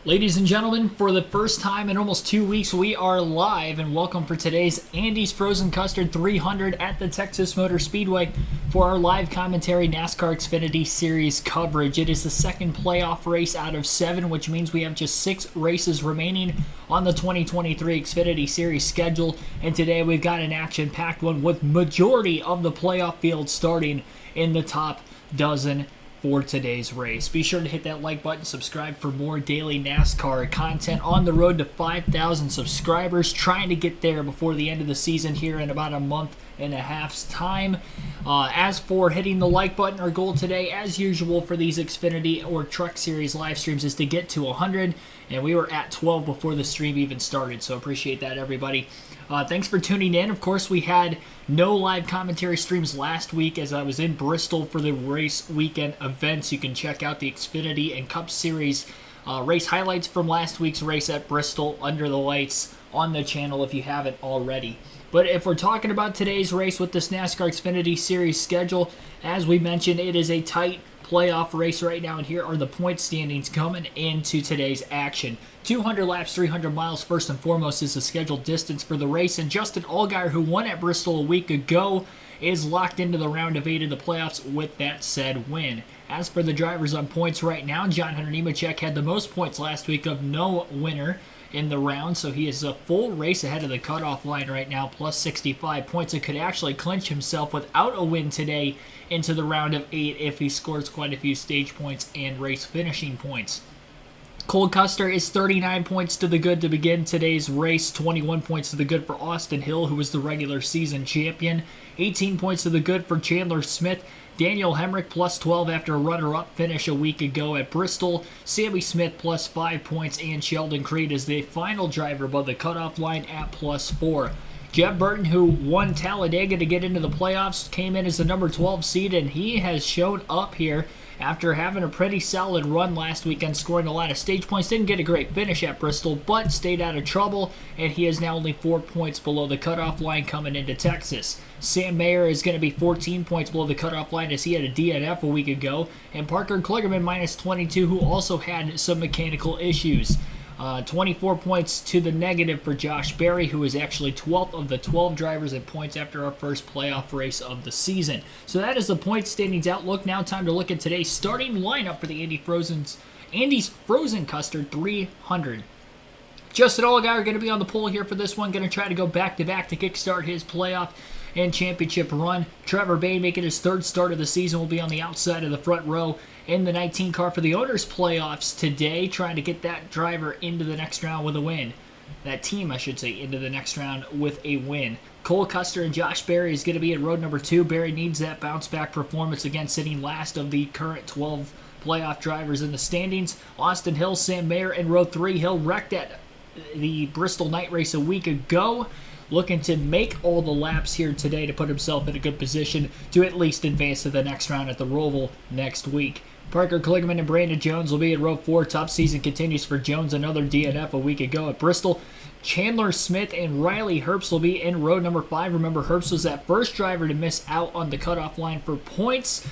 Ladies and gentlemen, for the first time in almost 2 weeks, we are live, and welcome for today's Andy's Frozen Custard 300 at the Texas Motor Speedway for our live commentary NASCAR Xfinity Series coverage. It is the second playoff race out of 7, which means we have just 6 races remaining on the 2023 Xfinity Series schedule, and today we've got an action-packed one with majority of the playoff field starting in the top dozen for today's race. Be sure to hit that like button, subscribe for more daily NASCAR content on the road to 5,000 subscribers, trying to get there before the end of the season here in about a month and a half's time. As for hitting the like button, our goal today, as usual for these Xfinity or Truck Series live streams, is to get to 100, and we were at 12 before the stream even started, so appreciate that, everybody. Thanks for tuning in. Of course, we had no live commentary streams last week as I was in Bristol for the race weekend events. You can check out the Xfinity and Cup Series race highlights from last week's race at Bristol under the lights on the channel if you haven't already. But if we're talking about today's race with this NASCAR Xfinity Series schedule, as we mentioned, it is a tight playoff race right now, and here are the point standings coming into today's action. 200 laps, 300 miles, first and foremost, is the scheduled distance for the race, and Justin Allgaier, who won at Bristol a week ago, is locked into the round of 8 of the playoffs with that said win. As for the drivers on points right now, John Hunter Nemechek had the most points last week of no winner in the round, so he is a full race ahead of the cutoff line right now, plus 65 points, and could actually clinch himself without a win today into the round of 8 if he scores quite a few stage points and race finishing points. Cole Custer is 39 points to the good to begin today's race, 21 points to the good for Austin Hill, who was the regular season champion, 18 points to the good for Chandler Smith, Daniel Hemrick plus 12 after a runner-up finish a week ago at Bristol, Sammy Smith plus 5 points, and Sheldon Creed is the final driver above the cutoff line at plus 4. Jeb Burton, who won Talladega to get into the playoffs, came in as the number 12 seed, and he has shown up here after having a pretty solid run last weekend, scoring a lot of stage points. Didn't get a great finish at Bristol, but stayed out of trouble, and he is now only 4 points below the cutoff line coming into Texas. Sam Mayer is going to be 14 points below the cutoff line as he had a DNF a week ago, and Parker Kligerman minus 22, who also had some mechanical issues. 24 points to the negative for Josh Berry, who is actually 12th of the 12 drivers in points after our first playoff race of the season. So that is the point standings outlook. Now time to look at today's starting lineup for the Andy's Frozen Custard 300. Justin Allgaier going to be on the pole here for this one. Going to try to go back-to-back to kickstart his playoff and championship run. Trevor Bayne, making his third start of the season, will be on the outside of the front row in the 19 car for the Owners Playoffs today, trying to get that driver into the next round with a win. That team, I should say, into the next round with a win. Cole Custer and Josh Berry is going to be at road number 2. Berry needs that bounce-back performance, again sitting last of the current 12 playoff drivers in the standings. Austin Hill, Sam Mayer in row 3. Hill wrecked at the Bristol night race a week ago, looking to make all the laps here today to put himself in a good position to at least advance to the next round at the Roval next week. Parker Kligerman and Brandon Jones will be at row 4. Tough season continues for Jones, another DNF a week ago at Bristol. Chandler Smith and Riley Herbst will be in row number 5. Remember, Herbst was that first driver to miss out on the cutoff line for points.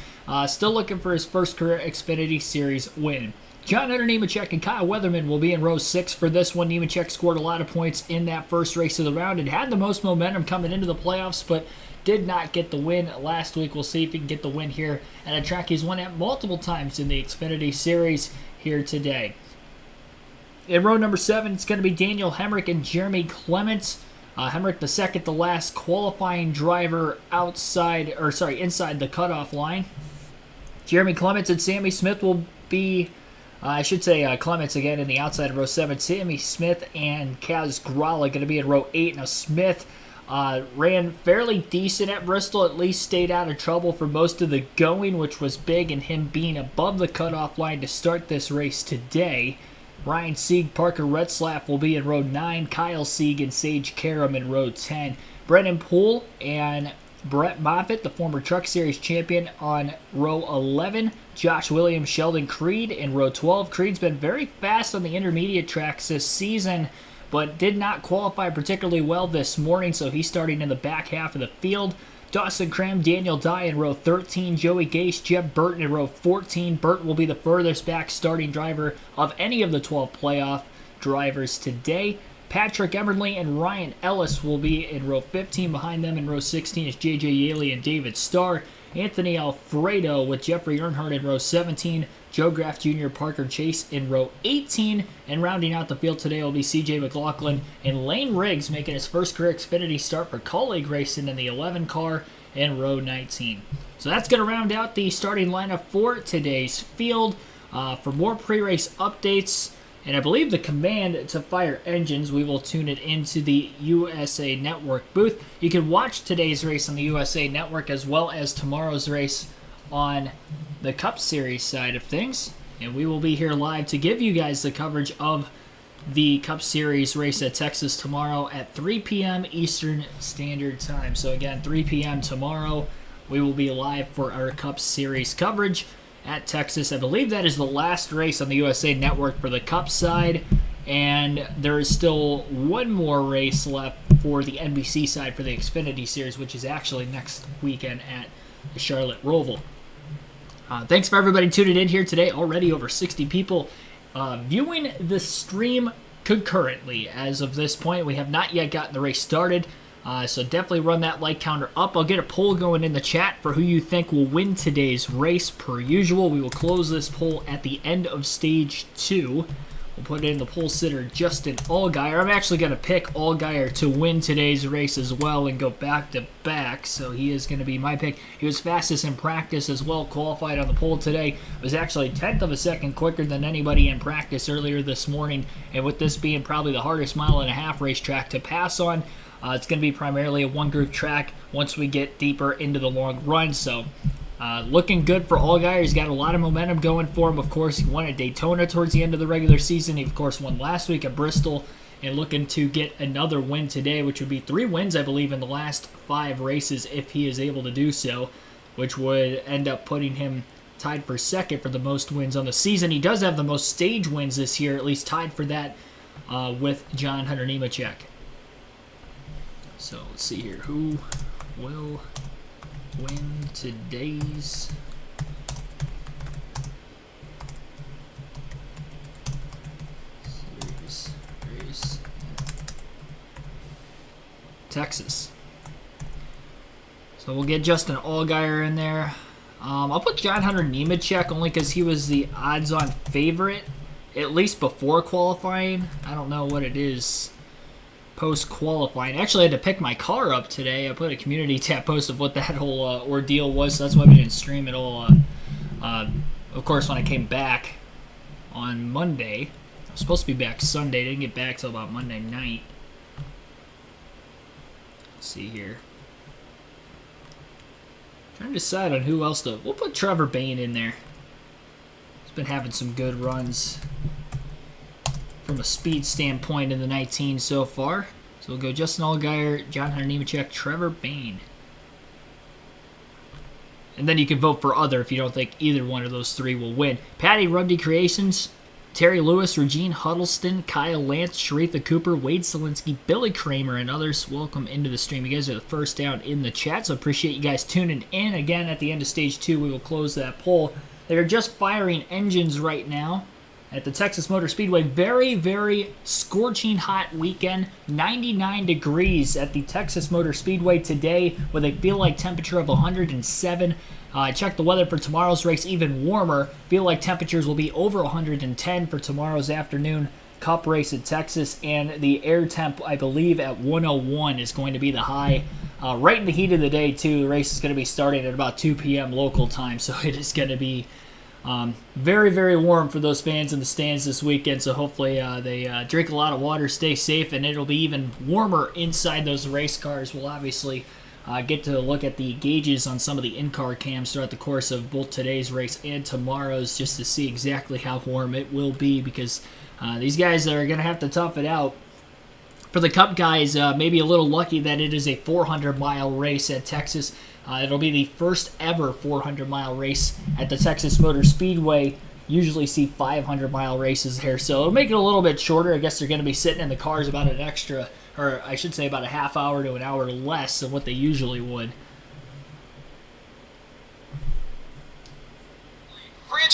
Still looking for his first career Xfinity Series win. John Hunter Nemechek and Kyle Weatherman will be in row 6 for this one. Nemechek scored a lot of points in that first race of the round and had the most momentum coming into the playoffs, but did not get the win last week. We'll see if he can get the win here at a track he's won at multiple times in the Xfinity Series here today. In row number 7, it's going to be Daniel Hemrick and Jeremy Clements. Hemrick, the second to last qualifying driver inside the cutoff line. Jeremy Clements and Sammy Smith will be, Clements again in the outside of row 7. Sammy Smith and Kaz Grala going to be in row 8. Now Smith ran fairly decent at Bristol, at least stayed out of trouble for most of the going, which was big in him being above the cutoff line to start this race today. Ryan Sieg, Parker Retzlaff will be in row 9. Kyle Sieg and Sage Karam in row 10. Brennan Poole and Brett Moffitt, the former Truck Series champion, on row 11. Josh Williams, Sheldon Creed in row 12. Creed's been very fast on the intermediate tracks this season, but did not qualify particularly well this morning, so he's starting in the back half of the field. Dawson Cram, Daniel Dye in row 13, Joey Gase, Jeb Burton in row 14. Burton will be the furthest back starting driver of any of the 12 playoff drivers today. Patrick Emerly and Ryan Ellis will be in row 15. Behind them in row 16 is J.J. Yaley and David Starr. Anthony Alfredo with Jeffrey Earnhardt in row 17. Joe Graff Jr., Parker Chase in row 18. And rounding out the field today will be C.J. McLaughlin and Lane Riggs making his first career Xfinity start for colleague racing in the 11 car in row 19. So that's going to round out the starting lineup for today's field. For more pre-race updates, and I believe the command to fire engines, we will tune it into the USA Network booth. You can watch today's race on the USA Network as well as tomorrow's race on the Cup Series side of things. And we will be here live to give you guys the coverage of the Cup Series race at Texas tomorrow at 3 p.m. Eastern Standard Time. So again, 3 p.m. tomorrow, we will be live for our Cup Series coverage at Texas. I believe that is the last race on the USA Network for the Cup side, and there is still one more race left for the NBC side for the Xfinity Series, which is actually next weekend at the Charlotte Roval. Thanks for everybody tuning in here today. Already over 60 people viewing the stream concurrently. As of this point, we have not yet gotten the race started. So definitely run that like counter up. I'll get a poll going in the chat for who you think will win today's race per usual. We will close this poll at the end of stage 2. We'll put in the pole sitter Justin Allgaier. I'm actually going to pick Allgaier to win today's race as well and go back to back. So he is going to be my pick. He was fastest in practice as well, qualified on the pole today. Was actually 1/10 of a second quicker than anybody in practice earlier this morning. And with this being probably the hardest mile-and-a-half racetrack to pass on, it's going to be primarily a one-group track once we get deeper into the long run. So looking good for Allgaier. He's got a lot of momentum going for him. Of course, he won at Daytona towards the end of the regular season. He, of course, won last week at Bristol and looking to get another win today, which would be 3 wins, I believe, in the last 5 races if he is able to do so, which would end up putting him tied for second for the most wins on the season. He does have the most stage wins this year, at least tied for that with John Hunter Nemechek. So let's see here. Who will win today's series race? Texas. So we'll get Justin Allgaier in there. I'll put John Hunter Nemechek only because he was the odds-on favorite, at least before qualifying. I don't know what it is post-qualifying. Actually, I had to pick my car up today. I put a community tab post of what that whole ordeal was, so that's why we didn't stream it all. Of course, when I came back on Monday, I was supposed to be back Sunday. Didn't get back till about Monday night. Let's see here. Trying to decide on who else to... We'll put Trevor Bayne in there. He's been having some good runs from a speed standpoint in the 19 so far. So we'll go Justin Allgaier, John Hunter Nemechek, Trevor Bayne. And then you can vote for other if you don't think either one of those 3 will win. Patty Rundy Creations, Terry Lewis, Regine Huddleston, Kyle Lance, Sharitha Cooper, Wade Selinsky, Billy Kramer, and others. Welcome into the stream. You guys are the first down in the chat, so appreciate you guys tuning in. Again, at the end of Stage 2, we will close that poll. They are just firing engines right now at the Texas Motor Speedway. Very, very scorching hot weekend. 99 degrees at the Texas Motor Speedway today with a feel-like temperature of 107. I checked the weather for tomorrow's race, even warmer. Feel-like temperatures will be over 110 for tomorrow's afternoon Cup race at Texas. And the air temp, I believe, at 101 is going to be the high. Right in the heat of the day, too. The race is going to be starting at about 2 p.m. local time, so it is going to be very, very warm for those fans in the stands this weekend, so hopefully they drink a lot of water, stay safe, and it'll be even warmer inside those race cars. We'll obviously get to look at the gauges on some of the in-car cams throughout the course of both today's race and tomorrow's just to see exactly how warm it will be because these guys are going to have to tough it out. For the Cup guys, maybe a little lucky that it is a 400-mile race at Texas. It'll be the first ever 400-mile race at the Texas Motor Speedway. Usually see 500-mile races here, so it'll make it a little bit shorter. I guess they're going to be sitting in the cars about an extra, or I should say about a half hour to an hour less than what they usually would.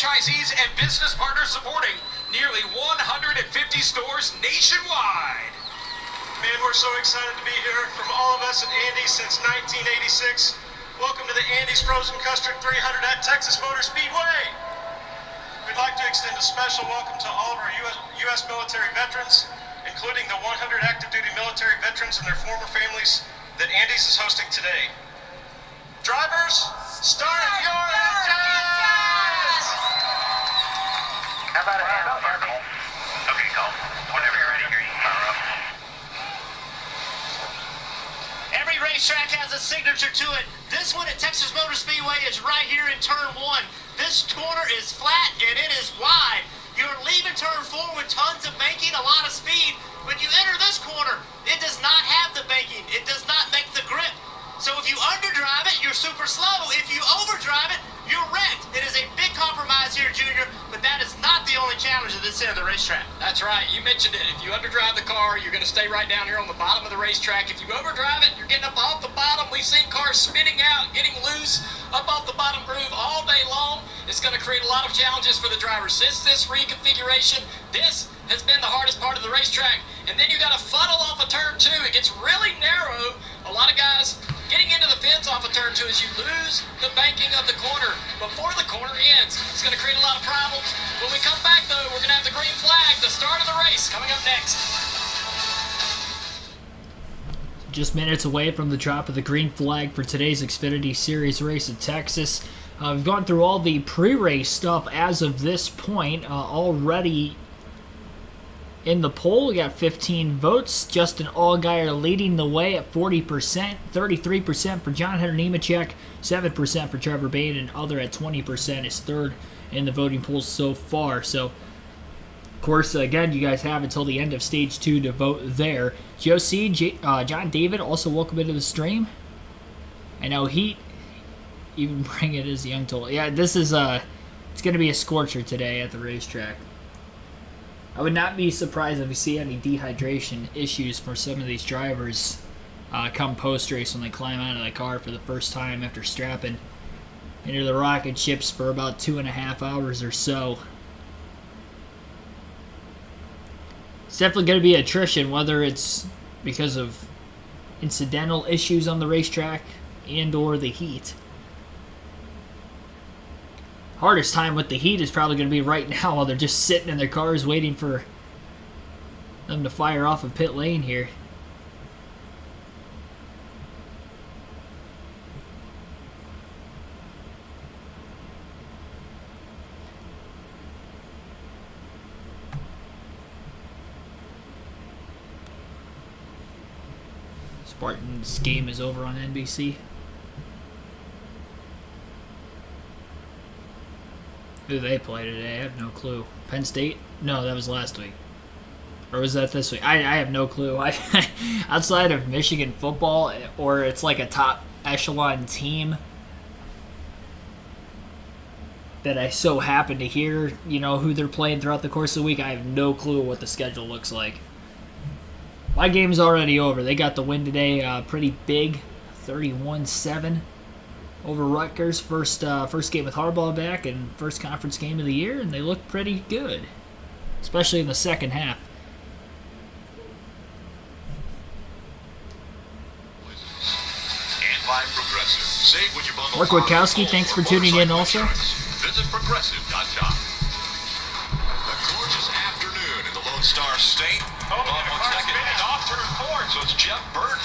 franchisees and business partners supporting nearly 150 stores nationwide. Man, we're so excited to be here. From all of us at Andy's since 1986. Welcome to the Andy's Frozen Custard 300 at Texas Motor Speedway. We'd like to extend a special welcome to all of our U.S. military veterans, including the 100 active duty military veterans and their former families that Andy's is hosting today. Drivers, start your engines! How about a handle, Heavy? Okay, Cole. Whenever you're ready, here you can fire up. Every racetrack has a signature to it. This one at Texas Motor Speedway is right here in turn 1. This corner is flat and it is wide. You're leaving turn 4 with tons of banking, a lot of speed. When you enter this corner, it does not have the banking. It does not make the grip. So if you underdrive it, you're super slow. If you overdrive it, you're wrecked. It is a big compromise here, Junior, but that is not the only challenge at this end of the racetrack. That's right, you mentioned it. If you underdrive the car, you're going to stay right down here on the bottom of the racetrack. If you overdrive it, you're getting up off the bottom. We've seen cars spinning out, getting loose up off the bottom groove all day long. It's going to create a lot of challenges for the drivers. Since this reconfiguration, this has been the hardest part of the racetrack. And then you got to funnel off of turn 2. It gets really narrow. A lot of guys getting into the fence off of turn 2 as you lose the banking of the corner before the corner ends. It's going to create a lot of problems. When we come back, though, we're going to have the green flag, the start of the race, coming up next. Just minutes away from the drop of the green flag for today's Xfinity Series race at Texas. We've gone through all the pre-race stuff as of this point. Already in the poll, we got 15 votes. Justin Allgaier leading the way at 40%, 33% for John Hunter Nemechek, 7% for Trevor Bayne, and other at 20% is third in the voting polls so far. So, of course, again, you guys have until the end of Stage 2 to vote there. Joe C., John David, also welcome into the stream. I know Heat, even bring it as young toll. Yeah, this is, it's going to be a scorcher today at the racetrack. I would not be surprised if we see any dehydration issues for some of these drivers come post-race when they climb out of the car for the first time after strapping into the rocket ships for about 2.5 hours or so. It's definitely going to be attrition, whether it's because of incidental issues on the racetrack and or the heat. Hardest time with the heat is probably going to be right now while they're just sitting in their cars waiting for them to fire off of pit lane here. Spartan's game is over on NBC. Who do they play today? I have no clue. Penn State? No, that was last week. Or was that this week? I have no clue. Outside of Michigan football, or it's like a top echelon team that I so happen to hear, you know, who they're playing throughout the course of the week, I have no clue what the schedule looks like. My game's already over. They got the win today, pretty big, 31-7. Over Rutgers, first game with Harbaugh back and first conference game of the year, and they look pretty good, especially in the second half. Mark Witkowski, thanks for tuning in also. Visit Progressive.com. A gorgeous afternoon in the Lone Star State. Oh, spinning off turn 4. So it's Jeff Burton.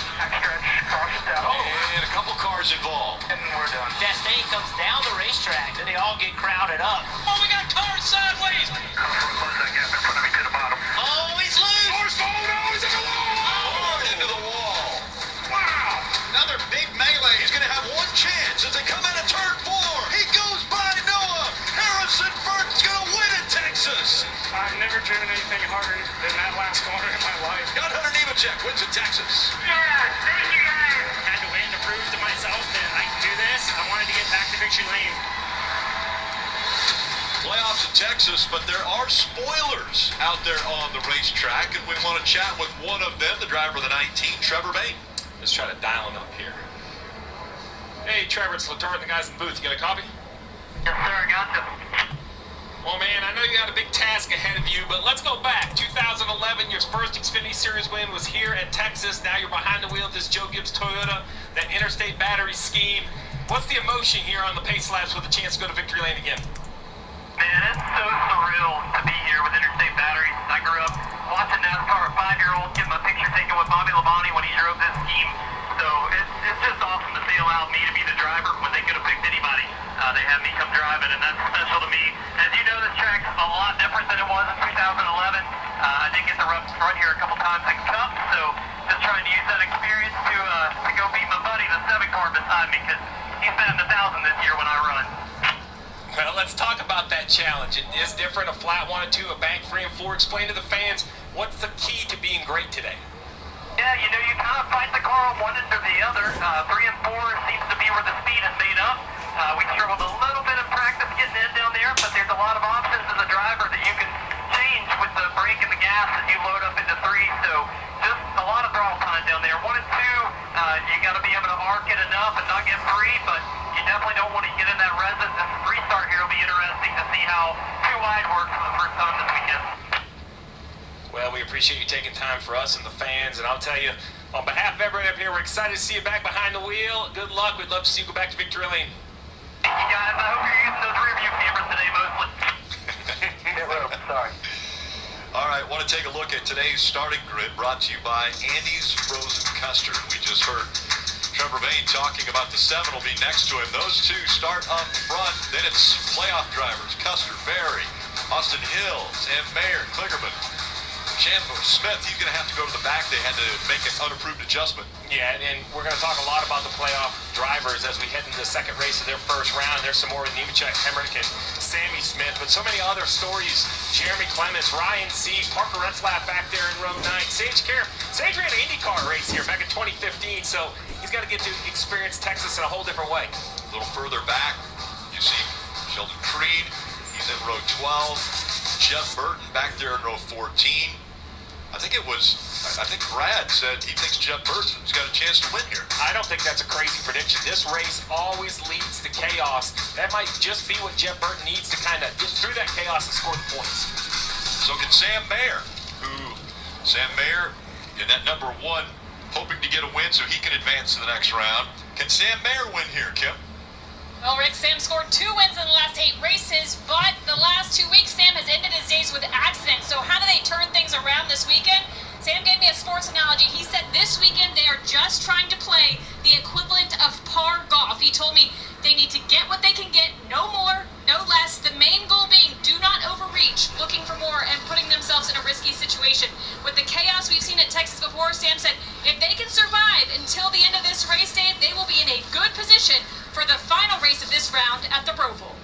And a couple cars involved. And we're done. Chastain comes down the racetrack, then they all get crowded up. Oh, we got cars sideways. Close that gap in front of me to the bottom. Oh, he's loose! He's in the wall. Hard into the wall. Wow. Another big melee. He's going to have one chance as they come out of turn 4. He goes by Noah. Harrison Burton's going to win at Texas. I've never driven anything harder than that last corner in my life. Got Hunter Nemechek wins at Texas. Yeah, thank you guys. Had to win to prove to myself that I can do this. I wanted to get back to victory lane. Playoffs in Texas, but there are spoilers out there on the racetrack, and we want to chat with one of them, the driver of the 19, Trevor Bayne. Let's try to dial him up here. Hey, Trevor, it's Latour and the guys in the booth. You got a copy? Yes, sir, I got them. Well, man, I know you got a big task ahead of you, but let's go back. 2011, your first Xfinity Series win was here at Texas. Now you're behind the wheel of this Joe Gibbs Toyota, that interstate battery scheme. What's the emotion here on the pace laps with a chance to go to victory lane again? Man, it's so surreal to be here with interstate batteries. I grew up watching NASCAR, a 5-year-old, getting my picture taken with Bobby Labonte when he drove this scheme. So it's just awesome that they allowed me to be the driver when they could have picked anybody. They had me come driving, and that's special to me. As you know, this track's a lot different than it was in 2011. I did get to run here a couple times in Cup, so just trying to use that experience to go beat my buddy, the 7 car beside me, because he's batting 1,000 this year when I run. Well, let's talk about that challenge. It is different, a flat 1 and 2, a bank 3 and 4. Explain to the fans, what's the key to being great today? Yeah, you know, you kind of fight the car on one end or the other. 3 and 4 seems to be where the speed is made up. We struggled a little bit in practice getting in down there, but there's a lot of options as a driver that you can change with the brake and the gas as you load up into 3. So just a lot of throttle time down there. 1 and 2, you got to be able to arc it enough and not get free, but you definitely don't want to get in that resistance. This restart here will be interesting to see how 2 wide works for the first time this weekend. Well, we appreciate you taking time for us and the fans, and I'll tell you, on behalf of everybody up here, we're excited to see you back behind the wheel. Good luck. We'd love to see you go back to victory lane. Thank you, guys. I hope you're using those rear view cameras today, mostly. Sorry. All right, want to take a look at today's starting grid brought to you by Andy's Frozen Custard. We just heard Trevor Bayne talking about the 7 will be next to him. Those 2 start up front. Then it's playoff drivers, Custard, Berry, Austin Hill, Sam Mayer, Kligerman. Chandler Smith, he's going to have to go to the back. They had to make an unapproved adjustment. Yeah, and we're going to talk a lot about the playoff drivers as we head into the second race of their first round. There's some more with Nemechek, Hemrick, and Sammy Smith, but so many other stories. Jeremy Clements, Ryan C., Parker Retzlaff back there in row 9. Sage ran an IndyCar race here back in 2015, so he's got to get to experience Texas in a whole different way. A little further back, you see Sheldon Creed. He's in row 12. Jeff Burton back there in row 14. I think Brad said he thinks Jeff Burton's got a chance to win here. I don't think that's a crazy prediction. This race always leads to chaos. That might just be what Jeff Burton needs to kind of get through that chaos and score the points. So can Sam Mayer, in that number 1, hoping to get a win so he can advance to the next round. Can Sam Mayer win here, Kim? Well, Rick, Sam scored 2 wins in the last 8 races, but the last 2 weeks, Sam has ended his days with accidents. So how do they turn things around this weekend? Sam gave me a sports analogy. He said this weekend they are just trying to play the equivalent of par golf. He told me they need to get what they can get, no more, no less. The main goal being do not overreach, looking for more and putting themselves in a risky situation. With the chaos we've seen at Texas before, Sam said if they can survive until the end of this race day, they will be in a good position for the final race of this round at the Roval.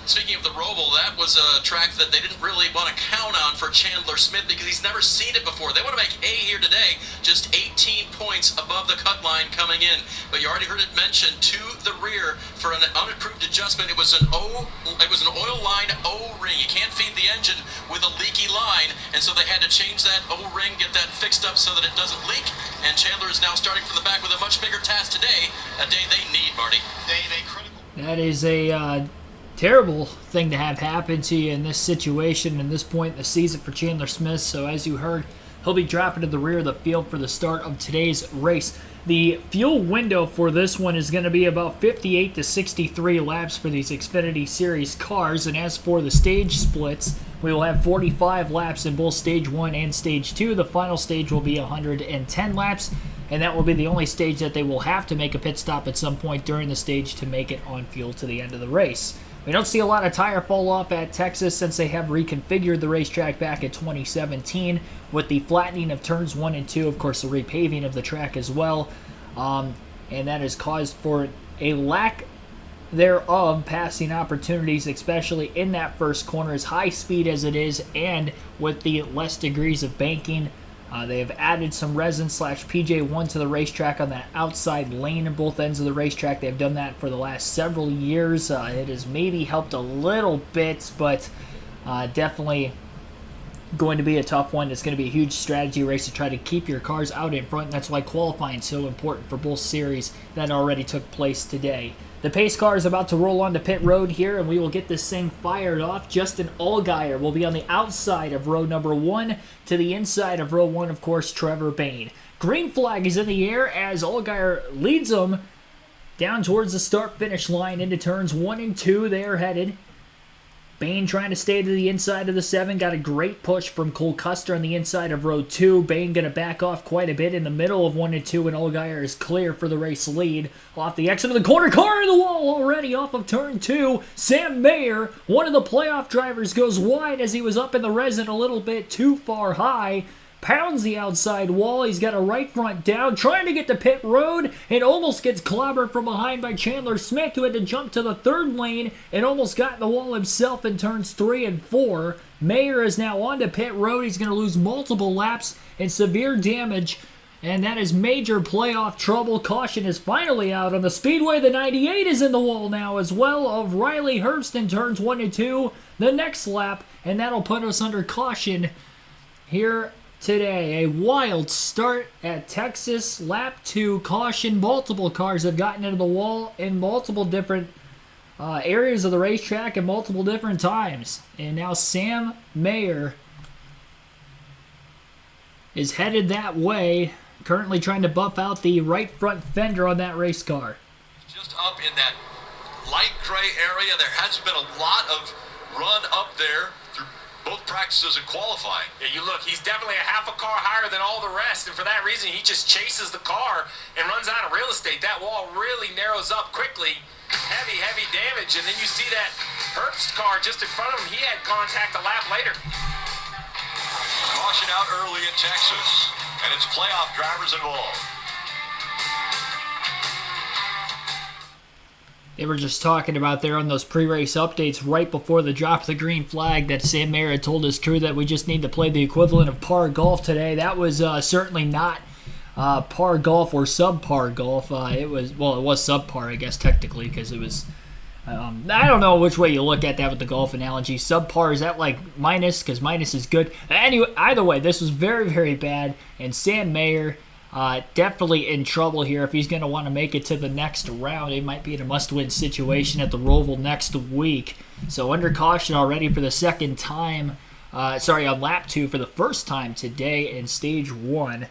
Speaking of the Roval, that was a track that they didn't really want to count on for Chandler Smith because he's never seen it before. They want to make A here today, just 18 points above the cut line coming in. But you already heard it mentioned to the rear for an unapproved adjustment. It was an oil line O-ring. You can't feed the engine with a leaky line, and so they had to change that O-ring, get that fixed up so that it doesn't leak. And Chandler is now starting from the back with a much bigger task today, a day they need, Marty. That is a terrible thing to have happen to you in this situation and this point in the season for Chandler Smith. So as you heard, he'll be dropping to the rear of the field for the start of today's race. The fuel window for this one is going to be about 58 to 63 laps for these Xfinity Series cars. And as for the stage splits, we will have 45 laps in both Stage 1 and Stage 2. The final stage will be 110 laps. And that will be the only stage that they will have to make a pit stop at some point during the stage to make it on fuel to the end of the race. We don't see a lot of tire fall off at Texas since they have reconfigured the racetrack back in 2017 with the flattening of turns 1 and 2, of course the repaving of the track as well, and that has caused for a lack thereof passing opportunities, especially in that first corner, as high speed as it is and with the less degrees of banking. They have added some resin/PJ1 to the racetrack on that outside lane in both ends of the racetrack. They've done that for the last several years. It has maybe helped a little bit, but definitely going to be a tough one. It's going to be a huge strategy race to try to keep your cars out in front. That's why qualifying is so important for both series that already took place today. The pace car is about to roll onto pit road here, and we will get this thing fired off. Justin Allgaier will be on the outside of row number 1. To the inside of row 1, of course, Trevor Bayne. Green flag is in the air as Allgaier leads them down towards the start-finish line into turns 1 and 2. They are headed. Bayne trying to stay to the inside of the 7. Got a great push from Custard on the inside of row 2. Bayne going to back off quite a bit in the middle of 1 and 2, and Allgaier is clear for the race lead. Off the exit of the corner, car in the wall already off of turn 2. Sam Mayer, one of the playoff drivers, goes wide as he was up in the resin a little bit too far high. Pounds the outside wall. He's got a right front down, trying to get to pit road, and almost gets clobbered from behind by Chandler Smith, who had to jump to the 3rd lane and almost got in the wall himself in turns 3 and 4. Mayer is now on to pit road. He's going to lose multiple laps and severe damage, and that is major playoff trouble. Caution is finally out on the speedway. The 98 is in the wall now as well of Riley Herbst in turns 1 and 2 the next lap, and that'll put us under caution here today. A wild start at Texas. Lap 2, caution. Multiple cars have gotten into the wall in multiple different areas of the racetrack at multiple different times. And now Sam Mayer is headed that way, currently trying to buff out the right front fender on that race car. Just up in that light gray area. There has been a lot of run up there through both practices and qualifying. Yeah, you look, he's definitely a half a car higher than all the rest, and for that reason, he just chases the car and runs out of real estate. That wall really narrows up quickly. Heavy, heavy damage, and then you see that Herbst car just in front of him. He had contact a lap later. Caution out early in Texas, and it's playoff drivers involved. They were just talking about there on those pre-race updates right before the drop of the green flag that Sam Mayer had told his crew that we just need to play the equivalent of par golf today. That was certainly not par golf or subpar golf. It was subpar, I guess, technically, because it was, I don't know which way you look at that with the golf analogy. Subpar, is that like minus? Because minus is good. Anyway, either way, this was very, very bad, and Sam Mayer definitely in trouble here. If he's going to want to make it to the next round, he might be in a must-win situation at the Roval next week. So under caution already for the second time, on lap 2 for the first time today in stage 1.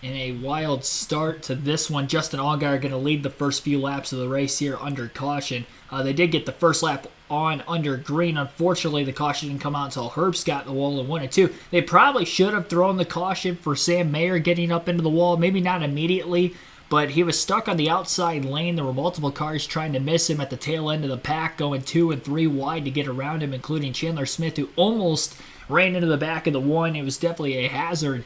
In a wild start to this one, Justin Allgaier going to lead the first few laps of the race here under caution. They did get the first lap on under green. Unfortunately, the caution didn't come out until Herbst got in the wall in 1 and 2. They probably should have thrown the caution for Sam Mayer getting up into the wall. Maybe not immediately, but he was stuck on the outside lane. There were multiple cars trying to miss him at the tail end of the pack, going 2 and 3 wide to get around him, including Chandler Smith, who almost ran into the back of the 1. It was definitely a hazard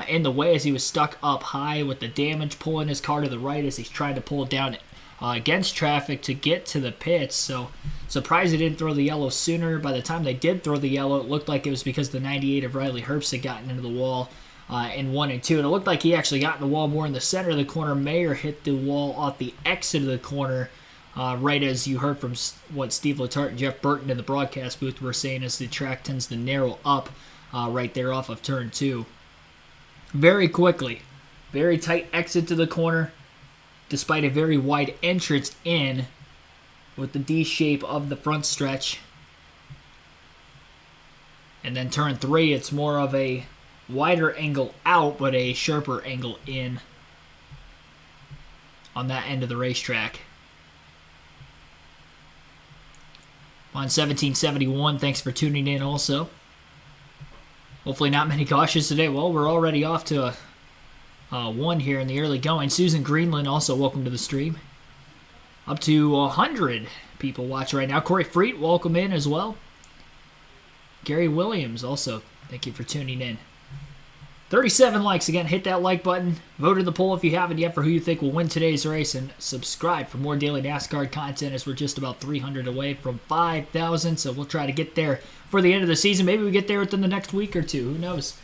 in the way as he was stuck up high with the damage, pulling his car to the right as he's trying to pull it down against traffic to get to the pits. So surprised they didn't throw the yellow sooner. By the time they did throw the yellow, it looked like it was because the 98 of Riley Herbst had gotten into the wall in 1 and 2. And it looked like he actually got in the wall more in the center of the corner. Mayer hit the wall off the exit of the corner, right as you heard from what Steve Letarte and Jeff Burton in the broadcast booth were saying, as the track tends to narrow up right there off of turn 2. Very quickly. Very tight exit to the corner, despite a very wide entrance in with the D shape of the front stretch. And then turn 3, it's more of a wider angle out, but a sharper angle in on that end of the racetrack. On 1771, thanks for tuning in also. Hopefully not many cautions today. Well, we're already off to a 1 here in the early going. Susan Greenland, also welcome to the stream. Up to 100 people watch right now. Corey Freet, welcome in as well. Gary Williams, also, thank you for tuning in. 37 likes. Again, hit that like button. Vote in the poll if you haven't yet for who you think will win today's race. And subscribe for more daily NASCAR content, as we're just about 300 away from 5,000. So we'll try to get there for the end of the season. Maybe we get there within the next week or two. Who knows?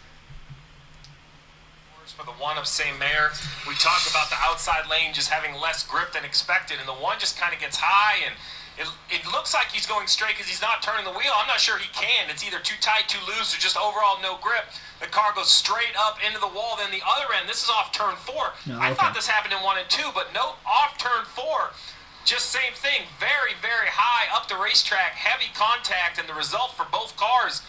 For the 1 of Sam Mayer, we talked about the outside lane just having less grip than expected. And the 1 just kind of gets high, and it looks like he's going straight because he's not turning the wheel. I'm not sure he can. It's either too tight, too loose, or just overall no grip. The car goes straight up into the wall. Then the other end, this is off turn 4. No, I okay. thought this happened in 1 and 2, but nope, off turn 4. just same thing. Very, very high up the racetrack, heavy contact, and the result for both cars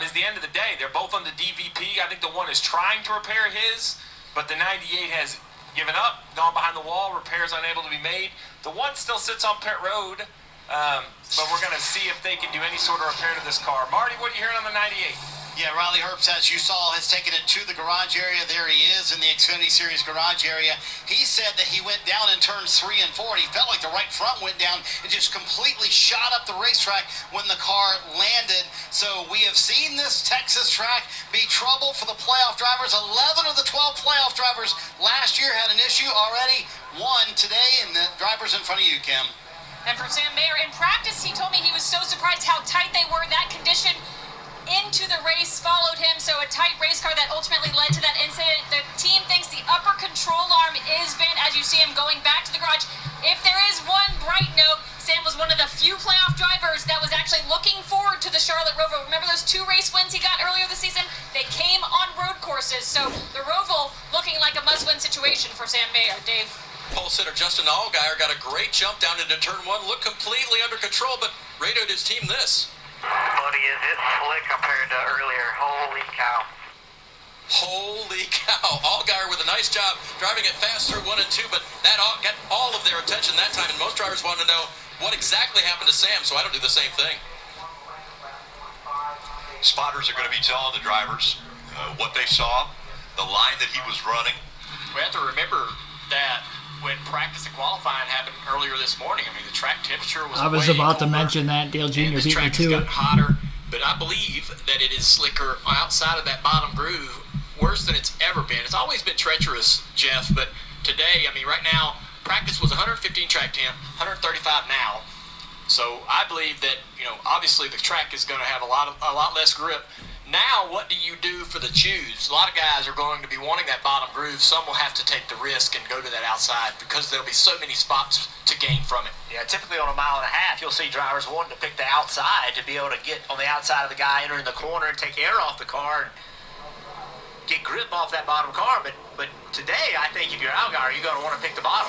is the end of the day. They're both on the DVP. I think the one is trying to repair his, but the 98 has given up, gone behind the wall, repairs unable to be made. The one still sits on pit road, but we're going to see if they can do any sort of repair to this car. Marty, what are you hearing on the 98? Yeah, Riley Herbst, as you saw, has taken it to the garage area. There he is in the Xfinity Series garage area. He said that he went down in turns 3 and 4, and he felt like the right front went down and just completely shot up the racetrack when the car landed. So we have seen this Texas track be trouble for the playoff drivers. 11 of the 12 playoff drivers last year had an issue already. One today, and the driver's in front of you, Kim. And for Sam Mayer, in practice, he told me he was so surprised how tight they were. That condition into the race followed him, so a tight race car that ultimately led to that incident. The team thinks the upper control arm is bent as you see him going back to the garage. If there is one bright note, Sam was one of the few playoff drivers that was actually looking forward to the Charlotte Roval. Remember those 2 race wins he got earlier this season? They came on road courses, so the Roval looking like a must-win situation for Sam Mayer. Dave? Pole sitter Justin Allgaier got a great jump down into turn 1, looked completely under control, but radioed his team this. Buddy, is it slick compared to earlier? Holy cow. Holy cow. Allgaier with a nice job driving it fast through 1 and 2, but that got all of their attention that time, and most drivers want to know what exactly happened to Sam, so I don't do the same thing. Spotters are going to be telling the drivers what they saw, the line that he was running. We have to remember that when practice and qualifying happened earlier this morning, I mean, the track temperature was I was way about to colder, mention that. Dale Jr. and the beat me track has to gotten it. hotter, but I believe that it is slicker outside of that bottom groove, worse than it's ever been. It's always been treacherous, Jeff, but today, I mean, right now, practice was 115 track temp, 135 now. So I believe that, obviously the track is going to have a lot less grip. Now, what do you do for the choose? A lot of guys are going to be wanting that bottom groove. Some will have to take the risk and go to that outside because there'll be so many spots to gain from it. Yeah, typically on a mile and a half, you'll see drivers wanting to pick the outside to be able to get on the outside of the guy entering the corner and take air off the car and get grip off that bottom car. But today, I think if you're Allgaier, you're going to want to pick the bottom.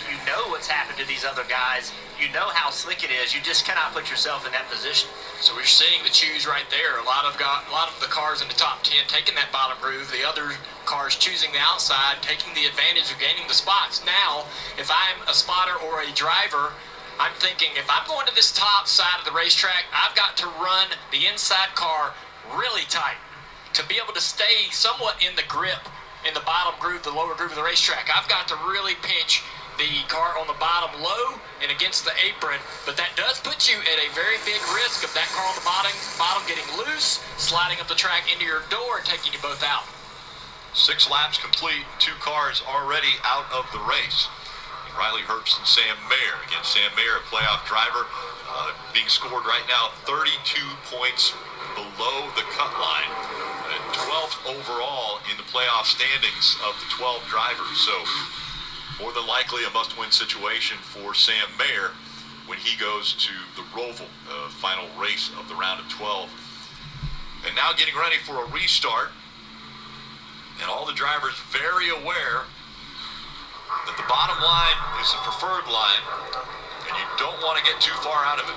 You know what's happened to these other guys. You know how slick it is. You just cannot put yourself in that position. So we're seeing the choose right there. A lot of the cars in the top 10 taking that bottom groove. The other cars choosing the outside, taking the advantage of gaining the spots. Now, if I'm a spotter or a driver, I'm thinking if I'm going to this top side of the racetrack, I've got to run the inside car really tight to be able to stay somewhat in the grip in the bottom groove, the lower groove of the racetrack. I've got to really pinch the car on the bottom low and against the apron, but that does put you at a very big risk of that car on the bottom getting loose, sliding up the track into your door and taking you both out. 6 laps complete, 2 cars already out of the race. Riley Herbst and Sam Mayer. Again, Sam Mayer, a playoff driver, being scored right now 32 points below the cut line. 12th overall in the playoff standings of the 12 drivers. So more than likely a must-win situation for Sam Mayer when he goes to the Roval, the final race of the round of 12. And now getting ready for a restart. And all the drivers very aware that the bottom line is the preferred line, and you don't want to get too far out of it.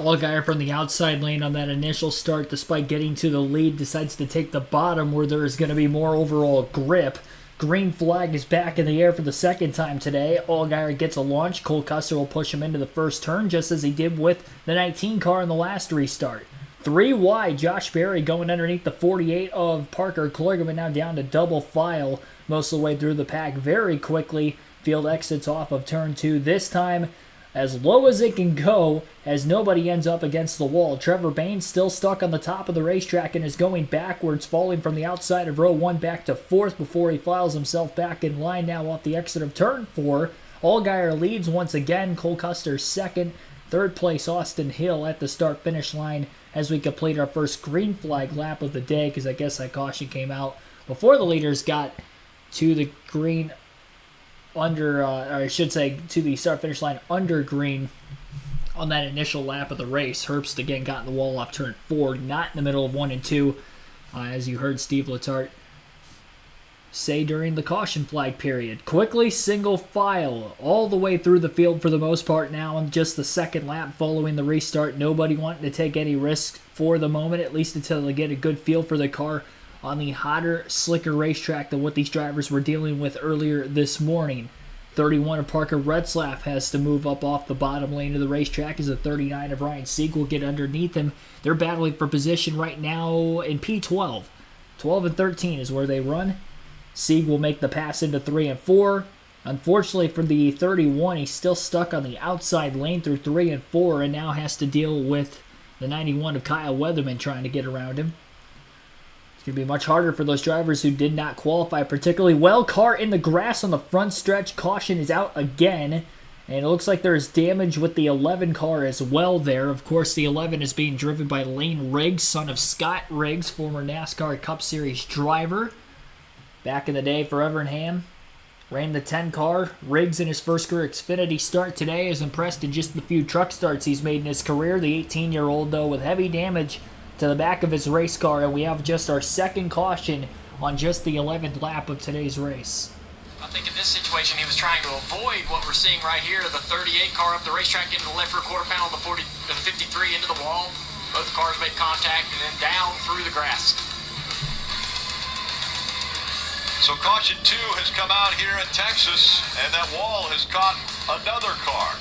Allgaier from the outside lane on that initial start, despite getting to the lead, decides to take the bottom where there is going to be more overall grip. Green flag is back in the air for the second time today. Allgaier gets a launch. Cole Custard will push him into the first turn, just as he did with the 19 car in the last restart. 3 wide, Josh Berry going underneath the 48 of Parker Kligerman, now down to double file most of the way through the pack very quickly. Field exits off of turn 2, this time as low as it can go, as nobody ends up against the wall. Trevor Baynes still stuck on the top of the racetrack and is going backwards, falling from the outside of row 1 back to 4th before he files himself back in line now off the exit of turn 4. Allgaier leads once again. Cole Custard second. Third place, Austin Hill at the start-finish line as we complete our first green flag lap of the day, because I guess that caution came out before the leaders got to the green under, or I should say to the start-finish line under green on that initial lap of the race. Herbst again got in the wall off turn 4, not in the middle of 1 and 2, as you heard Steve Letarte say during the caution flag period. Quickly single file all the way through the field for the most part now on just the second lap following the restart. Nobody wanting to take any risks for the moment, at least until they get a good feel for the car on the hotter, slicker racetrack than what these drivers were dealing with earlier this morning. 31 of Parker Retzlaff has to move up off the bottom lane of the racetrack as the 39 of Ryan Sieg will get underneath him. They're battling for position right now in P12. 12 and 13 is where they run. Sieg will make the pass into 3 and 4. Unfortunately for the 31, he's still stuck on the outside lane through 3 and 4 and now has to deal with the 91 of Kyle Weatherman trying to get around him. It's going to be much harder for those drivers who did not qualify particularly well. Car in the grass on the front stretch. Caution is out again. And it looks like there's damage with the 11 car as well there. Of course, the 11 is being driven by Lane Riggs, son of Scott Riggs, former NASCAR Cup Series driver. Back in the day for Evernham. Ran the 10 car. Riggs in his first career Xfinity start today is impressed in just the few truck starts he's made in his career. The 18-year-old, though, with heavy damage to the back of his race car, and we have just our second caution on just the 11th lap of today's race. I think in this situation he was trying to avoid what we're seeing right here, the 38 car up the racetrack into the left rear quarter panel, the 53 into the wall. Both cars made contact and then down through the grass. So caution 2 has come out here in Texas, and that wall has caught another car.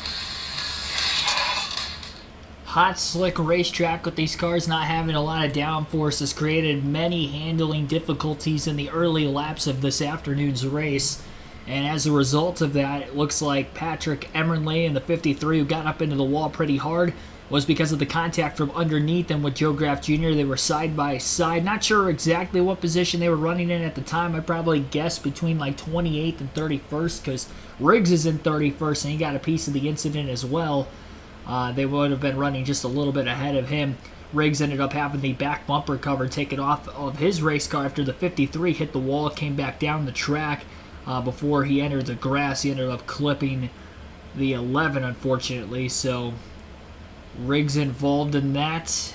Hot, slick racetrack with these cars not having a lot of downforce has created many handling difficulties in the early laps of this afternoon's race. And as a result of that, it looks like Patrick Emerley in the 53, who got up into the wall pretty hard, was because of the contact from underneath and with Joe Graff Jr. They were side by side. Not sure exactly what position they were running in at the time. I probably guessed between like 28th and 31st because Riggs is in 31st and he got a piece of the incident as well. They would have been running just a little bit ahead of him. Riggs ended up having the back bumper cover taken off of his race car after the 53 hit the wall, came back down the track. Before he entered the grass, he ended up clipping the 11, unfortunately. So Riggs involved in that,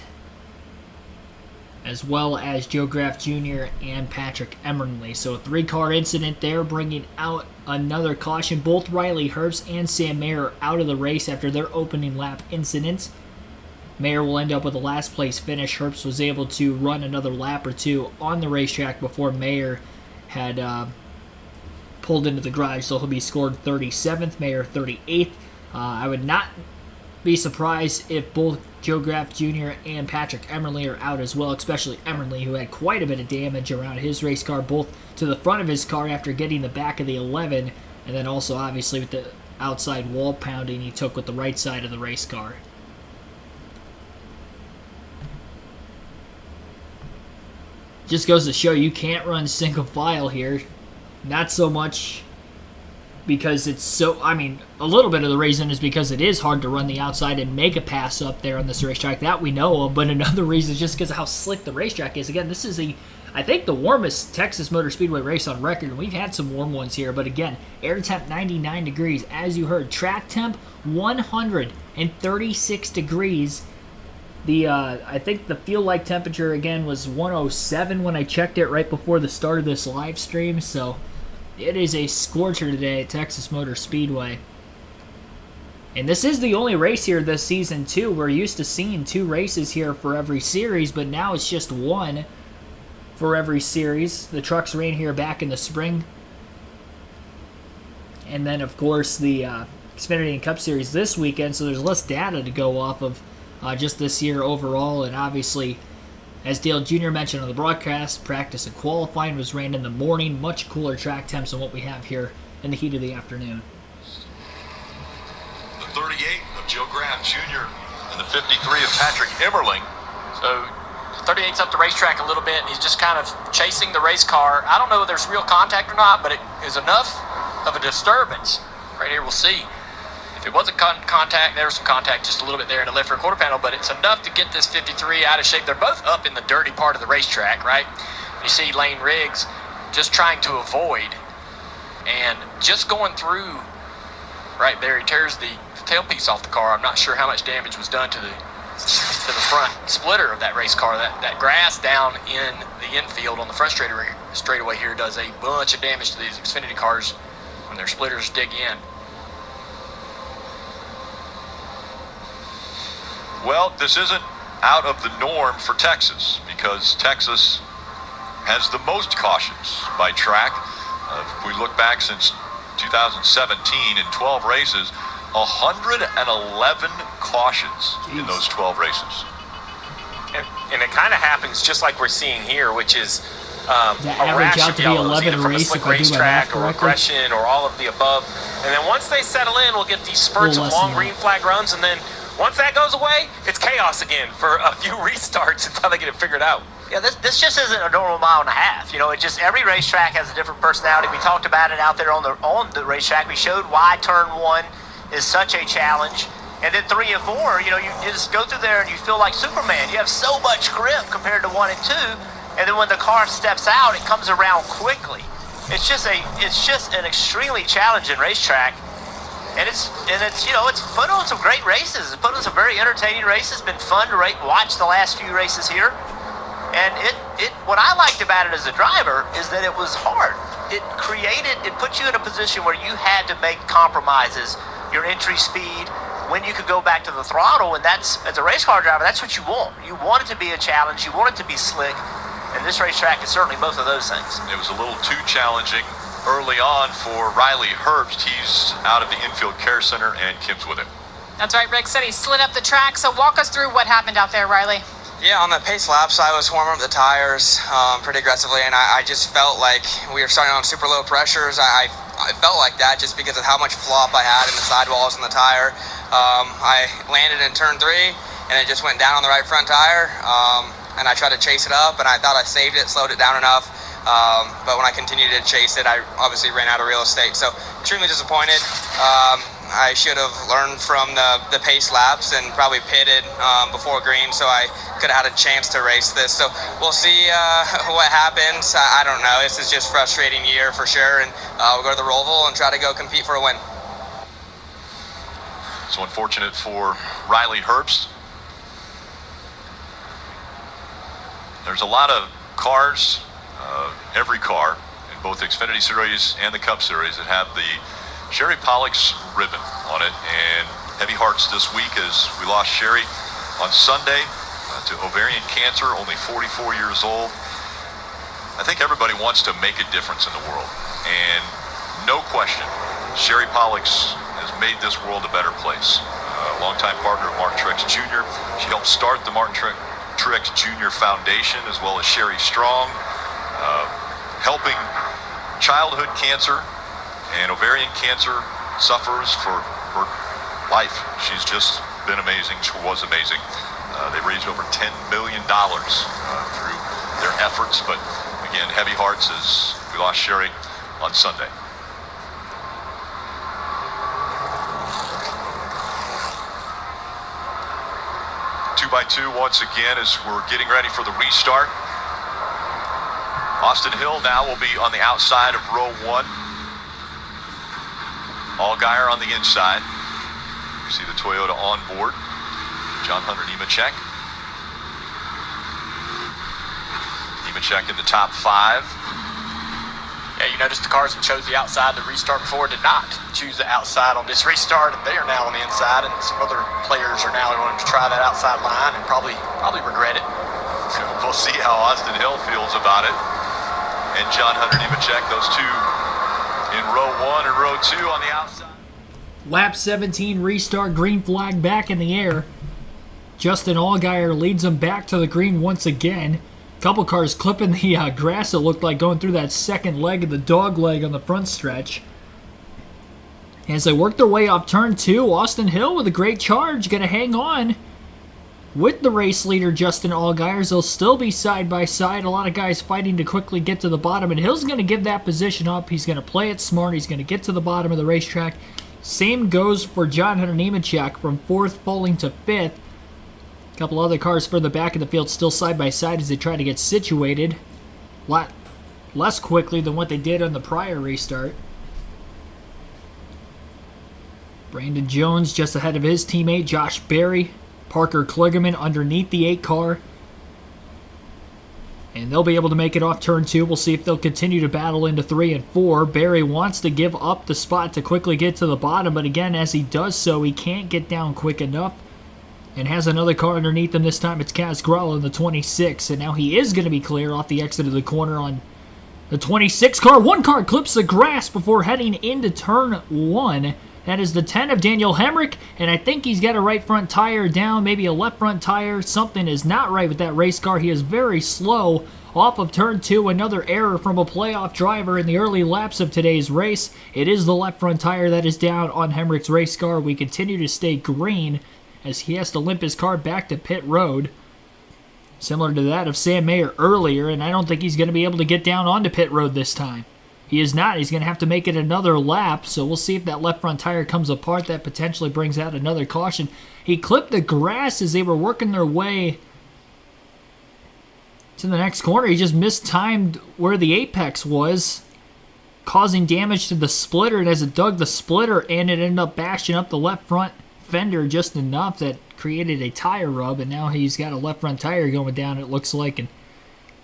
as well as Joe Graff Jr. and Patrick Emerley. So a 3-car incident there, bringing out another caution. Both Riley Herbst and Sam Mayer are out of the race after their opening lap incident. Mayer will end up with a last place finish. Herbst was able to run another lap or two on the racetrack before Mayer had pulled into the garage, so he'll be scored 37th, Mayer 38th. I would not be surprised if both Joe Graff Jr. and Patrick Emerley are out as well, especially Emerley, who had quite a bit of damage around his race car, both to the front of his car after getting the back of the 11, and then also obviously with the outside wall pounding he took with the right side of the race car. Just goes to show you can't run single file here. Not so much because it's so, I mean, a little bit of the reason is because it is hard to run the outside and make a pass up there on this racetrack. That we know of, but another reason is just because of how slick the racetrack is. Again, this is I think the warmest Texas Motor Speedway race on record. We've had some warm ones here, but again, air temp 99 degrees, as you heard. Track temp 136 degrees. I think the feel-like temperature, again, was 107 when I checked it right before the start of this live stream, so it is a scorcher today at Texas Motor Speedway. And this is the only race here this season, too. We're used to seeing 2 races here for every series, but now it's just 1 for every series. The trucks ran here back in the spring. And then, of course, the Xfinity and Cup Series this weekend, so there's less data to go off of just this year overall. And obviously, as Dale Jr. mentioned on the broadcast, practice and qualifying was ran in the morning. Much cooler track temps than what we have here in the heat of the afternoon. The 38 of Joe Graff Jr. and the 53 of Patrick Emerling. So 38's up the racetrack a little bit, and he's just kind of chasing the race car. I don't know if there's real contact or not, but it is enough of a disturbance. Right here, we'll see. If it wasn't contact, there's some contact just a little bit there in the left rear quarter panel, but it's enough to get this 53 out of shape. They're both up in the dirty part of the racetrack, right? You see Lane Riggs just trying to avoid and just going through right there. He tears the tailpiece off the car. I'm not sure how much damage was done to the to the front splitter of that race car. That grass down in the infield on the front straightaway here does a bunch of damage to these Xfinity cars when their splitters dig in. Well, this isn't out of the norm for Texas, because Texas has the most cautions by track. If we look back since 2017 in 12 races, 111 cautions in those 12 races. And it kind of happens just like we're seeing here, which is a average rash out of to be yellows, 11 either from a race slick if I do my math racetrack or correctly. aggression or all of the above. And then once they settle in, we'll get these spurts of less long than green flag runs. And then once that goes away, it's chaos again for a few restarts until they get it figured out. Yeah, this just isn't a normal mile and a half. You know, it just, every racetrack has a different personality. We talked about it out there on the racetrack. We showed why turn 1 is such a challenge. And then 3 and 4, you know, you just go through there and you feel like Superman. You have so much grip compared to 1 and 2. And then when the car steps out, it comes around quickly. It's just an extremely challenging racetrack. And it's you know, it's put on some great races. It's put on some very entertaining races. It's been fun to watch the last few races here. And what I liked about it as a driver is that it was hard. It put you in a position where you had to make compromises. Your entry speed, when you could go back to the throttle, and that's, as a race car driver, that's what you want. You want it to be a challenge. You want it to be slick. And this racetrack is certainly both of those things. It was a little too challenging early on for Riley Herbst. He's out of the infield care center, and Kim's with him. That's right, Rick said he slid up the track. So walk us through what happened out there, Riley. Yeah, on the pace laps, I was warming up the tires pretty aggressively, and I just felt like we were starting on super low pressures. I felt like that just because of how much flop I had in the sidewalls and the tire. I landed in turn 3, and it just went down on the right front tire, and I tried to chase it up, and I thought I saved it, slowed it down enough. But when I continued to chase it, I obviously ran out of real estate. So extremely disappointed. I should have learned from the pace laps and probably pitted before green, so I could have had a chance to race this. So we'll see what happens. I don't know. This is just a frustrating year for sure, and we'll go to the Roval and try to go compete for a win. So unfortunate for Riley Herbst. There's a lot of cars, every car in both the Xfinity Series and the Cup Series, that have the Sherry Pollock's ribbon on it, and heavy hearts this week as we lost Sherry on Sunday to ovarian cancer, only 44 years old. I think everybody wants to make a difference in the world, and no question, Sherry Pollock's has made this world a better place. Longtime partner of Martin Truex Jr. She helped start the Martin Truex Jr. Foundation, as well as Sherry Strong, helping childhood cancer and ovarian cancer sufferers for her life. She's just been amazing. She was amazing. They raised over $10 million through their efforts. But again, heavy hearts as we lost Sherry on Sunday. Two by two once again as we're getting ready for the restart. Austin Hill now will be on the outside of row 1. Allgaier on the inside. You see the Toyota on board. John Hunter Nemechek. Nemechek in the top 5. Yeah, you notice the cars that chose the outside to restart before did not choose the outside on this restart, and they are now on the inside, and some other players are now going to try that outside line and probably regret it. So we'll see how Austin Hill feels about it. And John Hunter Nemechek, those two in row 1 and row 2 on the outside. Lap 17 restart, green flag back in the air. Justin Allgaier leads them back to the green once again. Couple cars clipping the grass, it looked like, going through that second leg of the dog leg on the front stretch. As they work their way off turn 2, Austin Hill with a great charge, going to hang on with the race leader Justin Allgaier. They'll still be side by side. A lot of guys fighting to quickly get to the bottom, and Hill's going to give that position up. He's going to play it smart. He's going to get to the bottom of the racetrack. Same goes for John Hunter Nemechek from 4th falling to 5th. A couple other cars further back in the field still side by side as they try to get situated. A lot less quickly than what they did on the prior restart. Brandon Jones just ahead of his teammate Josh Berry. Parker Kligerman underneath the 8 car. And they'll be able to make it off turn 2. We'll see if they'll continue to battle into 3 and 4. Barry wants to give up the spot to quickly get to the bottom, but again, as he does so, he can't get down quick enough. And has another car underneath him. This time it's Kaz Gralla in the 26. And now he is going to be clear off the exit of the corner on the 26 car. One car clips the grass before heading into turn 1. That is the 10 of Daniel Hemrick, and I think he's got a right front tire down, maybe a left front tire. Something is not right with that race car. He is very slow off of turn 2. Another error from a playoff driver in the early laps of today's race. It is the left front tire that is down on Hemrick's race car. We continue to stay green as he has to limp his car back to pit road. Similar to that of Sam Mayer earlier, and I don't think he's going to be able to get down onto pit road this time. He is not. He's going to have to make it another lap, so we'll see if that left front tire comes apart. That potentially brings out another caution. He clipped the grass as they were working their way to the next corner. He just mistimed where the apex was, causing damage to the splitter, and as it dug the splitter in, it ended up bashing up the left front fender just enough that created a tire rub, and now he's got a left front tire going down, it looks like, and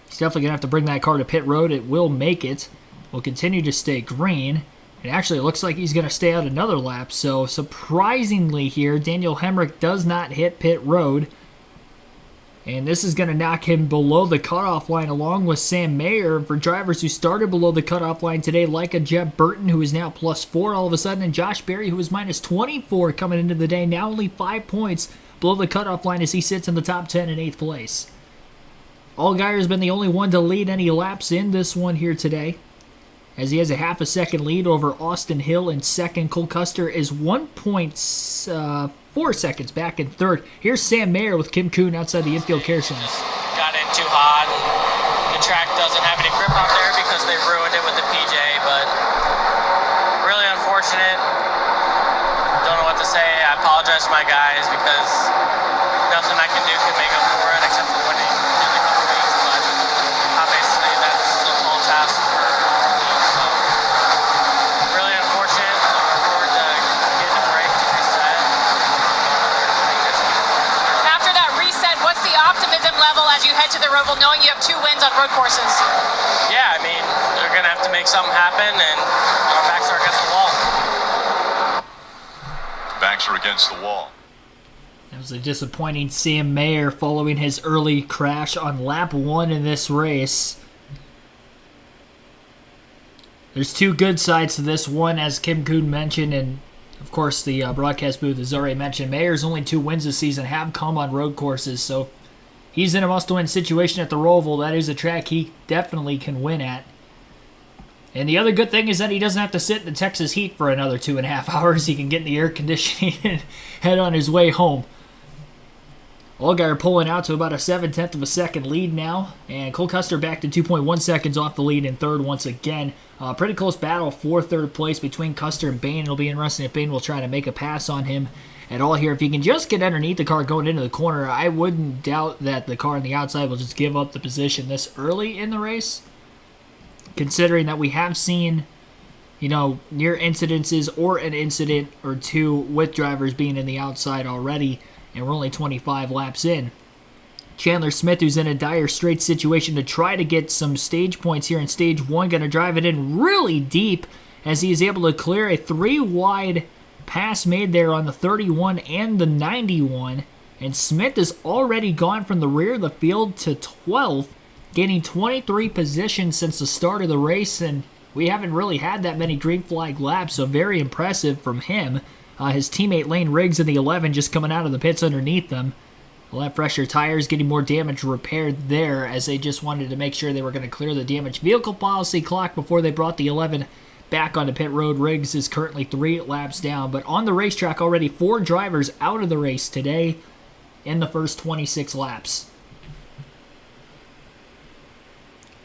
he's definitely going to have to bring that car to pit road. It will make it. Will continue to stay green. And actually, it looks like he's going to stay out another lap. So, surprisingly here, Daniel Hemrick does not hit pit road. And this is going to knock him below the cutoff line along with Sam Mayer. For drivers who started below the cutoff line today, like a Jeb Burton, who is now +4 all of a sudden, and Josh Berry, who was -24 coming into the day, now only 5 points below the cutoff line as he sits in the top 10 in 8th place. Allgaier has been the only one to lead any laps in this one here today, as he has a half a second lead over Austin Hill in second. Cole Custer is 1.4 seconds back in third. Here's Sam Mayer with Kim Kuhn outside the infield care center. Got in too hot. The track doesn't have any grip out there because they ruined it with the PJ, but really unfortunate. Don't know what to say. I apologize to my guys because nothing I can do can make up for it except for winning in a couple weeks, but obviously that's a tall task for level as you head to the Roval, knowing you have 2 wins on road courses? Yeah, I mean, they're going to have to make something happen, and our backs are against the wall. Backs are against the wall. That was a disappointing Sam Mayer following his early crash on lap 1 in this race. There's 2 good sides to this one, as Kim Kuhn mentioned, and of course the broadcast booth has already mentioned. Mayer's only 2 wins this season have come on road courses, so he's in a must-win situation at the Roval. That is a track he definitely can win at. And the other good thing is that he doesn't have to sit in the Texas heat for another 2.5 hours. He can get in the air conditioning and head on his way home. Allgaier pulling out to about a 0.7 of a second lead now. And Cole Custer back to 2.1 seconds off the lead in third once again. Pretty close battle for third place between Custer and Bain. It'll be interesting if Bain will try to make a pass on him at all here. If he can just get underneath the car going into the corner, I wouldn't doubt that the car on the outside will just give up the position this early in the race, considering that we have seen, near incidences or an incident or 2 with drivers being in the outside already, and we're only 25 laps in. Chandler Smith, who's in a dire straits situation to try to get some stage points here in stage 1, going to drive it in really deep as he is able to clear a 3-wide pass made there on the 31 and the 91, and Smith is already gone from the rear of the field to 12th, gaining 23 positions since the start of the race, and we haven't really had that many green flag laps, so very impressive from him. His teammate Lane Riggs in the 11 just coming out of the pits underneath them. They'll have fresher tires, getting more damage repaired there, as they just wanted to make sure they were going to clear the damaged vehicle policy clock before they brought the 11 back onto pit road. Riggs is currently 3 laps down, but on the racetrack already 4 drivers out of the race today in the first 26 laps.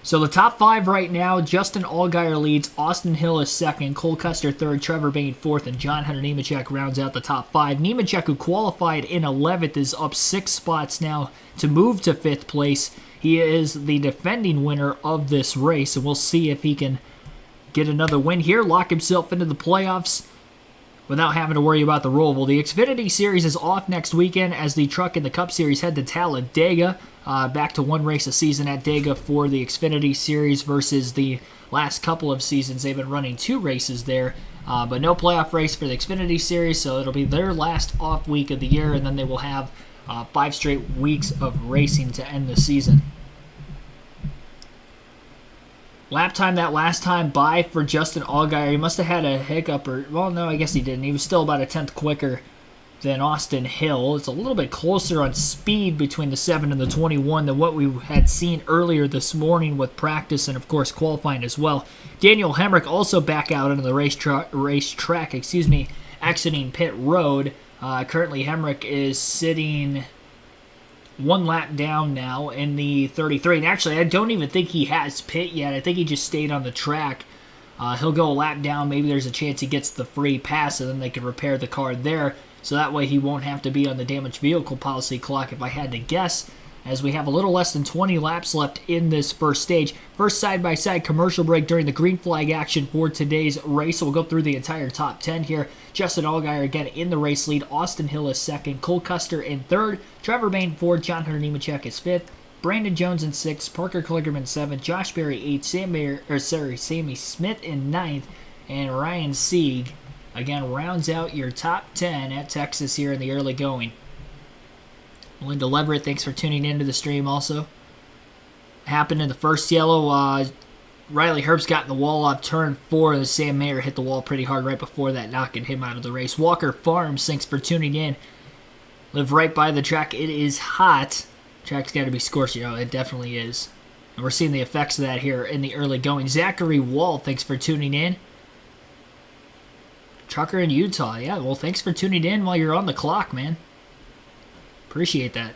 So the top 5 right now, Justin Allgaier leads, Austin Hill is second, Cole Custer third, Trevor Bain fourth, and John Hunter Nemechek rounds out the top 5. Nemechek, who qualified in 11th, is up 6 spots now to move to 5th place. He is the defending winner of this race, and we'll see if he can get another win here, lock himself into the playoffs. without having to worry about the Roval. The Xfinity Series is off next weekend as the Truck and the Cup Series head to Talladega. Back to one race a season at Dega for the Xfinity Series versus the last couple of seasons. They've been running 2 races there, but no playoff race for the Xfinity Series, so it'll be their last off week of the year, and then they will have 5 straight weeks of racing to end the season. Lap time that last time by for Justin Allgaier. He must have had a hiccup, or, well, no, I guess he didn't. He was still about a tenth quicker than Austin Hill. It's a little bit closer on speed between the 7 and the 21 than what we had seen earlier this morning with practice and, of course, qualifying as well. Daniel Hemrick also back out into the racetrack, exiting pit road. Currently, Hemrick is sitting 1 lap down now in the 33. And actually, I don't even think he has pit yet. I think he just stayed on the track. He'll go a lap down. Maybe there's a chance he gets the free pass, and then they can repair the car there. So that way he won't have to be on the damaged vehicle policy clock, if I had to guess, as we have a little less than 20 laps left in this first stage. First side-by-side commercial break during the green flag action for today's race. So we'll go through the entire top 10 here. Justin Allgaier again in the race lead. Austin Hill is second. Cole Custer in third. Trevor Bayne fourth. John Hunter Nemechek is fifth. Brandon Jones in sixth. Parker Kligerman seventh. Josh Berry eighth. Sammy Smith in ninth. And Ryan Sieg again rounds out your top 10 at Texas here in the early going. Linda Leverett, thanks for tuning into the stream also. Happened in the first yellow. Riley Herbst got in the wall off turn 4. And Sam Mayer hit the wall pretty hard right before that, knocking him out of the race. Walker Farms, thanks for tuning in. Live right by the track. It is hot. Track's got to be scorching. Oh, it definitely is. And we're seeing the effects of that here in the early going. Zachary Wall, thanks for tuning in. Trucker in Utah. Yeah, well, thanks for tuning in while you're on the clock, man. Appreciate that.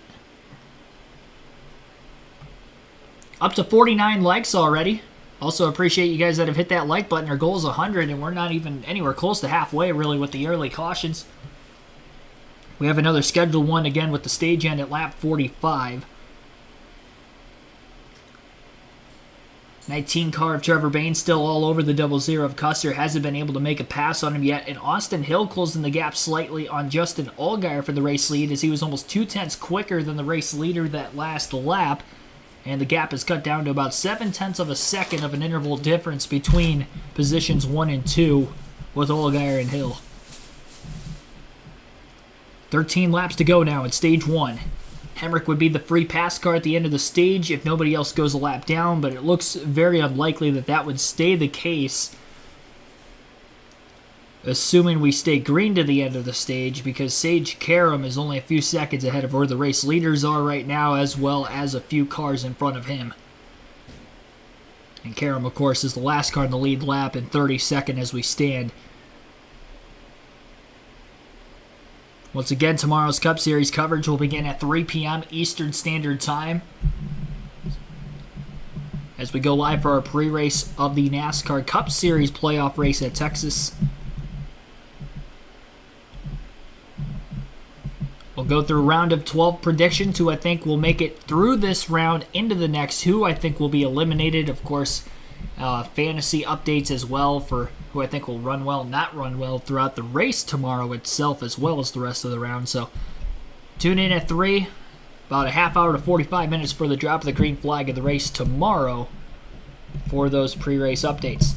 Up to 49 likes already. Also appreciate you guys that have hit that like button. Our goal is 100, and we're not even anywhere close to halfway, really, with the early cautions. We have another scheduled one again with the stage end at lap 45. 19 car of Trevor Bayne still all over the 00 of Custer. Hasn't been able to make a pass on him yet. And Austin Hill closing the gap slightly on Justin Allgaier for the race lead, as he was almost 2 tenths quicker than the race leader that last lap. And the gap is cut down to about 7/10 of a second of an interval difference between positions 1 and 2 with Allgaier and Hill. 13 laps to go now in stage 1. Hemrick would be the free pass car at the end of the stage if nobody else goes a lap down, but it looks very unlikely that that would stay the case, assuming we stay green to the end of the stage, because Sage Karam is only a few seconds ahead of where the race leaders are right now, as well as a few cars in front of him. And Karam, of course, is the last car in the lead lap and 32nd as we stand. Once again, tomorrow's Cup Series coverage will begin at 3 p.m. Eastern Standard Time, as we go live for our pre-race of the NASCAR Cup Series playoff race at Texas. We'll go through round of 12 predictions, who I think will make it through this round into the next, who I think will be eliminated. Of course, fantasy updates as well for who I think will run well, not run well throughout the race tomorrow itself, as well as the rest of the round. So tune in at 3, about a half hour to 45 minutes for the drop of the green flag of the race tomorrow for those pre-race updates.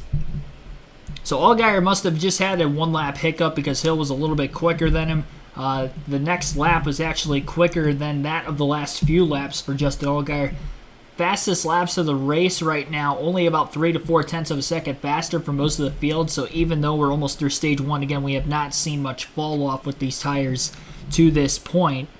So Allgaier must have just had a 1-lap hiccup because Hill was a little bit quicker than him. The next lap was actually quicker than that of the last few laps for Justin Allgaier. Fastest laps of the race right now, only about 3 to 4 tenths of a second faster for most of the field. So even though we're almost through stage 1, again, we have not seen much fall off with these tires to this point,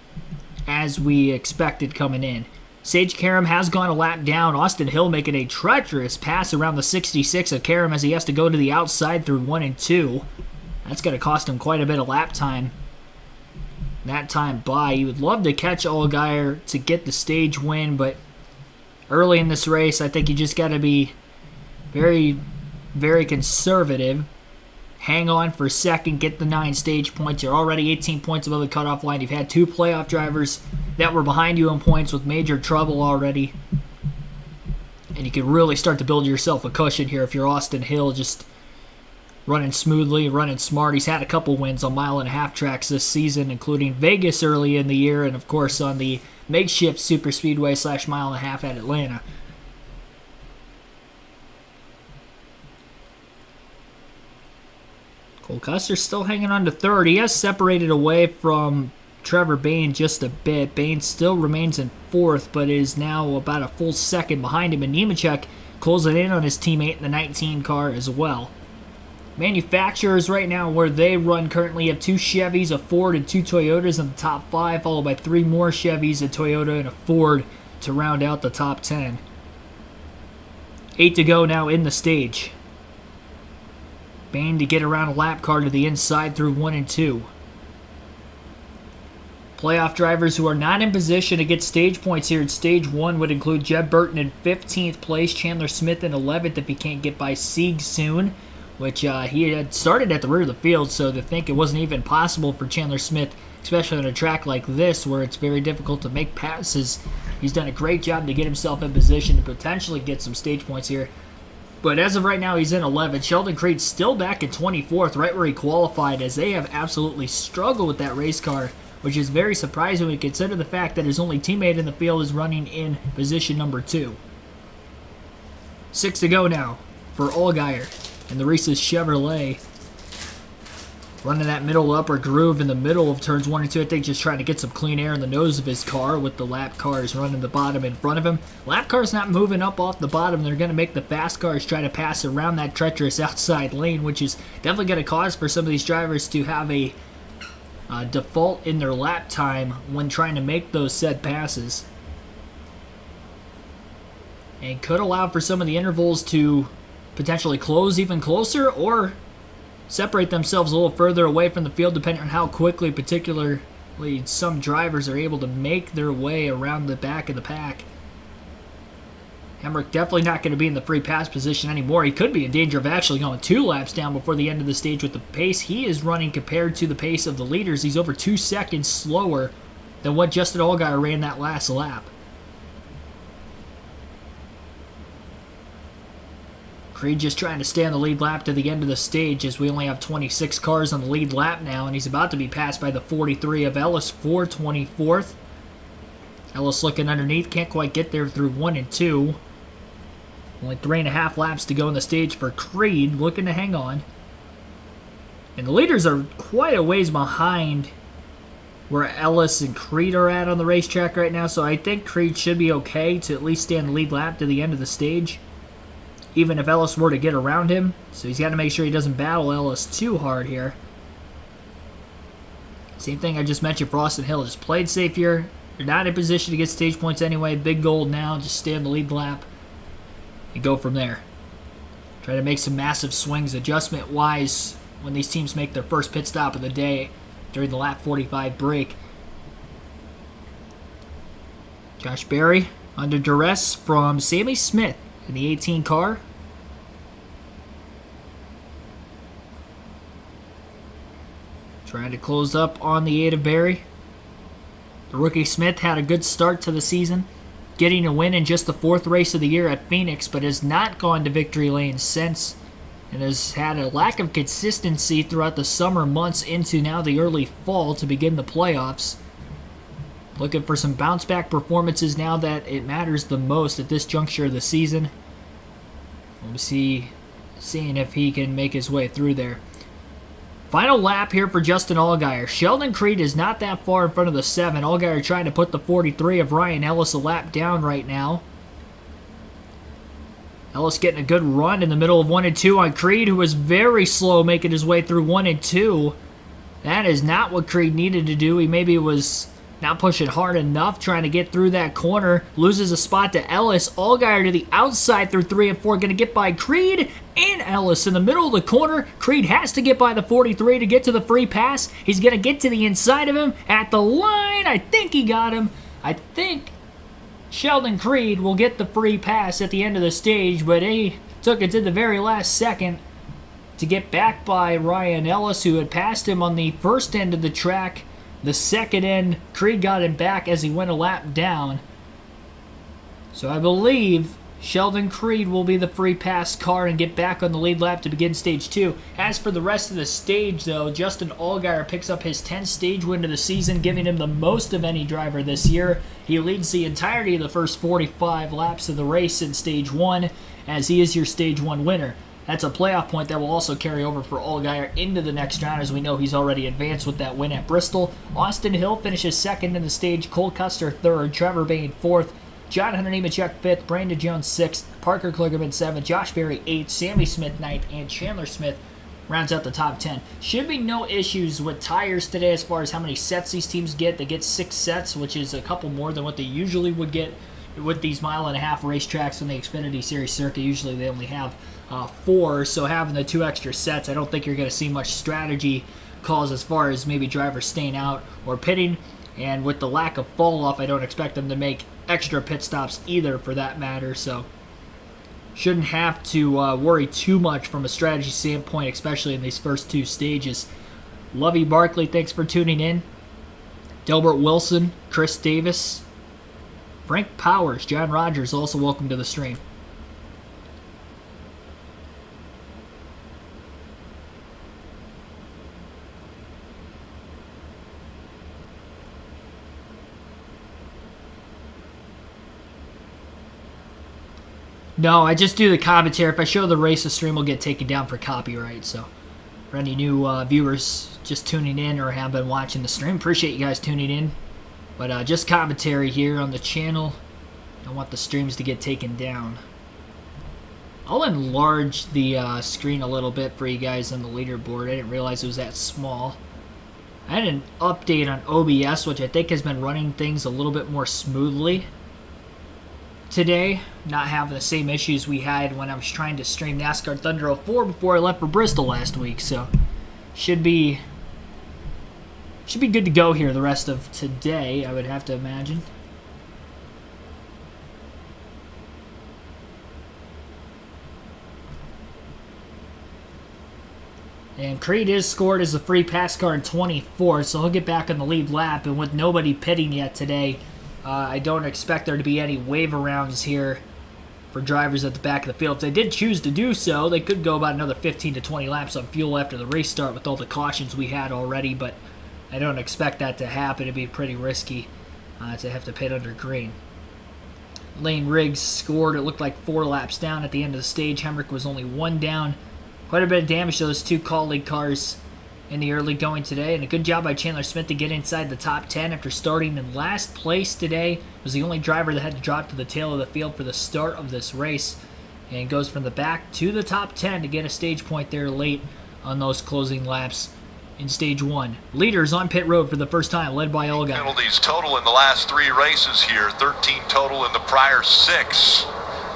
as we expected coming in. Sage Karam has gone a lap down. Austin Hill making a treacherous pass around the 66 of Karam as he has to go to the outside through 1 and 2. That's going to cost him quite a bit of lap time. That time by. You would love to catch Allgaier to get the stage win, but early in this race, I think you just got to be very, very conservative. Hang on for second, get the 9 stage points. You're already 18 points above the cutoff line. You've had 2 playoff drivers that were behind you in points with major trouble already. And you can really start to build yourself a cushion here if you're Austin Hill. Just running smoothly, running smart. He's had a couple wins on 1.5-mile tracks this season, including Vegas early in the year, and of course on the makeshift super speedway / 1.5-mile at Atlanta. Cole Custer's still hanging on to third. He has separated away from Trevor Bayne just a bit. Bayne still remains in fourth, but is now about a full second behind him, and Nemechek closing in on his teammate in the 19 car as well. Manufacturers right now where they run currently have 2 Chevys, a Ford, and 2 Toyotas in the top 5, followed by 3 more Chevys, a Toyota, and a Ford to round out the top 10. 8 to go now in the stage. Bayne to get around a lap car to the inside through 1 and 2. Playoff drivers who are not in position to get stage points here in stage 1 would include Jeb Burton in 15th place, Chandler Smith in 11th if he can't get by Sieg soon, which he had started at the rear of the field, so to think it wasn't even possible for Chandler Smith, especially on a track like this where it's very difficult to make passes. He's done a great job to get himself in position to potentially get some stage points here. But as of right now, he's in 11th. Sheldon Creed's still back in 24th, right where he qualified, as they have absolutely struggled with that race car, which is very surprising when you consider the fact that his only teammate in the field is running in position number 2. 6 to go now for Allgaier and the Reese's Chevrolet. Running that middle upper groove in the middle of turns 1 and 2. I think just trying to get some clean air in the nose of his car with the lap cars running the bottom in front of him. Lap cars not moving up off the bottom. They're going to make the fast cars try to pass around that treacherous outside lane, which is definitely going to cause for some of these drivers to have a default in their lap time when trying to make those said passes. And could allow for some of the intervals to potentially close even closer or separate themselves a little further away from the field depending on how quickly particularly some drivers are able to make their way around the back of the pack. Hemrick definitely not going to be in the free pass position anymore. He could be in danger of actually going 2 laps down before the end of the stage with the pace he is running compared to the pace of the leaders. He's over 2 seconds slower than what Justin Allgaier ran that last lap. Creed just trying to stay on the lead lap to the end of the stage as we only have 26 cars on the lead lap now, and he's about to be passed by the 43 of Ellis for 24th. Ellis looking underneath, can't quite get there through 1 and 2. Only 3.5 laps to go in the stage for Creed, looking to hang on. And the leaders are quite a ways behind where Ellis and Creed are at on the racetrack right now, so I think Creed should be okay to at least stay on the lead lap to the end of the stage, even if Ellis were to get around him. So he's got to make sure he doesn't battle Ellis too hard here. Same thing I just mentioned for Austin Hill. Just played safe here. You're not in position to get stage points anyway. Big goal now. Just stay on the lead lap and go from there. Try to make some massive swings adjustment-wise when these teams make their first pit stop of the day during the lap 45 break. Josh Berry under duress from Sammy Smith in the 18 car. Trying to close up on the 8 of Berry. The rookie Smith had a good start to the season, getting a win in just the 4th race of the year at Phoenix, but has not gone to victory lane since, and has had a lack of consistency throughout the summer months into now the early fall to begin the playoffs. Looking for some bounce-back performances now that it matters the most at this juncture of the season. We'll see, seeing if he can make his way through there. Final lap here for Justin Allgaier. Sheldon Creed is not that far in front of the 7. Allgaier trying to put the 43 of Ryan Ellis a lap down right now. Ellis getting a good run in the middle of 1 and 2 on Creed, who was very slow making his way through 1 and 2. That is not what Creed needed to do. He maybe was not pushing hard enough, trying to get through that corner. Loses a spot to Ellis. Allgaier to the outside through 3 and 4. Going to get by Creed and Ellis in the middle of the corner. Creed has to get by the 43 to get to the free pass. He's going to get to the inside of him at the line. I think he got him. I think Sheldon Creed will get the free pass at the end of the stage, but he took it to the very last second to get back by Ryan Ellis, who had passed him on the first end of the track. The second end, Creed got him back as he went a lap down. So I believe Sheldon Creed will be the free pass car and get back on the lead lap to begin Stage 2. As for the rest of the stage, though, Justin Allgaier picks up his 10th stage win of the season, giving him the most of any driver this year. He leads the entirety of the first 45 laps of the race in Stage 1, as he is your Stage 1 winner. That's a playoff point that will also carry over for Allgaier into the next round, as we know he's already advanced with that win at Bristol. Austin Hill finishes second in the stage, Cole Custer third, Trevor Bayne fourth, John Hunter Nemechek 5th, Brandon Jones 6th, Parker Kligerman 7th, Josh Berry 8th, Sammy Smith 9th, and Chandler Smith rounds out the top 10. Should be no issues with tires today as far as how many sets these teams get. They get 6 sets, which is a couple more than what they usually would get with these mile-and-a-half racetracks on the Xfinity Series circuit. Usually they only have 4, so having the 2 extra sets, I don't think you're going to see much strategy calls as far as maybe drivers staying out or pitting. And with the lack of fall-off, I don't expect them to make extra pit stops either, for that matter. So shouldn't have to worry too much from a strategy standpoint, especially in these first 2 stages. Lovey Barkley, thanks for tuning in. Delbert Wilson, Chris Davis, Frank Powers, John Rogers, also welcome to the stream. No, I just do the commentary. If I show the race, the stream will get taken down for copyright. So, for any new viewers just tuning in or have been watching the stream, appreciate you guys tuning in. But just commentary here on the channel. Don't want the streams to get taken down. I'll enlarge the screen a little bit for you guys on the leaderboard. I didn't realize it was that small. I had an update on OBS, which I think has been running things a little bit more smoothly today, not having the same issues we had when I was trying to stream NASCAR Thunder 04 before I left for Bristol last week. So should be good to go here the rest of today, I would have to imagine. And Creed is scored as a free pass car in 24th, so he'll get back on the lead lap. And with nobody pitting yet today, I don't expect there to be any waiver rounds here for drivers at the back of the field. If they did choose to do so, they could go about another 15 to 20 laps on fuel after the race start with all the cautions we had already, but I don't expect that to happen. It'd be pretty risky to have to pit under green. Lane Riggs scored, it looked like 4 laps down at the end of the stage. Hemrick was only 1 down. Quite a bit of damage to those 2 colleague cars in the early going today, and a good job by Chandler Smith to get inside the top 10 after starting in last place today. Was the only driver that had to drop to the tail of the field for the start of this race, and goes from the back to the top 10 to get a stage point there late on those closing laps in Stage 1. Leaders on pit road for the first time, led by Allgaier. Penalties total in the last 3 races here, 13 total in the prior 6.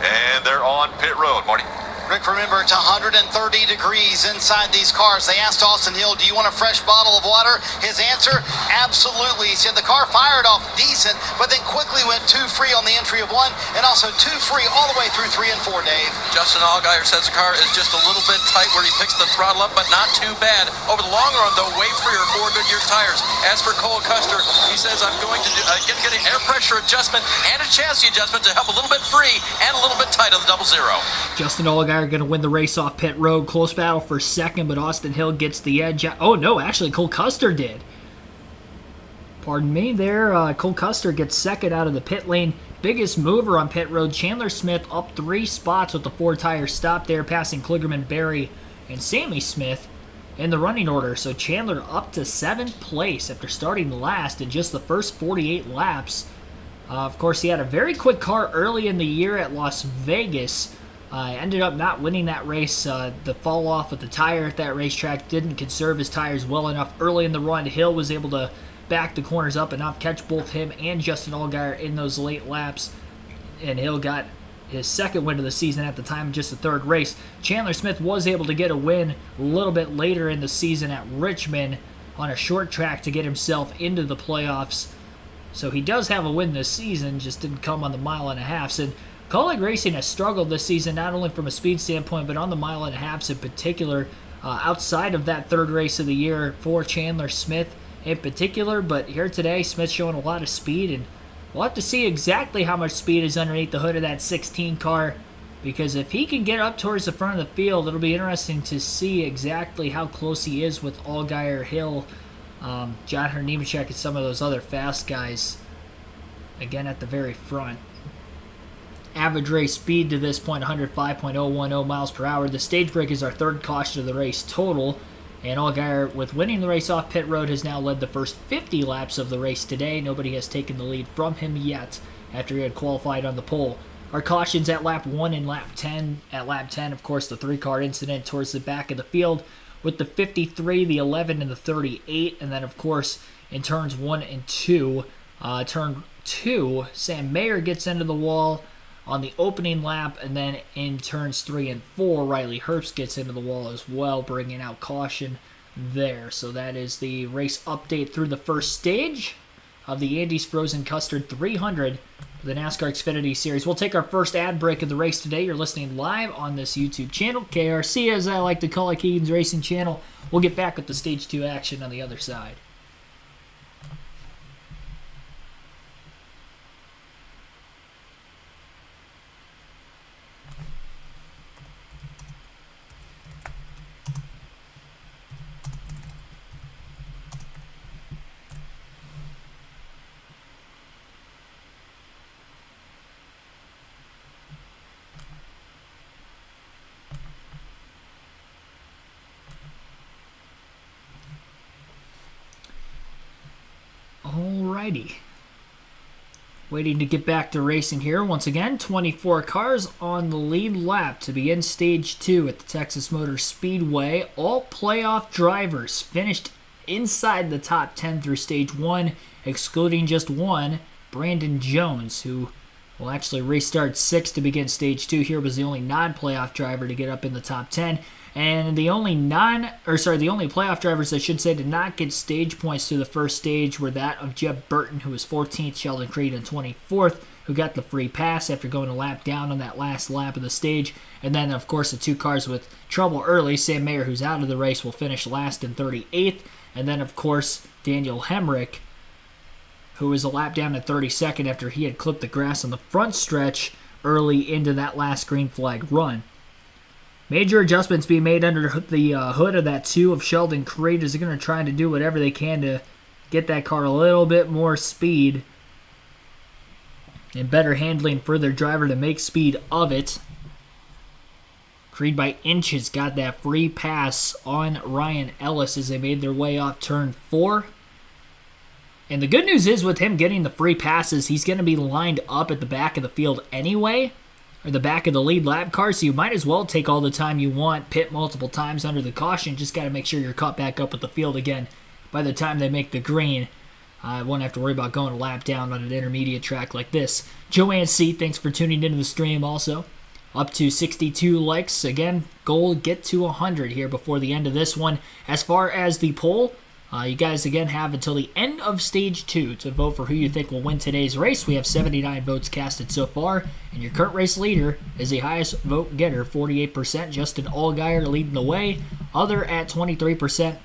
And they're on pit road. Marty? Rick, remember, it's 130 degrees inside these cars. They asked Austin Hill, do you want a fresh bottle of water? His answer, absolutely. He said the car fired off decent, but then quickly went 2 free on the entry of 1, and also 2 free all the way through 3 and 4, Dave. Justin Allgaier says the car is just a little bit tight where he picks the throttle up, but not too bad. Over the long run, though, way freer, 4 Goodyear tires. As for Cole Custer, he says, I'm going to get an air pressure adjustment and a chassis adjustment to help a little bit free and a little bit tight on the 0-0. Justin Allgaier going to win the race off pit road. Close battle for second, but Austin Hill gets the edge. Oh, no, actually, Cole Custer did. Pardon me there. Cole Custer gets second out of the pit lane. Biggest mover on pit road. Chandler Smith up 3 spots with the 4-tire stop there, passing Kligerman, Berry, and Sammy Smith in the running order. So Chandler up to 7th place after starting last in just the first 48 laps. Of course, he had a very quick car early in the year at Las Vegas. Ended up not winning that race. The fall off with the tire at that racetrack didn't conserve his tires well enough early in the run. Hill was able to back the corners up enough, catch both him and Justin Allgaier in those late laps, and Hill got his 2nd win of the season at the time of just the 3rd race. Chandler Smith was able to get a win a little bit later in the season at Richmond on a short track to get himself into the playoffs. So he does have a win this season, just didn't come on the 1.5 miles. And Colleague Racing has struggled this season, not only from a speed standpoint, but on the 1.5 miles in particular, outside of that 3rd race of the year for Chandler Smith in particular. But here today, Smith showing a lot of speed and We'll have to see exactly how much speed is underneath the hood of that 16 car, because if he can get up towards the front of the field, it'll be interesting to see exactly how close he is with Allgaier, Hill, John Hunter Nemechek, and some of those other fast guys, again at the very front. Average race speed to this point, 105.010 miles per hour. The stage break is our third caution of the race total. And Allgaier, with winning the race off pit road, has now led the first 50 laps of the race today. Nobody has taken the lead from him yet after he had qualified on the pole. Our cautions at lap 1 and lap 10. At lap 10, of course, the 3-car incident towards the back of the field with the 53, the 11, and the 38. And then, of course, in turns 1 and 2, turn 2, Sam Mayer gets into the wall on the opening lap, and then in turns 3 and 4, Riley Herbst gets into the wall as well, bringing out caution there. So that is the race update through the first stage of the Andy's Frozen Custard 300, the NASCAR Xfinity Series. We'll take our first ad break of the race today. You're listening live on this YouTube channel, KRC, as I like to call it, Keegan's Racing Channel. We'll get back with the Stage 2 action on the other side. Alrighty. Waiting to get back to racing here. Once again, 24 cars on the lead lap to begin Stage 2 at the Texas Motor Speedway. All playoff drivers finished inside the top 10 through Stage 1, excluding just one, Brandon Jones, who will actually restart 6th to begin Stage 2 here, was the only non-playoff driver to get up in the top 10. And the only playoff drivers, I should say, did not get stage points through the first stage were that of Jeb Burton, who was 14th, Sheldon Creed in 24th, who got the free pass after going a lap down on that last lap of the stage. And then, of course, the 2 cars with trouble early, Sam Mayer, who's out of the race, will finish last in 38th. And then, of course, Daniel Hemrick, who was a lap down at 32nd after he had clipped the grass on the front stretch early into that last green flag run. Major adjustments being made under the hood of that 2 of Sheldon Creed, as they're going to try to do whatever they can to get that car a little bit more speed and better handling for their driver to make speed of it. Creed by inches got that free pass on Ryan Ellis as they made their way off turn 4. And the good news is with him getting the free passes, he's going to be lined up at the back of the field anyway, or the back of the lead lap car, so you might as well take all the time you want, pit multiple times under the caution. Just got to make sure you're caught back up with the field again by the time they make the green. I won't have to worry about going a lap down on an intermediate track like this. Joanne C., thanks for tuning into the stream also. Up to 62 likes. Again, goal get to 100 here before the end of this one. As far as the poll, you guys again have until the end of Stage 2 to vote for who you think will win today's race. We have 79 votes casted so far, and your current race leader is the highest vote getter, 48%. Justin Allgaier leading the way. Other at 23%.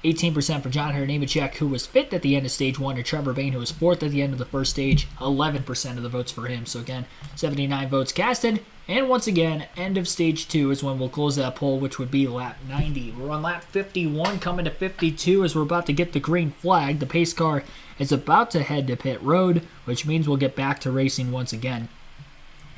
18% for John Hunter Nemechek, who was 5th at the end of Stage 1, and Trevor Bayne, who was 4th at the end of the first stage. 11% of the votes for him. So again, 79 votes casted. And once again, end of Stage 2 is when we'll close that poll, which would be lap 90. We're on lap 51, coming to 52 as we're about to get the green flag. The pace car is about to head to pit road, which means we'll get back to racing once again.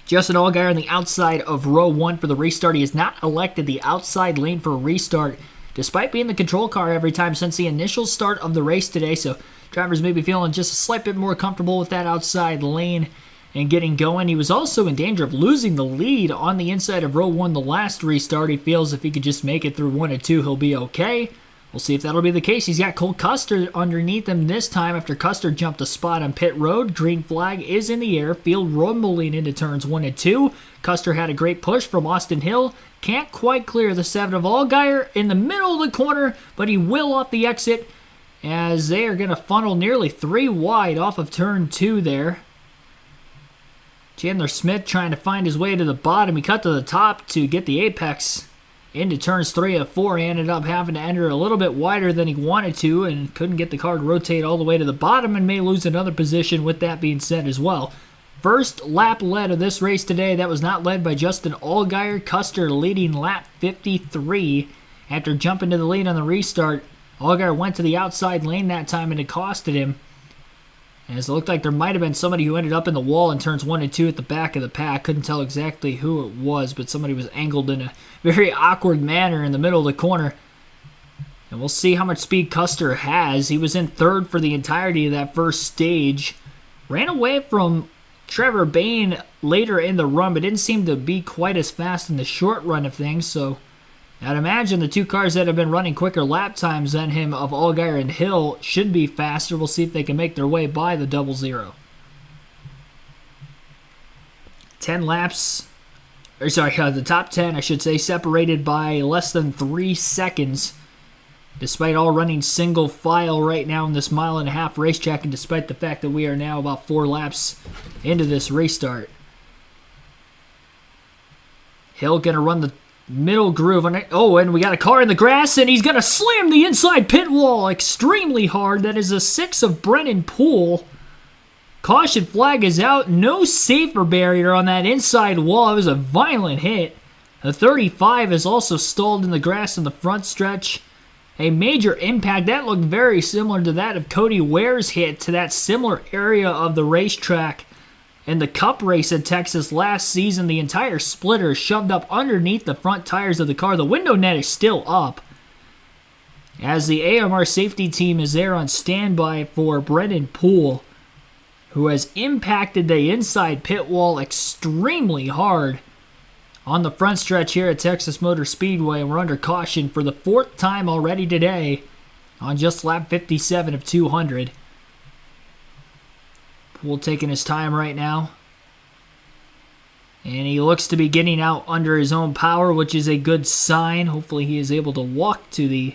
Justin Allgaier on the outside of row 1 for the restart. He has not elected the outside lane for a restart, despite being the control car every time since the initial start of the race today. So drivers may be feeling just a slight bit more comfortable with that outside lane and getting going. He was also in danger of losing the lead on the inside of row 1 the last restart. He feels if he could just make it through 1 and 2, he'll be okay. We'll see if that'll be the case. He's got Cole Custard underneath him this time after Custard jumped a spot on pit road. Green flag is in the air. Field rumbling into turns 1 and 2. Custard had a great push from Austin Hill. Can't quite clear the 7 of Allgaier in the middle of the corner, but he will off the exit as they are going to funnel nearly 3 wide off of turn 2 there. Chandler Smith trying to find his way to the bottom. He cut to the top to get the apex into turns 3 and 4. He ended up having to enter a little bit wider than he wanted to and couldn't get the car to rotate all the way to the bottom and may lose another position with that being said as well. First lap led of this race today, that was not led by Justin Allgaier. Custard leading lap 53 after jumping to the lead on the restart. Allgaier went to the outside lane that time and it costed him, as it looked like there might have been somebody who ended up in the wall in turns 1 and 2 at the back of the pack. Couldn't tell exactly who it was, but somebody was angled in a very awkward manner in the middle of the corner. And we'll see how much speed Custard has. He was in third for the entirety of that first stage. Ran away from Trevor Bayne later in the run, but didn't seem to be quite as fast in the short run of things, so I'd imagine the two cars that have been running quicker lap times than him of Allgaier and Hill should be faster. We'll see if they can make their way by the 00. 10 laps, or sorry, the top 10, I should say, separated by less than 3 seconds, despite all running single file right now in this 1.5 mile racetrack, and despite the fact that we are now about 4 laps into this restart. Hill going to run the middle groove on it. Oh, and we got a car in the grass, and he's going to slam the inside pit wall extremely hard. That is a 6 of Brennan Poole. Caution flag is out. No safer barrier on that inside wall. It was a violent hit. The 35 is also stalled in the grass in the front stretch. A major impact. That looked very similar to that of Cody Ware's hit to that similar area of the racetrack in the Cup race at Texas last season. The entire splitter is shoved up underneath the front tires of the car. The window net is still up, as the AMR safety team is there on standby for Brennan Poole, who has impacted the inside pit wall extremely hard on the front stretch here at Texas Motor Speedway. We're under caution for the 4th time already today on just lap 57 of 200. Poole taking his time right now, and he looks to be getting out under his own power, which is a good sign. Hopefully he is able to walk to the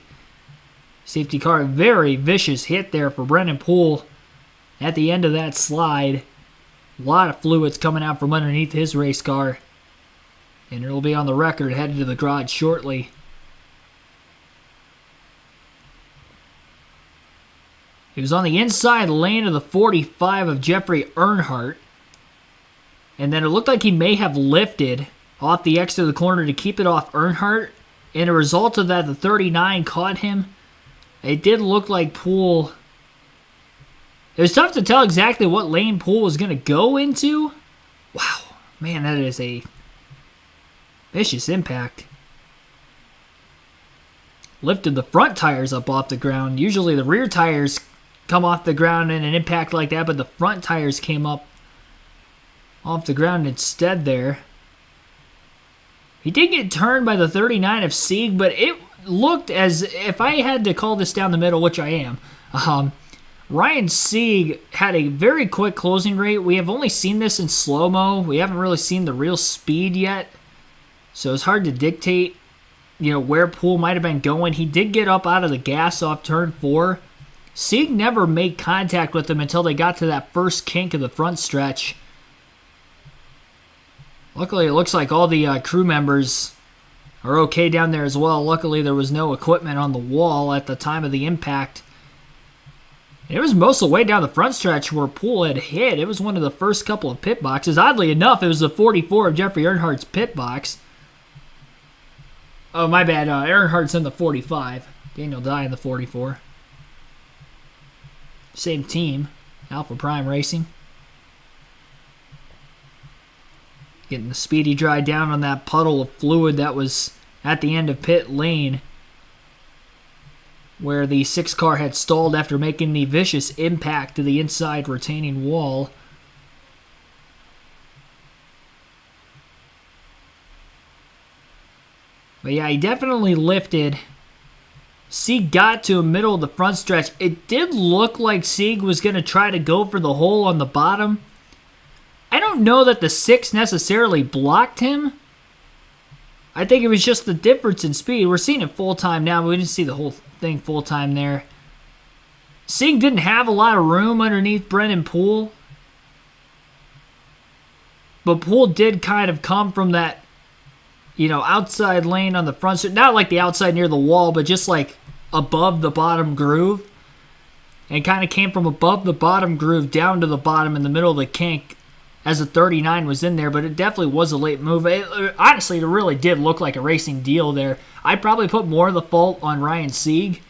safety car. Very vicious hit there for Brennan Poole at the end of that slide. A lot of fluids coming out from underneath his race car, and it'll be on the record headed to the garage shortly. He was on the inside lane of the 45 of Jeffrey Earnhardt, and then it looked like he may have lifted off the exit of the corner to keep it off Earnhardt, and a result of that, the 39 caught him. It did look like Poole... It was tough to tell exactly what lane Poole was going to go into. Wow, man, that is a vicious impact. Lifted the front tires up off the ground. Usually the rear tires come off the ground in an impact like that, but the front tires came up off the ground instead there. He did get turned by the 39 of Sieg, but it looked as if I had to call this down the middle, which I am. Ryan Sieg had a very quick closing rate. We have only seen this in slow-mo. We haven't really seen the real speed yet, so it's hard to dictate, where Poole might have been going. He did get up out of the gas off turn 4. Sieg never made contact with him until they got to that first kink of the front stretch. Luckily, it looks like all the crew members are okay down there as well. Luckily, there was no equipment on the wall at the time of the impact. It was most of the way down the front stretch where Poole had hit. It was one of the first couple of pit boxes. Oddly enough, it was the 44 of Jeffrey Earnhardt's pit box. Oh, my bad. Earnhardt's in the 45. Daniel Dye in the 44. Same team, Alpha Prime Racing. Getting the speedy dry down on that puddle of fluid that was at the end of pit lane, where the 6 car had stalled after making the vicious impact to the inside retaining wall. But yeah, he definitely lifted. Sieg got to a middle of the front stretch. It did look like Sieg was going to try to go for the hole on the bottom. I don't know that the 6 necessarily blocked him. I think it was just the difference in speed. We're seeing it full time now, but we didn't see the whole thing full time there. Sieg didn't have a lot of room underneath Brennan Poole, but Poole did kind of come from that outside lane on the front, not like the outside near the wall, but just like above the bottom groove. And kind of came from above the bottom groove down to the bottom in the middle of the kink as the 39 was in there, but it definitely was a late move. Honestly, it really did look like a racing deal there. I'd probably put more of the fault on Ryan Sieg.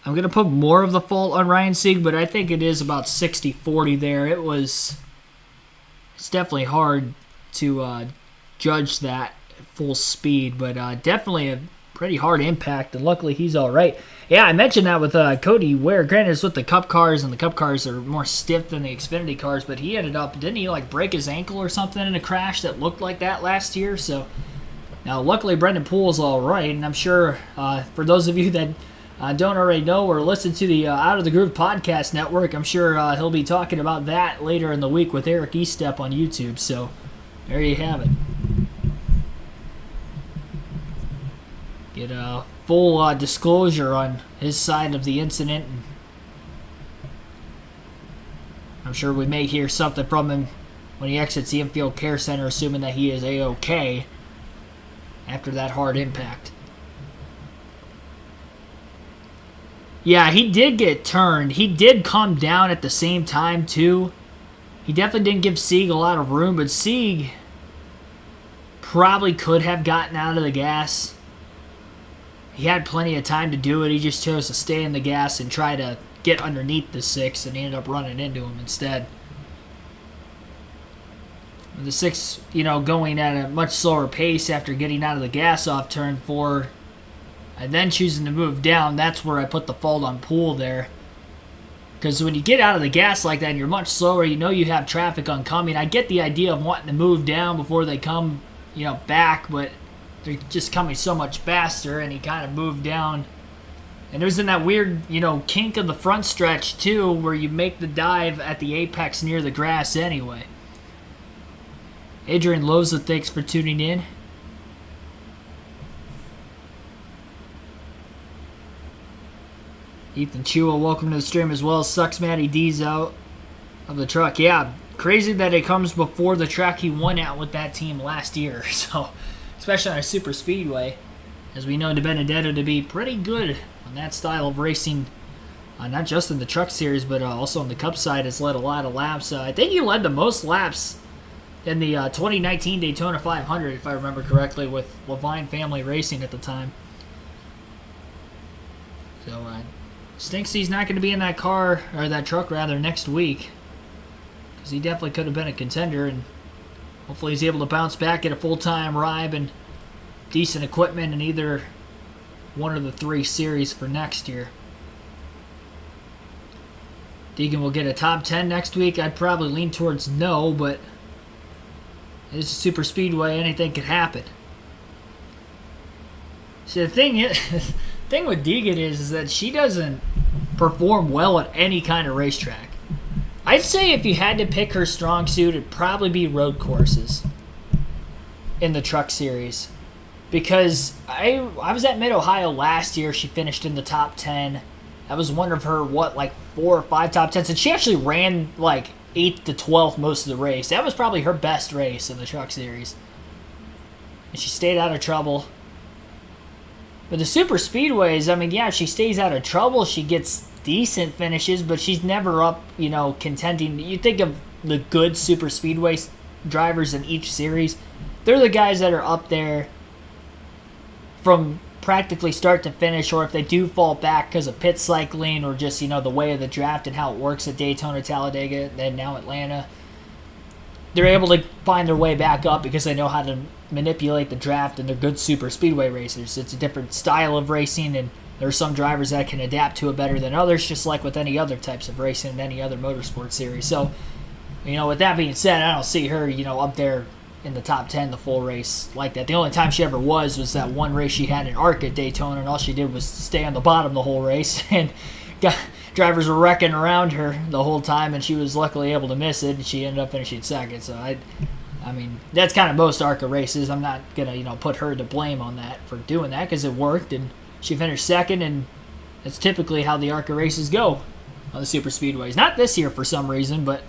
I'm going to put more of the fault on Ryan Sieg, but I think it is about 60-40 there. It's definitely hard to judge that at full speed, but definitely a pretty hard impact, and luckily he's all right. Yeah, I mentioned that with Cody Ware. Granted, it's with the Cup cars, and the Cup cars are more stiff than the Xfinity cars, but he ended up, didn't he, break his ankle or something in a crash that looked like that last year? So, now, luckily, Brendan Poole's all right, and I'm sure for those of you that don't already know or listen to the Out of the Groove podcast network, I'm sure he'll be talking about that later in the week with Eric Estep on YouTube. So, there you have it. Get a full disclosure on his side of the incident. I'm sure we may hear something from him when he exits the Infield Care Center, assuming that he is A-OK after that hard impact. Yeah, he did get turned. He did come down at the same time, too. He definitely didn't give Sieg a lot of room, but Sieg probably could have gotten out of the gas. He had plenty of time to do it. He just chose to stay in the gas and try to get underneath the 6, and he ended up running into him instead. The 6, going at a much slower pace after getting out of the gas off turn 4, and then choosing to move down, that's where I put the fault on Poole there. Because when you get out of the gas like that and you're much slower, you have traffic oncoming. I get the idea of wanting to move down before they come, back, but they're just coming so much faster, and he kind of moved down. And it was in that weird, kink of the front stretch, too, where you make the dive at the apex near the grass anyway. Adrian Loza, thanks for tuning in. Ethan Chua, welcome to the stream as well. Sucks Matty D's out of the truck. Yeah, crazy that it comes before the track he won at with that team last year. So, especially on a super speedway, as we know De Benedetto to be pretty good on that style of racing, not just in the truck series, but also on the Cup side, has led a lot of laps. I think he led the most laps in the 2019 Daytona 500, if I remember correctly, with Levine Family Racing at the time. So, stinks he's not going to be in that car, or that truck rather, next week, because he definitely could have been a contender, and hopefully he's able to bounce back, get a full-time ride and decent equipment in either one of the 3 series for next year. Deegan will get a top 10 next week. I'd probably lean towards no, but it's a super speedway. Anything could happen. See, the thing with Deegan is that she doesn't perform well at any kind of racetrack. I'd say if you had to pick her strong suit, it'd probably be road courses in the truck series. Because I was at Mid-Ohio last year. She finished in the top 10. That was one of her, 4 or 5 top 10s. And she actually ran 8th to 12th most of the race. That was probably her best race in the truck series. And she stayed out of trouble. But the super speedways, she stays out of trouble. She gets decent finishes, but she's never up, contending. You think of the good super speedway drivers in each series. They're the guys that are up there from practically start to finish, or if they do fall back because of pit cycling or just, the way of the draft and how it works at Daytona, Talladega, and now Atlanta. They're able to find their way back up because they know how to manipulate the draft, and they're good super speedway racers. It's a different style of racing, and there are some drivers that can adapt to it better than others, just like with any other types of racing in any other motorsport series. So, with that being said, I don't see her, up there in the top 10 the full race like that. The only time she ever was that one race she had in ARC at Daytona, and all she did was stay on the bottom the whole race, and drivers were wrecking around her the whole time, and she was luckily able to miss it, and she ended up finishing second. So that's kind of most ARCA races. I'm not gonna put her to blame on that for doing that, because it worked and she finished second, and that's typically how the ARCA races go on the super speedways. Not this year for some reason, but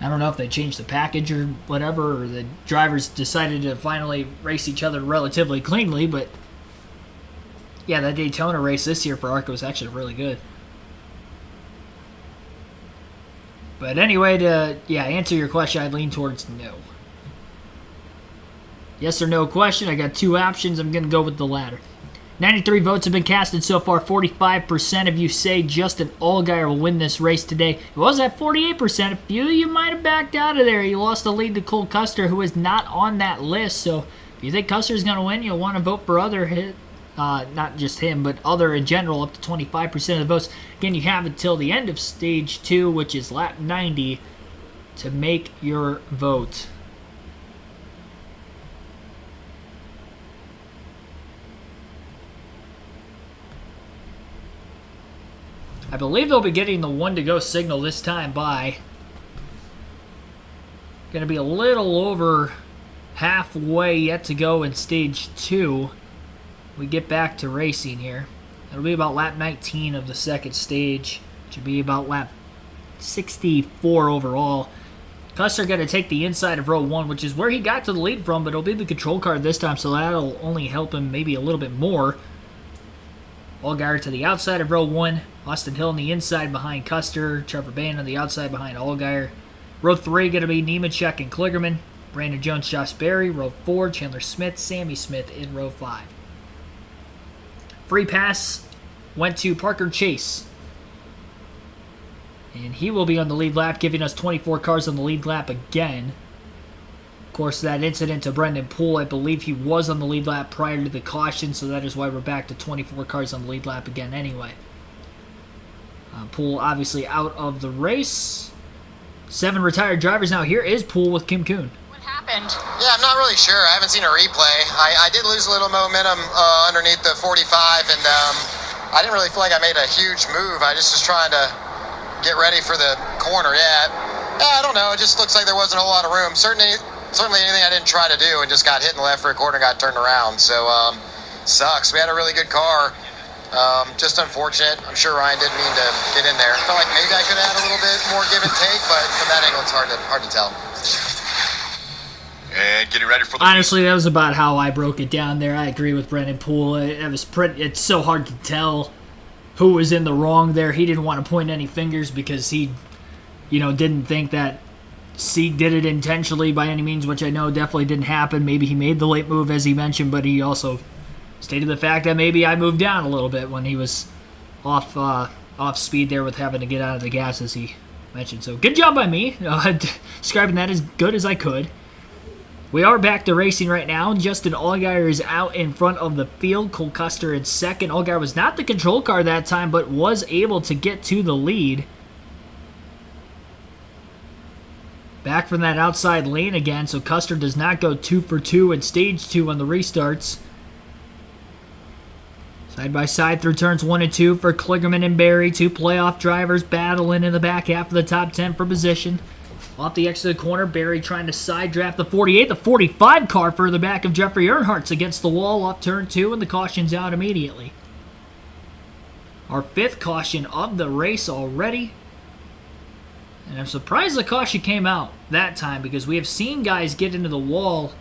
I don't know if they changed the package or whatever, or the drivers decided to finally race each other relatively cleanly, but yeah, that Daytona race this year for ARCA was actually really good. But anyway, to answer your question, I'd lean towards no. Yes or no question. I got two options. I'm going to go with the latter. 93 votes have been casted so far. 45% of you say Justin Allgaier will win this race today. It was at 48%. A few of you might have backed out of there. He lost the lead to Cole Custard, who is not on that list. So if you think Custard's going to win, you'll want to vote for other not just him, but other in general, up to 25% of the votes. Again, you have until the end of Stage 2, which is lap 90, to make your vote. I believe they'll be getting the 1-to-go signal this time by. Going to be a little over halfway yet to go in Stage 2. We get back to racing here. It'll be about lap 19 of the second stage, which would be about lap 64 overall. Custard got to take the inside of row 1, which is where he got to the lead from, but it'll be the control car this time, so that'll only help him maybe a little bit more. Allgaier to the outside of row 1. Austin Hill on the inside behind Custard. Trevor Bayne on the outside behind Allgaier. Row 3 going to be Nemechek and Kligerman. Brandon Jones, Josh Berry. Row 4, Chandler Smith, Sammy Smith in row 5. Free pass went to Parker Chase. And he will be on the lead lap, giving us 24 cars on the lead lap again. Of course, that incident to Brendan Poole, I believe he was on the lead lap prior to the caution, so that is why we're back to 24 cars on the lead lap again anyway. Poole obviously out of the race. 7 retired drivers now. Here is Poole with Kim Kuhn. Happened? Yeah, I'm not really sure. I haven't seen a replay. I did lose a little momentum underneath the 45, and I didn't really feel like I made a huge move. I just was trying to get ready for the corner. Yeah, I don't know. It just looks like there wasn't a whole lot of room. Certainly anything I didn't try to do and just got hit in the left rear quarter and got turned around. So, sucks. We had a really good car. Just unfortunate. I'm sure Ryan didn't mean to get in there. I felt like maybe I could have had a little bit more give and take, but from that angle, it's hard to tell. And getting ready for the honestly, that was about how I broke it down there. I agree with Brendan Poole. It's so hard to tell who was in the wrong there. He didn't want to point any fingers because he, didn't think that Sieg did it intentionally by any means, which I know definitely didn't happen. Maybe he made the late move, as he mentioned, but he also stated the fact that maybe I moved down a little bit when he was off speed there with having to get out of the gas, as he mentioned. So good job by me, describing that as good as I could. We are back to racing right now. Justin Allgaier is out in front of the field. Cole Custard in second. Allgaier was not the control car that time, but was able to get to the lead. Back from that outside lane again, so Custard does not go 2 for 2 in stage 2 on the restarts. Side by side through turns 1 and 2 for Kligerman and Berry. 2 playoff drivers battling in the back half of the top 10 for position. Off the exit of the corner, Berry trying to side draft the 48. The 45 car further back of Jeffrey Earnhardt's against the wall off turn 2, and the caution's out immediately. Our 5th caution of the race already. And I'm surprised the caution came out that time, because we have seen guys get into the wall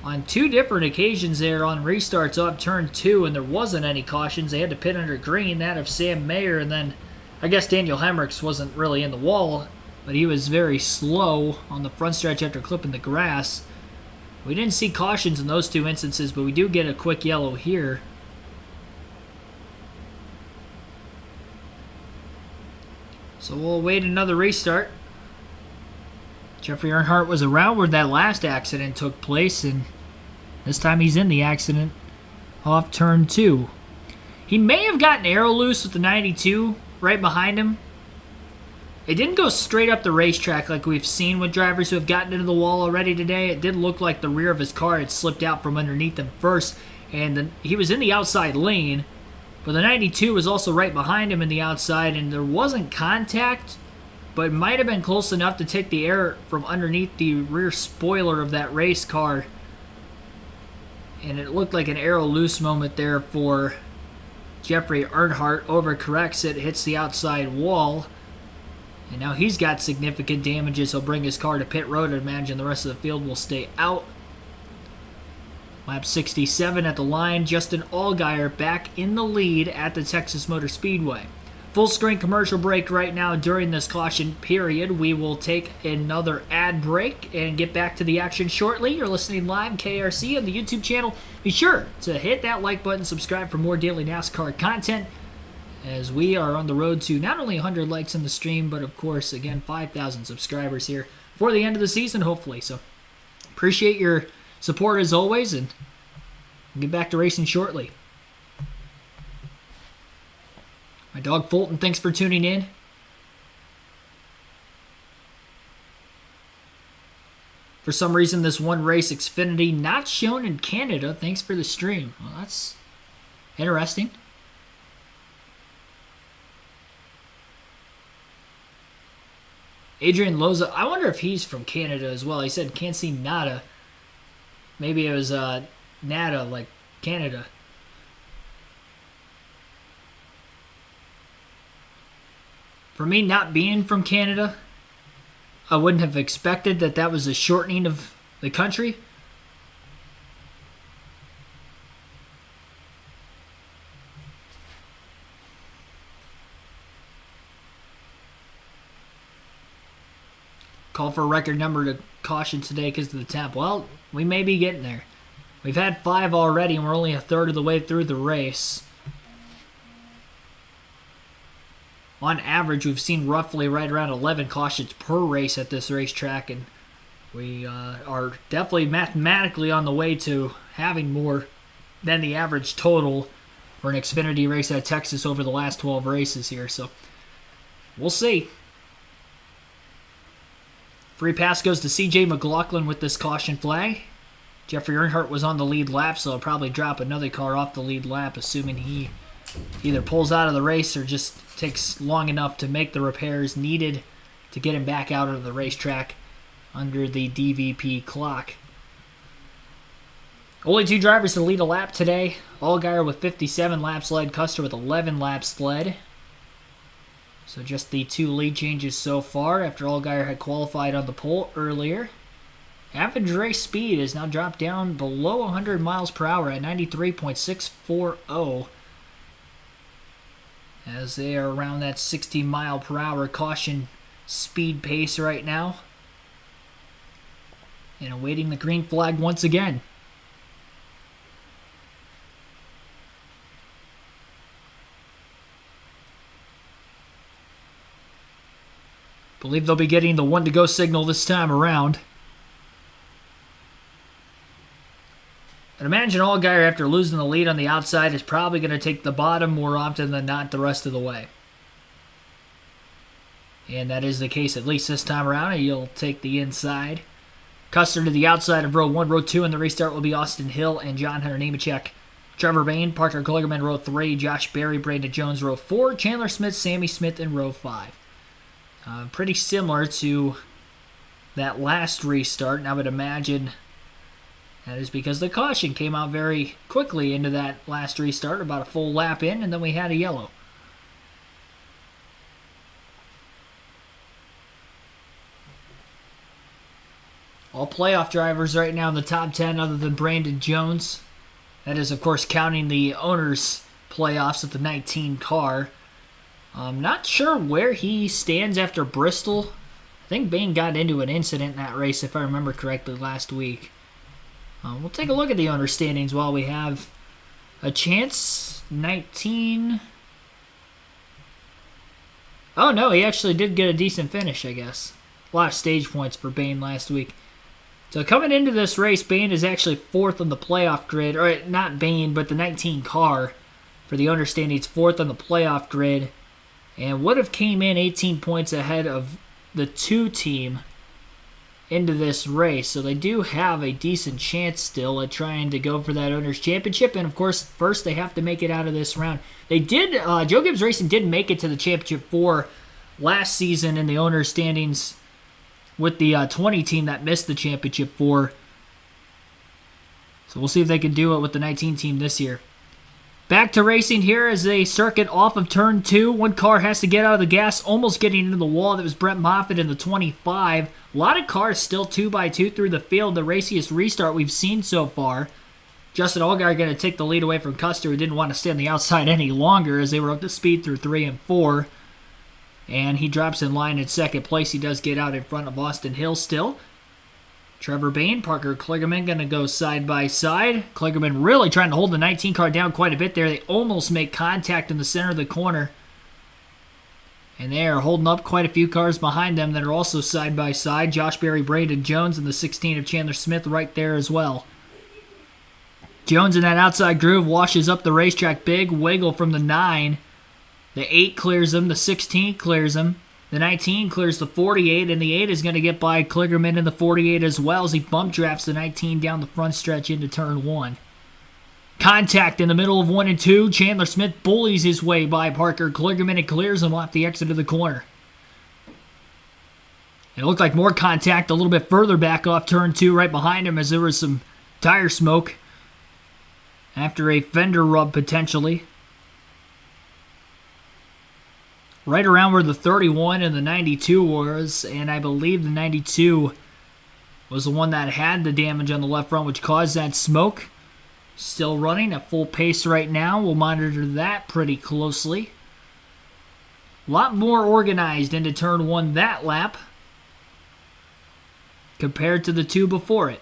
on 2 different occasions there on restarts off turn 2, and there wasn't any cautions. They had to pit under green, that of Sam Mayer, and then I guess Daniel Hemricks wasn't really in the wall, but he was very slow on the front stretch after clipping the grass. We didn't see cautions in those 2 instances, but we do get a quick yellow here. So we'll wait another restart. Jeffrey Earnhardt was around where that last accident took place, and this time he's in the accident off turn 2. He may have gotten aero loose with the 92 right behind him. It didn't go straight up the racetrack like we've seen with drivers who have gotten into the wall already today. It did look like the rear of his car had slipped out from underneath him first, and he was in the outside lane, but the 92 was also right behind him in the outside, and there wasn't contact, but might have been close enough to take the air from underneath the rear spoiler of that race car, and it looked like an aero loose moment there for Jeffrey Earnhardt. Overcorrects it, hits the outside wall. And now he's got significant damages. He'll bring his car to pit road. I imagine the rest of the field will stay out. Lap 67 at the line. Justin Allgaier back in the lead at the Texas Motor Speedway. Full screen commercial break right now during this caution period. We will take another ad break and get back to the action shortly. You're listening live KRC on the YouTube channel. Be sure to hit that like button, subscribe for more daily NASCAR content, as we are on the road to not only 100 likes in the stream, but of course, again, 5,000 subscribers here for the end of the season, hopefully. So appreciate your support as always, and we'll get back to racing shortly. My dog Fulton, thanks for tuning in. For some reason, this one race, Xfinity, not shown in Canada. Thanks for the stream. Well, that's interesting. Adrian Loza, I wonder if he's from Canada as well. He said, can't see nada. Maybe it was nada, like Canada. For me, not being from Canada, I wouldn't have expected that that was a shortening of the country. Call for a record number to caution today because of the temp. Well, we may be getting there. We've had 5 already, and we're only a third of the way through the race. On average, we've seen roughly right around 11 cautions per race at this racetrack, and we are definitely mathematically on the way to having more than the average total for an Xfinity race at Texas over the last 12 races here. So we'll see. Free pass goes to C.J. McLaughlin with this caution flag. Jeffrey Earnhardt was on the lead lap, so I'll probably drop another car off the lead lap, assuming he either pulls out of the race or just takes long enough to make the repairs needed to get him back out of the racetrack under the DVP clock. Only 2 drivers to lead a lap today. Allgaier with 57 laps led, Custard with 11 laps led. So just the 2 lead changes so far after Allgaier had qualified on the pole earlier. Average race speed has now dropped down below 100 miles per hour at 93.640, as they are around that 60 mile per hour caution speed pace right now, and awaiting the green flag once again. Believe they'll be getting the 1 to go signal this time around. I'd imagine Allgaier, after losing the lead on the outside, is probably going to take the bottom more often than not the rest of the way. And that is the case at least this time around, and he'll take the inside. Custard to the outside of row 1. Row 2 in the restart will be Austin Hill and John Hunter Nemechek. Trevor Bayne, Parker Kligerman, row 3. Josh Berry, Brandon Jones, row 4. Chandler Smith, Sammy Smith in row 5. Pretty similar to that last restart, and I would imagine that is because the caution came out very quickly into that last restart, about a full lap in, and then we had a yellow. All playoff drivers right now in the top 10 other than Brandon Jones. That is, of course, counting the owner's playoffs at the 19 car. I'm not sure where he stands after Bristol. I think Bayne got into an incident in that race, if I remember correctly, last week. We'll take a look at the owner standings while we have a chance. 19. Oh, no, he actually did get a decent finish, I guess. A lot of stage points for Bayne last week. So coming into this race, Bayne is actually 4th on the playoff grid. Or not Bayne, but the 19 car for the owner standings, 4th on the playoff grid. And would have came in 18 points ahead of the 2 team into this race, so they do have a decent chance still at trying to go for that owner's championship. And of course, first they have to make it out of this round. They did. Joe Gibbs Racing did make it to the championship 4 last season in the owner's standings with the 20 team that missed the championship 4. So we'll see if they can do it with the 19 team this year. Back to racing here as they circuit off of turn 2. One car has to get out of the gas, almost getting into the wall. That was Brett Moffitt in the 25. A lot of cars still 2x2 through the field. The raciest restart we've seen so far. Justin Allgaier going to take the lead away from Custard, who didn't want to stay on the outside any longer as they were up to speed through 3 and 4. And he drops in line in second place. He does get out in front of Austin Hill still. Trevor Bayne, Parker Kligerman going to go side by side. Kligerman really trying to hold the 19 car down quite a bit there. They almost make contact in the center of the corner. And they are holding up quite a few cars behind them that are also side by side. Josh Berry, Brandon Jones, and the 16 of Chandler Smith right there as well. Jones in that outside groove washes up the racetrack. Big wiggle from the 9. The 8 clears him. The 16 clears him. The 19 clears the 48, and the 8 is going to get by Kligerman in the 48 as well as he bump drafts the 19 down the front stretch into turn 1. Contact in the middle of 1 and 2. Chandler Smith bullies his way by Parker Kligerman and clears him off the exit of the corner. It looked like more contact a little bit further back off turn 2 right behind him as there was some tire smoke after a fender rub potentially. Right around where the 31 and the 92 was, and I believe the 92 was the one that had the damage on the left front, which caused that smoke. Still running at full pace right now. We'll monitor that pretty closely. A lot more organized into turn 1 that lap compared to the 2 before it.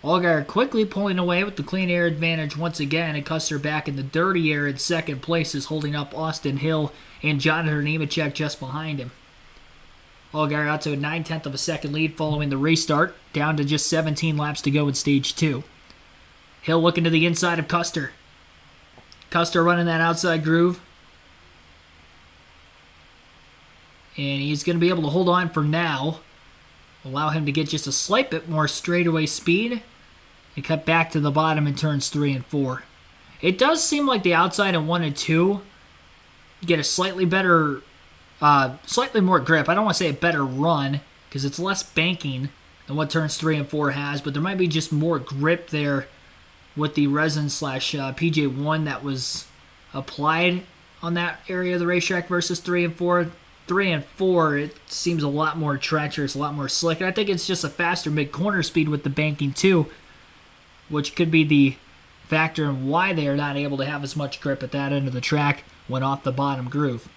Allgaier quickly pulling away with the clean air advantage once again, and Custer back in the dirty air in second place is holding up Austin Hill and Jonathan Nemechek just behind him. Allgaier out to a 9/10 of a second lead following the restart, down to just 17 laps to go in stage 2. Hill looking to the inside of Custer. Custer running that outside groove. And he's going to be able to hold on for now. Allow him to get just a slight bit more straightaway speed and cut back to the bottom in turns 3 and 4. It does seem like the outside in 1 and 2 get a slightly better, slightly more grip. I don't want to say a better run because it's less banking than what turns 3 and 4 has, but there might be just more grip there with the resin slash PJ1 that was applied on that area of the racetrack versus 3 and 4. 3 and 4, it seems a lot more treacherous, a lot more slick. And I think it's just a faster mid-corner speed with the banking too, which could be the factor in why they are not able to have as much grip at that end of the track when off the bottom groove.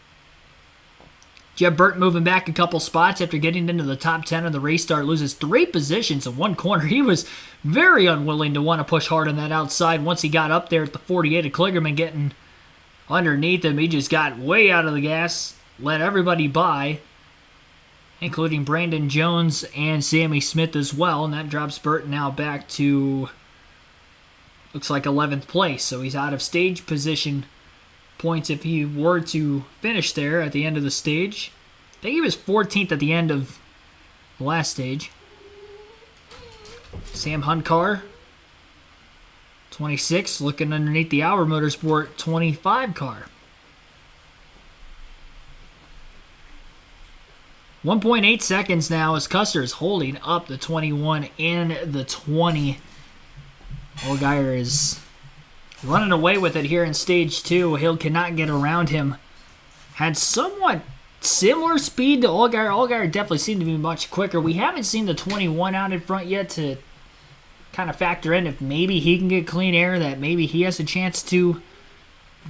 Jeb Burton moving back a couple spots after getting into the top 10 of the restart, loses 3 positions in one corner. He was very unwilling to want to push hard on that outside once he got up there at the 48 of Kligerman getting underneath him. He just got way out of the gas, let everybody by, including Brandon Jones and Sammy Smith as well, and that drops Burton now back to, looks like 11th place, so he's out of stage position points if he were to finish there at the end of the stage. I think he was 14th at the end of the last stage. Sam Hunkar, 26, looking underneath the Hour Motorsport 25 car. 1.8 seconds now as Custer's holding up the 21 and the 20. Allgaier is running away with it here in stage 2. Hill cannot get around him. Had somewhat similar speed to Allgaier. Allgaier definitely seemed to be much quicker. We haven't seen the 21 out in front yet to kind of factor in if maybe he can get clean air, that maybe he has a chance to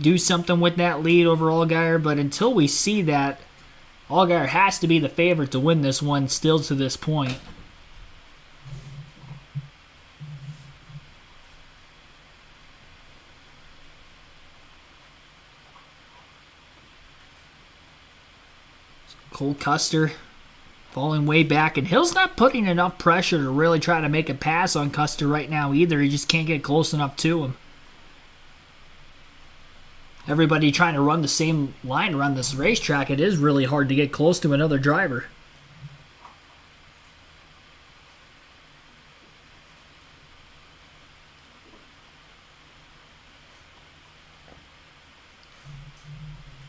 do something with that lead over Allgaier. But until we see that, Allgaier has to be the favorite to win this one still to this point. Cole Custer falling way back, and Hill's not putting enough pressure to really try to make a pass on Custer right now either. He just can't get close enough to him. Everybody trying to run the same line around this racetrack, it is really hard to get close to another driver.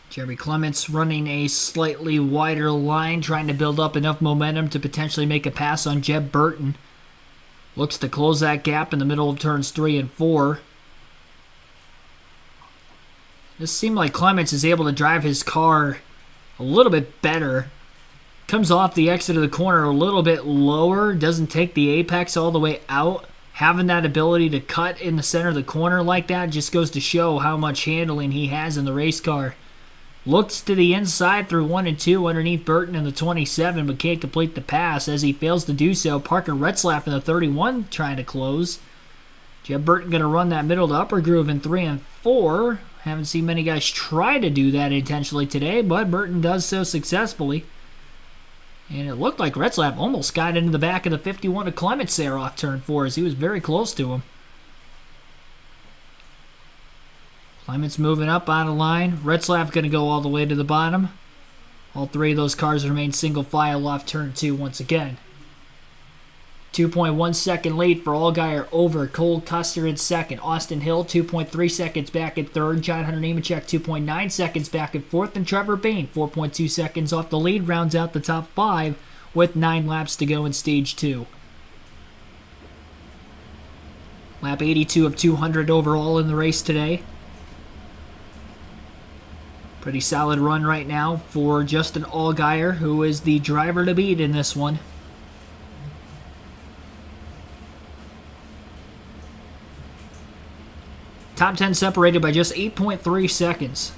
Jeremy Clements running a slightly wider line, trying to build up enough momentum to potentially make a pass on Jeb Burton. Looks to close that gap in the middle of turns 3 and 4. It seemed like Clements is able to drive his car a little bit better. Comes off the exit of the corner a little bit lower, doesn't take the apex all the way out. Having that ability to cut in the center of the corner like that just goes to show how much handling he has in the race car. Looks to the inside through 1 and 2 underneath Burton in the 27, but can't complete the pass. As he fails to do so, Parker Retzlaff in the 31 trying to close. Jeb Burton going to run that middle to upper groove in 3 and 4. Haven't seen many guys try to do that intentionally today, but Burton does so successfully. And it looked like Retzlaff almost got into the back of the 51 of Clements there off turn 4 as he was very close to him. Clements moving up on the line. Retzlaff going to go all the way to the bottom. All three of those cars remain single file off turn 2 once again. 2.1 second lead for Allgaier over Cole Custard in second. Austin Hill 2.3 seconds back at third. John Hunter Nemechek 2.9 seconds back at fourth. And Trevor Bayne 4.2 seconds off the lead rounds out the top 5 with 9 laps to go in stage 2. Lap 82 of 200 overall in the race today. Pretty solid run right now for Justin Allgaier, who is the driver to beat in this one. Top 10 separated by just 8.3 seconds.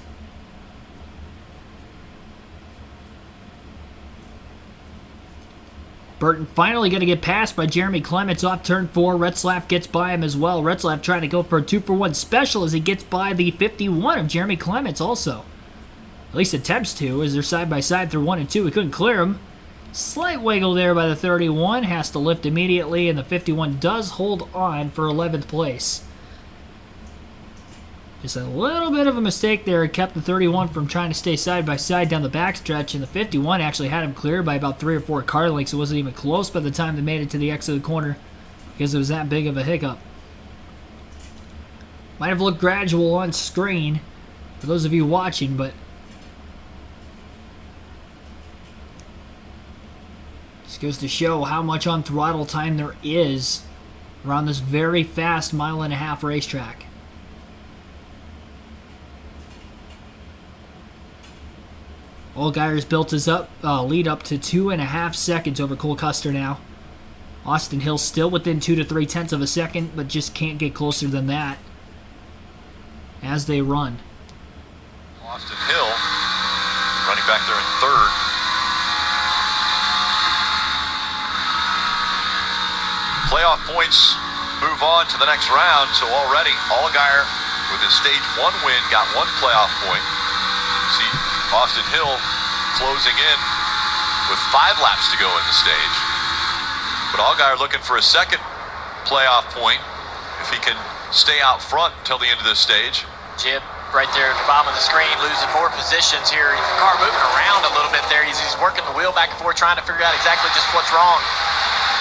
Burton finally going to get passed by Jeremy Clements off turn 4. Retzlaff gets by him as well. Retzlaff trying to go for a 2-for-1 special as he gets by the 51 of Jeremy Clements also. At least attempts to, as they're side by side through 1 and 2. We couldn't clear him. Slight wiggle there by the 31. Has to lift immediately, and the 51 does hold on for 11th place. Just a little bit of a mistake there. It kept the 31 from trying to stay side by side down the backstretch, and the 51 actually had him cleared by about 3 or 4 car lengths. It wasn't even close by the time they made it to the exit of the corner because it was that big of a hiccup. Might have looked gradual on screen for those of you watching, but just goes to show how much on throttle time there is around this very fast 1.5 mile racetrack. Allgaier's built his lead up to 2.5 seconds over Cole Custer now. Austin Hill still within 2 to 3 tenths of a second, but just can't get closer than that as they run. Austin Hill running back there in third. Playoff points move on to the next round, so already Allgaier with his stage 1 win got 1 playoff point. See Austin Hill closing in with 5 laps to go in the stage. But Allgaier looking for a second playoff point if he can stay out front until the end of this stage. Jib right there at the bottom of the screen, losing more positions here. The car moving around a little bit there. He's working the wheel back and forth, trying to figure out exactly just what's wrong.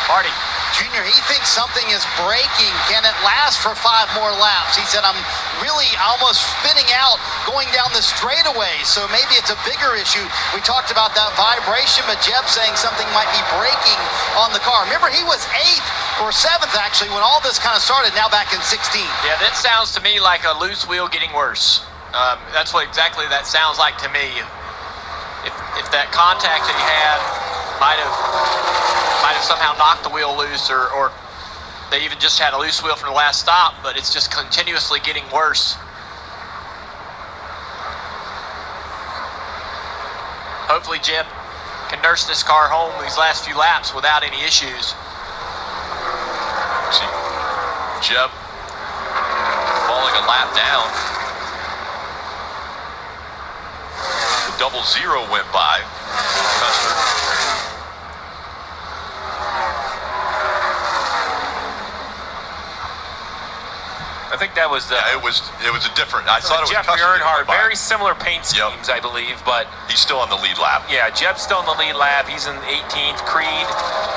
Marty. Junior, he thinks something is breaking. Can it last for 5 more laps? He said, I'm really almost spinning out going down the straightaway, so maybe it's a bigger issue. We talked about that vibration, but Jeb saying something might be breaking on the car. Remember, he was 8th or 7th, actually, when all this kind of started, now back in 16th. Yeah, that sounds to me like a loose wheel getting worse. That's what exactly that sounds like to me. If that contact that he had might have somehow knocked the wheel loose, or they even just had a loose wheel from the last stop, but it's just continuously getting worse. Hopefully Jeb can nurse this car home these last few laps without any issues. See Jeb falling a lap down. The 00 went by. Custard. I think that was the. Yeah, it was a different. I thought it was Jeffrey Custard Earnhardt. Very similar paint schemes, Yep. I believe, but he's still on the lead lap. yeah, Jeb's still in the lead lap. He's in 18th. Creed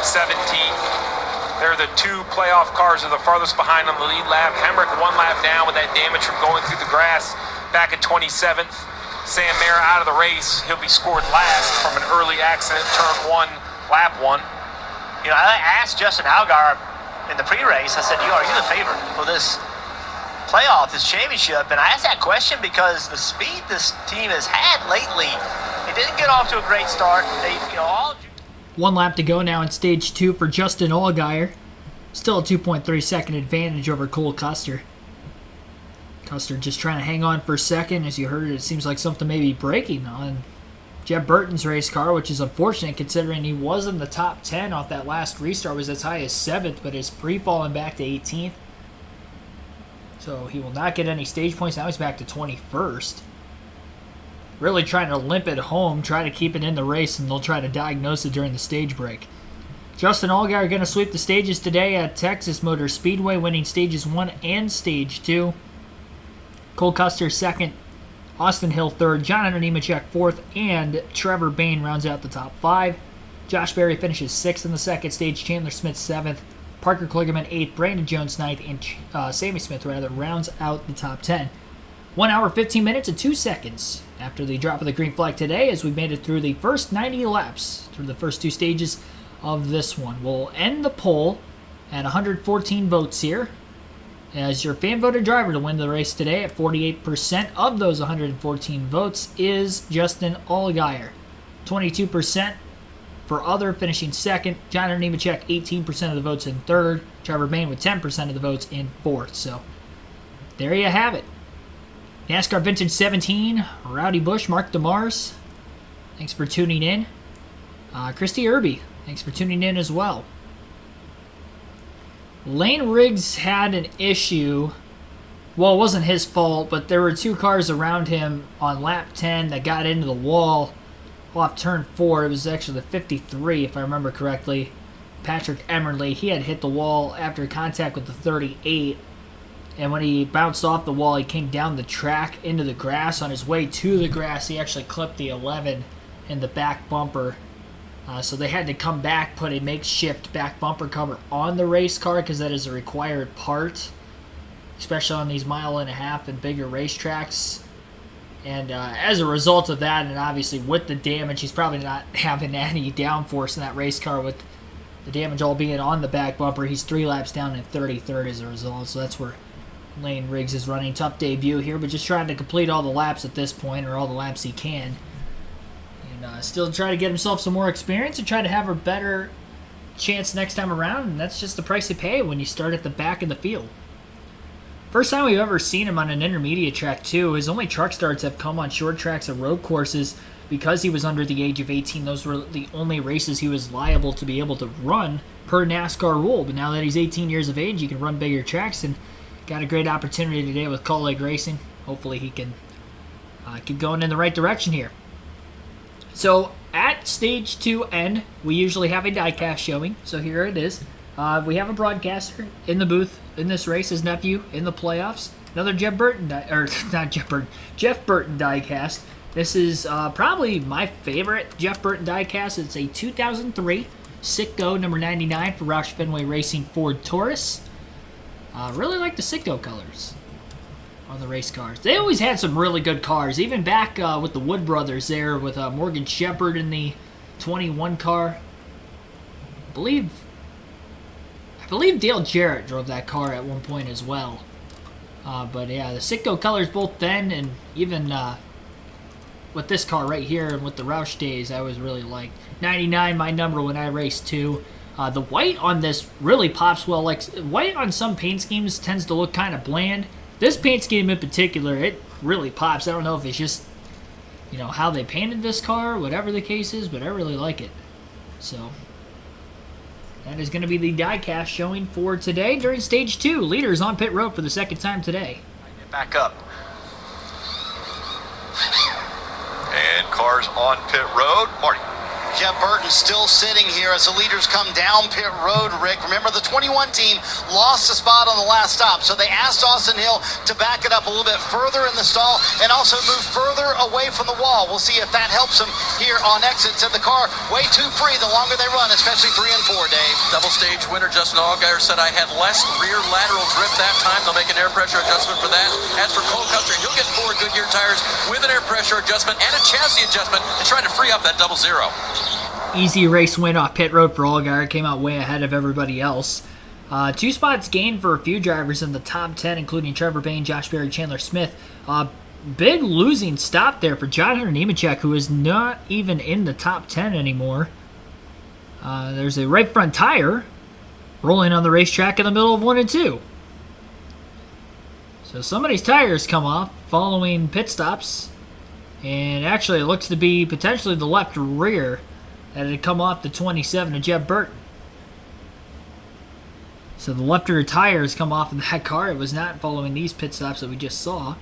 17th. They're the 2 playoff cars that are the farthest behind on the lead lap. Hemrick 1 lap down with that damage from going through the grass back at 27th. Sam Mayer out of the race. He'll be scored last from an early accident, turn 1, lap 1. You know, I asked Justin Allgaier in the pre-race, I said, are you the favorite for this playoff, this championship. And I asked that question because the speed this team has had lately, it didn't get off to a great start. One lap to go now in stage 2 for Justin Allgaier. Still a 2.3 second advantage over Cole Custard. Custard just trying to hang on for a second. As you heard, it seems like something may be breaking on Jeff Burton's race car, which is unfortunate considering he was in the top 10 off that last restart, was as high as 7th, but is free-falling back to 18th. So he will not get any stage points. Now he's back to 21st. Really trying to limp it home, try to keep it in the race, and they'll try to diagnose it during the stage break. Justin Allgaier going to sweep the stages today at Texas Motor Speedway, winning stages 1 and stage 2. Cole Custard 2nd, Austin Hill 3rd, John Hunter Nemechek 4th, and Trevor Bayne rounds out the top 5. Josh Berry finishes 6th in the second stage, Chandler Smith 7th, Parker Kligerman 8th, Brandon Jones 9th, and Sammy Smith rounds out the top 10. 1 hour, 15 minutes, and 2 seconds after the drop of the green flag today, as we made it through the first 90 laps through the first 2 stages of this one. We'll end the poll at 114 votes here. As your fan voted driver to win the race today at 48% of those 114 votes is Justin Allgaier. 22% for other, finishing 2nd. John Nemechek, 18% of the votes in 3rd. Trevor Bayne with 10% of the votes in 4th. So there you have it. NASCAR Vintage 17, Rowdy Bush, Mark DeMars, thanks for tuning in. Christy Irby, thanks for tuning in as well. Lane Riggs had an issue. Well, it wasn't his fault, but there were 2 cars around him on lap 10 that got into the wall off turn 4. It was actually the 53, if I remember correctly. Patrick Emerly, he had hit the wall after contact with the 38. And when he bounced off the wall, he came down the track into the grass. On his way to the grass, he actually clipped the 11 in the back bumper. So they had to come back, put a makeshift back bumper cover on the race car because that is a required part, especially on these 1.5 mile and bigger racetracks. And as a result of that, and obviously with the damage, he's probably not having any downforce in that race car with the damage all being on the back bumper. He's 3 laps down in 33rd as a result, so that's where Lane Riggs is running. Tough debut here, but just trying to complete all the laps at this point, or all the laps he can. And still try to get himself some more experience and try to have a better chance next time around, and that's just the price you pay when you start at the back of the field. First time we've ever seen him on an intermediate track, too. His only truck starts have come on short tracks and road courses because he was under the age of 18. Those were the only races he was liable to be able to run per NASCAR rule. But now that he's 18 years of age, he can run bigger tracks, and got a great opportunity today with Coal Lake Racing. Hopefully he can keep going in the right direction here. So at stage 2 end, we usually have a diecast showing. So here it is. We have a broadcaster in the booth in this race, his nephew in the playoffs. Another Jeff Burton diecast. This is probably my favorite Jeff Burton diecast. It's a 2003 Sitco number 99 for Roush Fenway Racing Ford Taurus. Really like the Sitco colors on the race cars. They always had some really good cars, even back with the Wood brothers there, with Morgan Shepherd in the 21 car. I believe Dale Jarrett drove that car at one point as well. But yeah, the Sitco colors both then and even with this car right here and with the Roush days, I was really like 99, my number when I raced too. The white on this really pops well. Like white on some paint schemes tends to look kind of bland. This paint scheme in particular, it really pops. I don't know if it's just, how they painted this car, whatever the case is, but I really like it. So that is going to be the diecast showing for today during stage 2. Leaders on pit road for the second time today. Get back up. And cars on pit road. Marty. Jeff Burton still sitting here as the leaders come down pit road, Rick. Remember, the 21 team lost a spot on the last stop, so they asked Austin Hill to back it up a little bit further in the stall and also move further away from the wall. We'll see if that helps him here on exits of the car. Way too free the longer they run, especially 3 and 4, Dave. Double stage winner Justin Allgaier said I had less rear lateral grip that time. They'll make an air pressure adjustment for that. As for Cole Custard, he'll get 4 Goodyear tires with an air pressure adjustment and a chassis adjustment and try to free up that 0-0. Easy race win off pit road for Allgaier. Came out way ahead of everybody else. 2 spots gained for a few drivers in the top 10, including Trevor Bayne, Josh Berry, Chandler Smith. Big losing stop there for John Hunter Nemechek, who is not even in the top 10 anymore. There's a right front tire rolling on the racetrack in the middle of 1 and 2. So somebody's tires come off following pit stops. And actually, it looks to be potentially the left rear that had come off the 27 of Jeb Burton. So the left rear tires come off in that car. It was not following these pit stops that we just saw.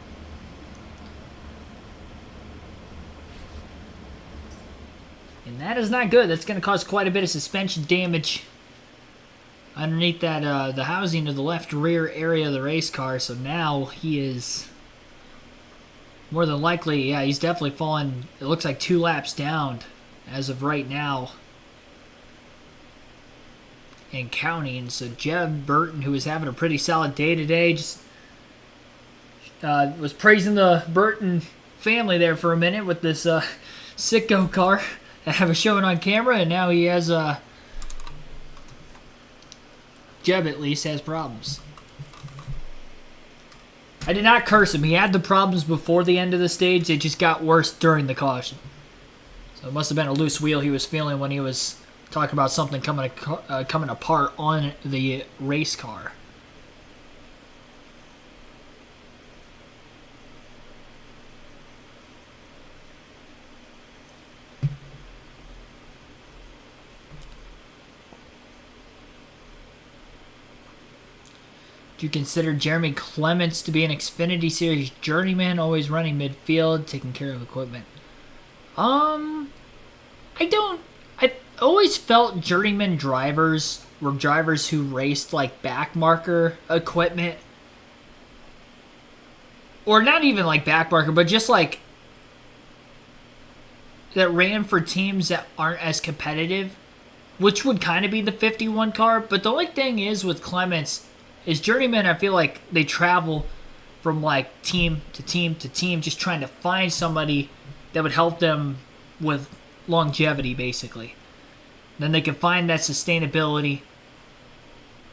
And that is not good. That's going to cause quite a bit of suspension damage underneath that the housing of the left rear area of the race car. So now he is more than likely, yeah, he's definitely fallen. It looks like 2 laps down as of right now and counting. So Jeb Burton, who is having a pretty solid day today, just was praising the Burton family there for a minute with this Sitco car. I have it showing on camera, and now he has Jeb at least has problems. I did not curse him. He had the problems before the end of the stage. They just got worse during the caution. So it must have been a loose wheel he was feeling when he was talking about something coming apart on the race car. Do you consider Jeremy Clements to be an Xfinity Series journeyman, always running midfield, taking care of equipment? I don't. I always felt journeyman drivers were drivers who raced like back marker equipment. Or not even like back marker, but just like that ran for teams that aren't as competitive, which would kind of be the 51 car. But the only thing is with Clements is journeymen, I feel like they travel from like team to team to team, just trying to find somebody that would help them with longevity, basically. Then they can find that sustainability,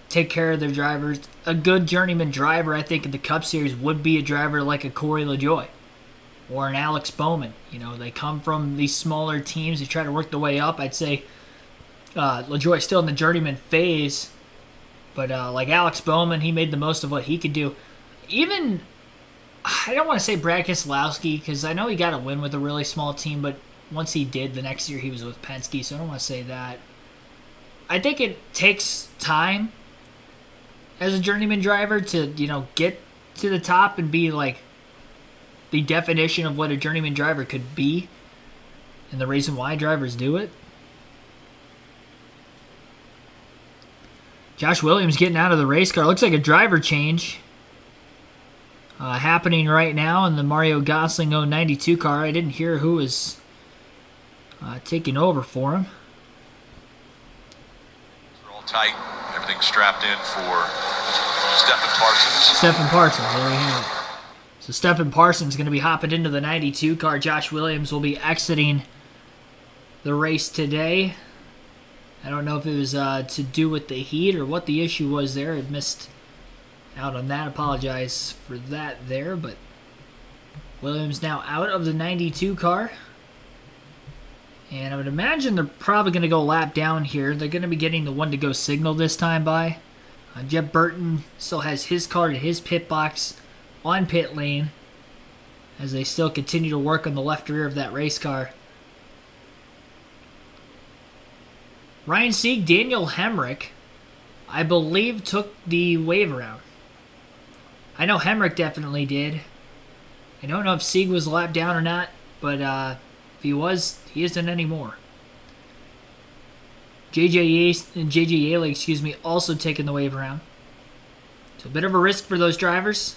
take care of their drivers. A good journeyman driver, I think, in the Cup Series would be a driver like a Corey LaJoie or an Alex Bowman. You know, they come from these smaller teams. They try to work their way up. I'd say LaJoie's still in the journeyman phase. But like Alex Bowman, he made the most of what he could do. Even, I don't want to say Brad Keselowski, because I know he got a win with a really small team, but once he did, the next year he was with Penske, so I don't want to say that. I think it takes time as a journeyman driver to, you know, get to the top and be like the definition of what a journeyman driver could be and the reason why drivers do it. Josh Williams getting out of the race car. Looks like a driver change happening right now in the Mario Gosling 092 car. I didn't hear who was taking over for him. They're all tight. Everything's strapped in for Stephen Parsons. Stephen Parsons, there we have it. So Stephen Parsons is going to be hopping into the 92 car. Josh Williams will be exiting the race today. I don't know if it was to do with the heat or what the issue was there. I missed out on that. Apologize for that there. But Williams now out of the 92 car. And I would imagine they're probably going to go lap down here. They're going to be getting the one-to-go signal this time by. Jeb Burton still has his car in his pit box on pit lane as they still continue to work on the left rear of that race car. Ryan Sieg, Daniel Hemrick, I believe, took the wave around. I know Hemrick definitely did. I don't know if Sieg was lapped down or not, but if he was, he isn't anymore. JJ Yeley, also taking the wave around. So a bit of a risk for those drivers.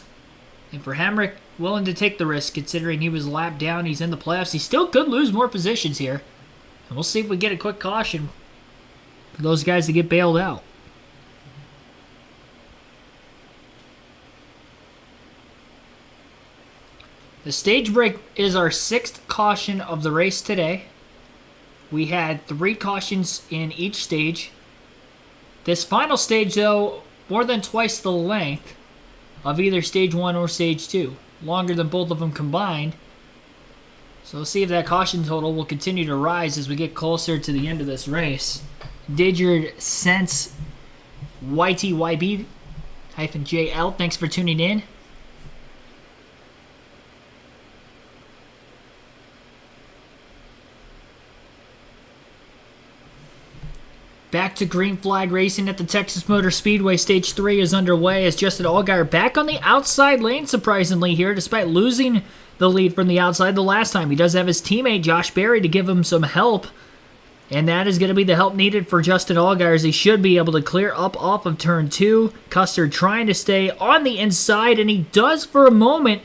And for Hemrick, willing to take the risk considering he was lapped down. He's in the playoffs. He still could lose more positions here. And we'll see if we get a quick caution for those guys to get bailed out. The stage break is our 6th caution of the race today. We had 3 cautions in each stage. This final stage, though, more than twice the length of either Stage 1 or Stage 2. Longer than both of them combined. So we'll see if that caution total will continue to rise as we get closer to the end of this race. Did your sense YTYB-JL, thanks for tuning in. Back to green flag racing at the Texas Motor Speedway. Stage 3 is underway as Justin Allgaier back on the outside lane, surprisingly here, despite losing the lead from the outside the last time. He does have his teammate Josh Berry to give him some help, and that is going to be the help needed for Justin Allgaier as he should be able to clear up off of turn 2. Custard trying to stay on the inside, and he does for a moment.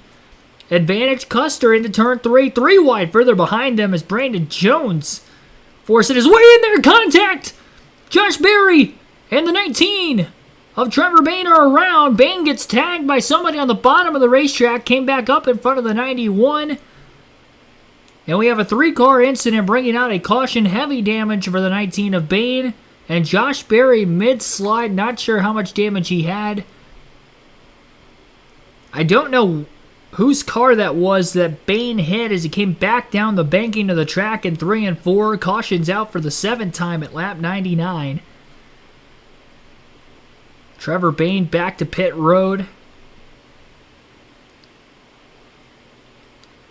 Advantage Custard into turn 3. 3 wide further behind them as Brandon Jones forcing his way in there. Contact! Josh Berry and the 19 of Trevor Bayne are around. Bayne gets tagged by somebody on the bottom of the racetrack, came back up in front of the 91. And we have a 3-car incident bringing out a caution heavy damage for the 19 of Bayne. And Josh Berry mid-slide, not sure how much damage he had. I don't know whose car that was that Bayne hit as he came back down the banking of the track in 3 and 4. Caution's out for the 7th time at lap 99. Trevor Bayne back to pit road.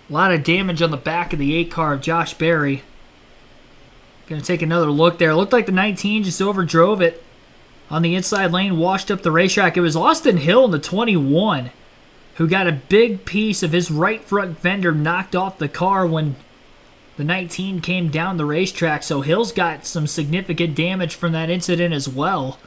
A lot of damage on the back of the 8 car of Josh Berry. Going to take another look there. Looked like the 19 just overdrove it on the inside lane, washed up the racetrack. It was Austin Hill in the 21 who got a big piece of his right front fender knocked off the car when the 19 came down the racetrack. So Hill's got some significant damage from that incident as well.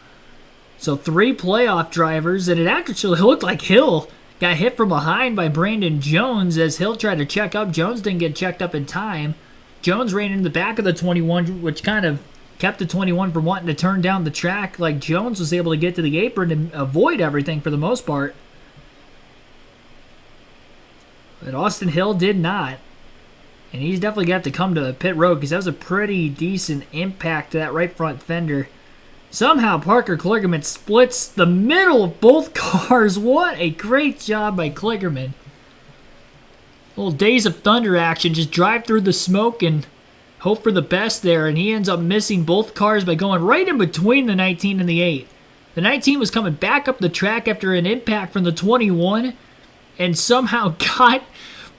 So 3 playoff drivers, and it actually looked like Hill got hit from behind by Brandon Jones as Hill tried to check up. Jones didn't get checked up in time. Jones ran in the back of the 21, which kind of kept the 21 from wanting to turn down the track. Like Jones was able to get to the apron and avoid everything for the most part. But Austin Hill did not. And he's definitely got to come to pit road because that was a pretty decent impact to that right front fender. Somehow Parker Kligerman splits the middle of both cars. What a great job by Kligerman. Little Days of Thunder action. Just drive through the smoke and hope for the best there. And he ends up missing both cars by going right in between the 19 and the 8. The 19 was coming back up the track after an impact from the 21 and somehow got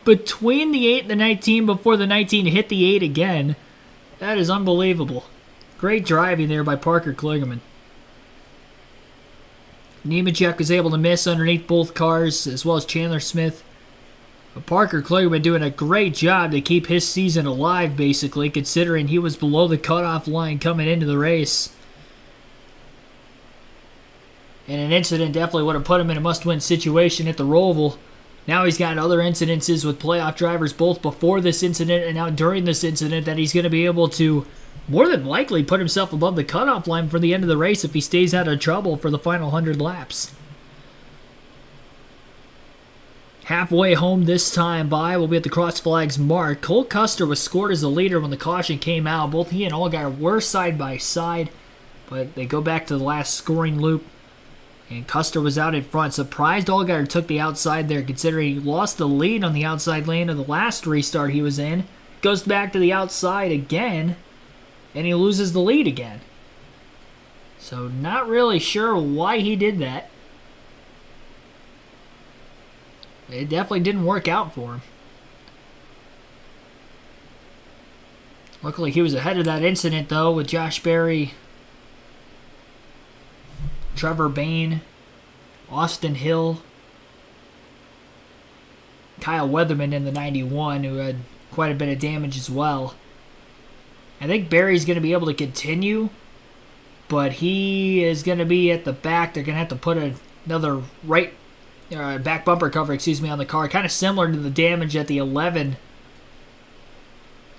between the 8 and the 19 before the 19 hit the 8 again. That is unbelievable. Great driving there by Parker Kligerman. Nemechek was able to miss underneath both cars, as well as Chandler Smith. But Parker Kligerman doing a great job to keep his season alive, basically, considering he was below the cutoff line coming into the race. And an incident definitely would have put him in a must-win situation at the Roval. Now he's got other incidences with playoff drivers, both before this incident and now during this incident, that he's going to be able to more than likely put himself above the cutoff line for the end of the race if he stays out of trouble for the final 100 laps. Halfway home this time by, we'll be at the cross flags mark. Cole Custer was scored as the leader when the caution came out. Both he and Allgaier were side by side, but they go back to the last scoring loop. And Custer was out in front. Surprised Allgaier took the outside there, considering he lost the lead on the outside lane of the last restart he was in. Goes back to the outside again, and he loses the lead again. So not really sure why he did that. It definitely didn't work out for him. Luckily he was ahead of that incident though with Josh Berry, Trevor Bayne, Austin Hill, Kyle Weatherman in the 91 who had quite a bit of damage as well. I think Barry's going to be able to continue, but he is going to be at the back. They're going to have to put another back bumper cover, on the car, kind of similar to the damage that the 11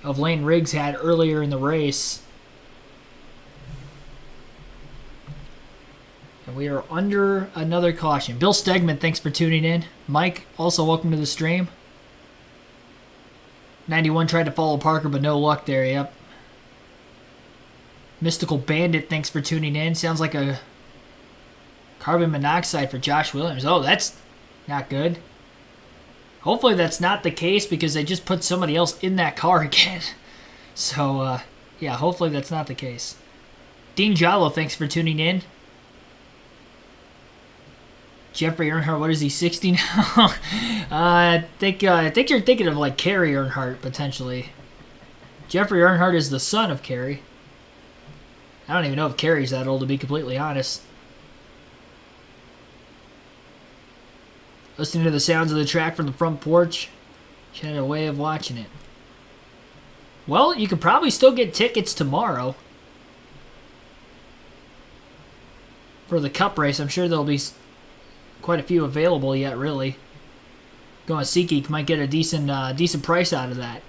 of Lane Riggs had earlier in the race. And we are under another caution. Bill Stegman, thanks for tuning in. Mike, also welcome to the stream. 91 tried to follow Parker, but no luck there, yep. Mystical Bandit, thanks for tuning in. Sounds like a Carbon monoxide for Josh Williams. Oh, that's not good. Hopefully that's not the case because they just put somebody else in that car again. So, yeah, hopefully that's not the case. Dean Jallo, thanks for tuning in. Jeffrey Earnhardt, what is he, 60 now? I think you're thinking of like Kerry Earnhardt, potentially. Jeffrey Earnhardt is the son of Kerry. I don't even know if Kerry's that old, to be completely honest. Listening to the sounds of the track from the front porch. She had a way of watching it. Well, you could probably still get tickets tomorrow for the Cup race. I'm sure there'll be quite a few available yet, really. Going SeatGeek might get a decent price out of that.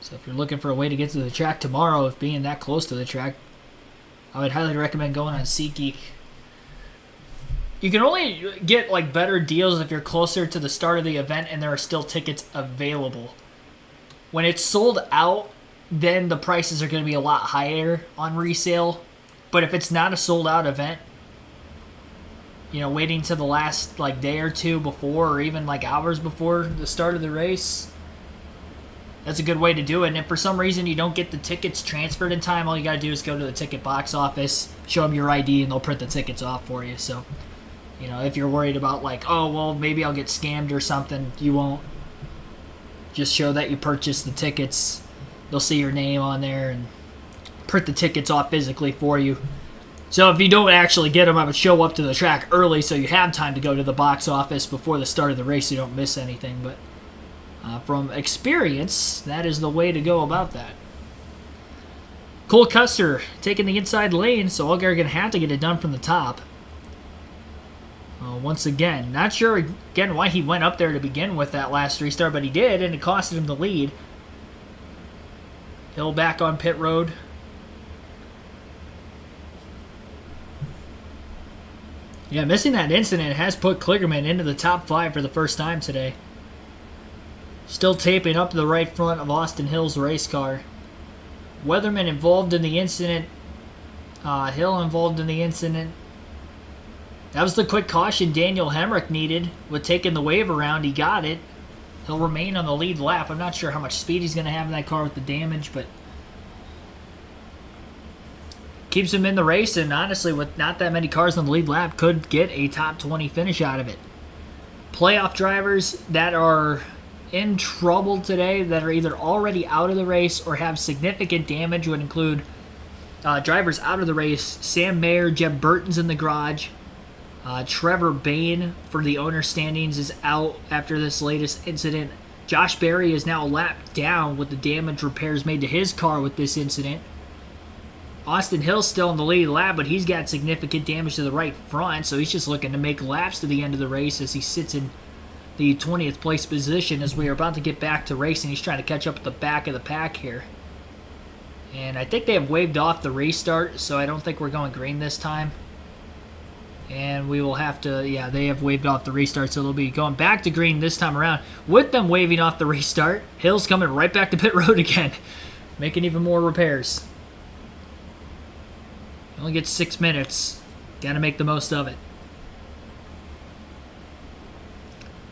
So if you're looking for a way to get to the track tomorrow, if being that close to the track, I would highly recommend going on SeatGeek. You can only get like better deals if you're closer to the start of the event and there are still tickets available. When it's sold out, then the prices are going to be a lot higher on resale. But if it's not a sold out event, you know, waiting to the last like day or two before, or even like hours before the start of the race, that's a good way to do it. And if for some reason you don't get the tickets transferred in time, all you got to do is go to the ticket box office, show them your ID, and they'll print the tickets off for you. So, you know, if you're worried about like, oh, well, maybe I'll get scammed or something, you won't. Just show that you purchased the tickets. They'll see your name on there and print the tickets off physically for you. So if you don't actually get them, I would show up to the track early so you have time to go to the box office before the start of the race so you don't miss anything. But from experience, that is the way to go about that. Cole Custard taking the inside lane, so Allgaier going to have to get it done from the top. Once again, not sure again why he went up there to begin with that last restart, but he did, and it costed him the lead. Hill back on pit road. Yeah, missing that incident has put Kligerman into the top 5 for the first time today. Still taping up to the right front of Austin Hill's race car. Weatherman involved in the incident. Hill involved in the incident. That was the quick caution Daniel Hemrick needed with taking the wave around. He got it. He'll remain on the lead lap. I'm not sure how much speed he's going to have in that car with the damage, but keeps him in the race, and honestly, with not that many cars on the lead lap, could get a top 20 finish out of it. Playoff drivers that are in trouble today, that are either already out of the race or have significant damage, would include drivers out of the race. Sam Mayer, Jeb Burton's in the garage. Trevor Bayne for the owner standings is out after this latest incident. Josh Berry is now a lap down with the damage repairs made to his car with this incident. Austin Hill's still in the lead lap, but he's got significant damage to the right front, so he's just looking to make laps to the end of the race as he sits in the 20th place position as we are about to get back to racing. He's trying to catch up at the back of the pack here. And I think they have waved off the restart, so I don't think we're going green this time. And we will have to, yeah, they have waved off the restart, so they'll be going back to green this time around. With them waving off the restart, Hill's coming right back to pit road again, making even more repairs. Only gets 6 minutes. Got to make the most of it.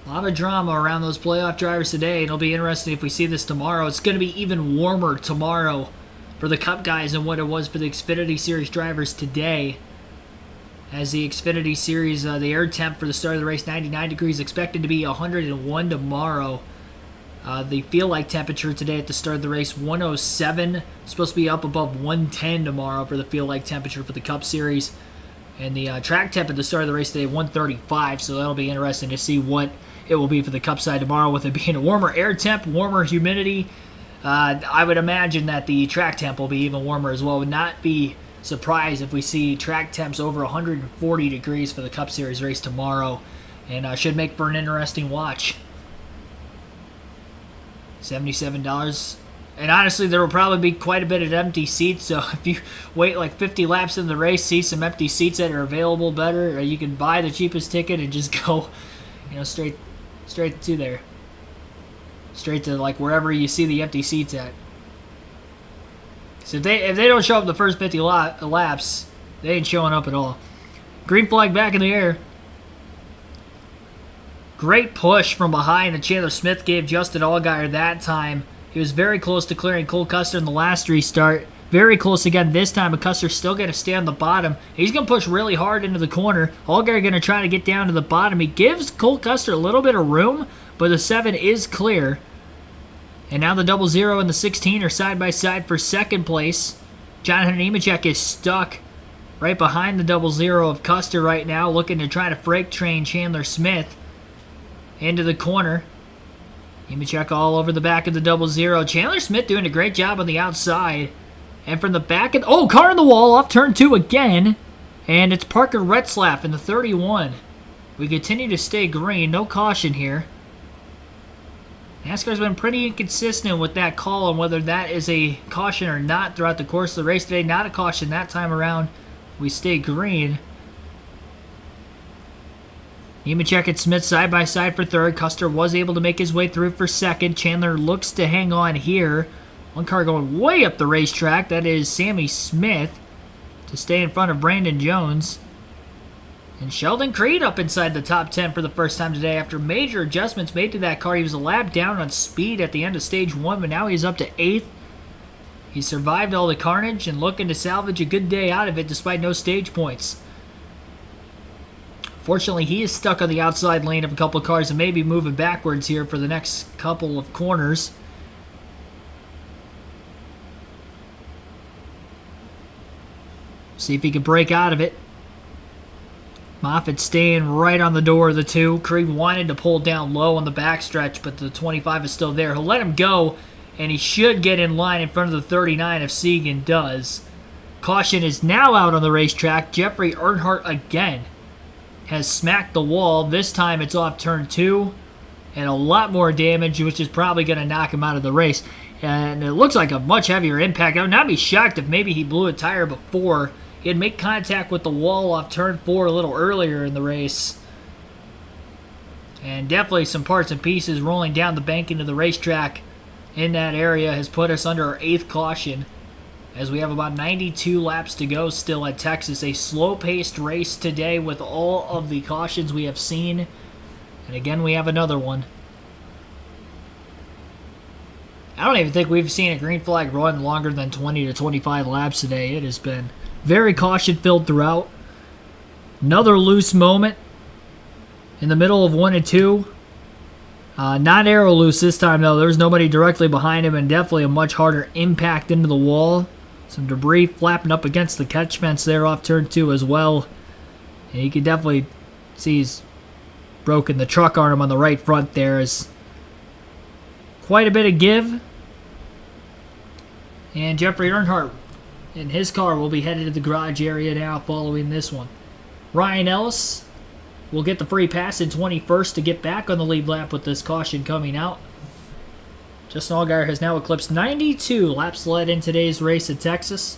A lot of drama around those playoff drivers today. It'll be interesting if we see this tomorrow. It's going to be even warmer tomorrow for the Cup guys than what it was for the Xfinity Series drivers today. As the Xfinity Series, the air temp for the start of the race, 99 degrees, expected to be 101 tomorrow. The feel-like temperature today at the start of the race, 107. Supposed to be up above 110 tomorrow for the feel-like temperature for the Cup Series. And the track temp at the start of the race today, 135. So that'll be interesting to see what it will be for the Cup side tomorrow, with it being a warmer air temp, warmer humidity. I would imagine that the track temp will be even warmer as well. Would not be surprised if we see track temps over 140 degrees for the Cup Series race tomorrow. And should make for an interesting watch. $77. And honestly, there will probably be quite a bit of empty seats. So if you wait like 50 laps in the race, see some empty seats that are available better, or you can buy the cheapest ticket and just go, you know, straight to there. Straight to like wherever you see the empty seats at. So if they don't show up the first 50 laps, They ain't showing up at all. Green flag back in the air. Great push from behind that Chandler Smith gave Justin Allgaier that time. He was very close to clearing Cole Custard in the last restart. Very close again this time, but Custard's still going to stay on the bottom. He's going to push really hard into the corner. Allgaier going to try to get down to the bottom. He gives Cole Custard a little bit of room, but the 7 is clear. And now the 00 and the 16 are side by side for second place. Jonathan Nemechek is stuck right behind the 00 of Custard right now, looking to try to freight train Chandler Smith into the corner. Nemechek all over the back of the 00. Chandler Smith doing a great job on the outside. And from the back of... Oh, car in the wall off turn 2 again. And it's Parker Retzlaff in the 31. We continue to stay green. No caution here. NASCAR's been pretty inconsistent with that call on whether that is a caution or not throughout the course of the race today. Not a caution that time around. We stay green. Nemechek and Smith side by side for third. Custer was able to make his way through for second. Chandler looks to hang on here. One car going way up the racetrack. That is Sammy Smith to stay in front of Brandon Jones. And Sheldon Creed up inside the top 10 for the first time today after major adjustments made to that car. He was a lap down on speed at the end of stage 1, but now he's up to 8th. He survived all the carnage and looking to salvage a good day out of it despite no stage points. Fortunately, he is stuck on the outside lane of a couple of cars and may be moving backwards here for the next couple of corners. See if he can break out of it. Moffitt staying right on the door of the 2. Creed wanted to pull down low on the backstretch, but the 25 is still there. He'll let him go, and he should get in line in front of the 39 if Segan does. Caution is now out on the racetrack. Jeffrey Earnhardt again has smacked the wall. This time it's off turn 2, and a lot more damage, which is probably going to knock him out of the race. And it looks like a much heavier impact. I would not be shocked if maybe he blew a tire before. He had made contact with the wall off turn 4 a little earlier in the race. And definitely some parts and pieces rolling down the bank into the racetrack in that area has put us under our 8th caution as we have about 92 laps to go still at Texas. A slow-paced race today with all of the cautions we have seen. And again, we have another one. I don't even think we've seen a green flag run longer than 20 to 25 laps today. It has been very caution-filled throughout. Another loose moment in the middle of 1 and 2. Not arrow loose this time, though. There's nobody directly behind him, and definitely a much harder impact into the wall. Some debris flapping up against the catch fence there off turn 2 as well. And you can definitely see he's broken the truck arm on the right front there. Is quite a bit of give. And Jeffrey Earnhardt in his car will be headed to the garage area now following this one. Ryan Ellis will get the free pass in 21st to get back on the lead lap with this caution coming out. Justin Allgaier has now eclipsed 92 laps led in today's race at Texas.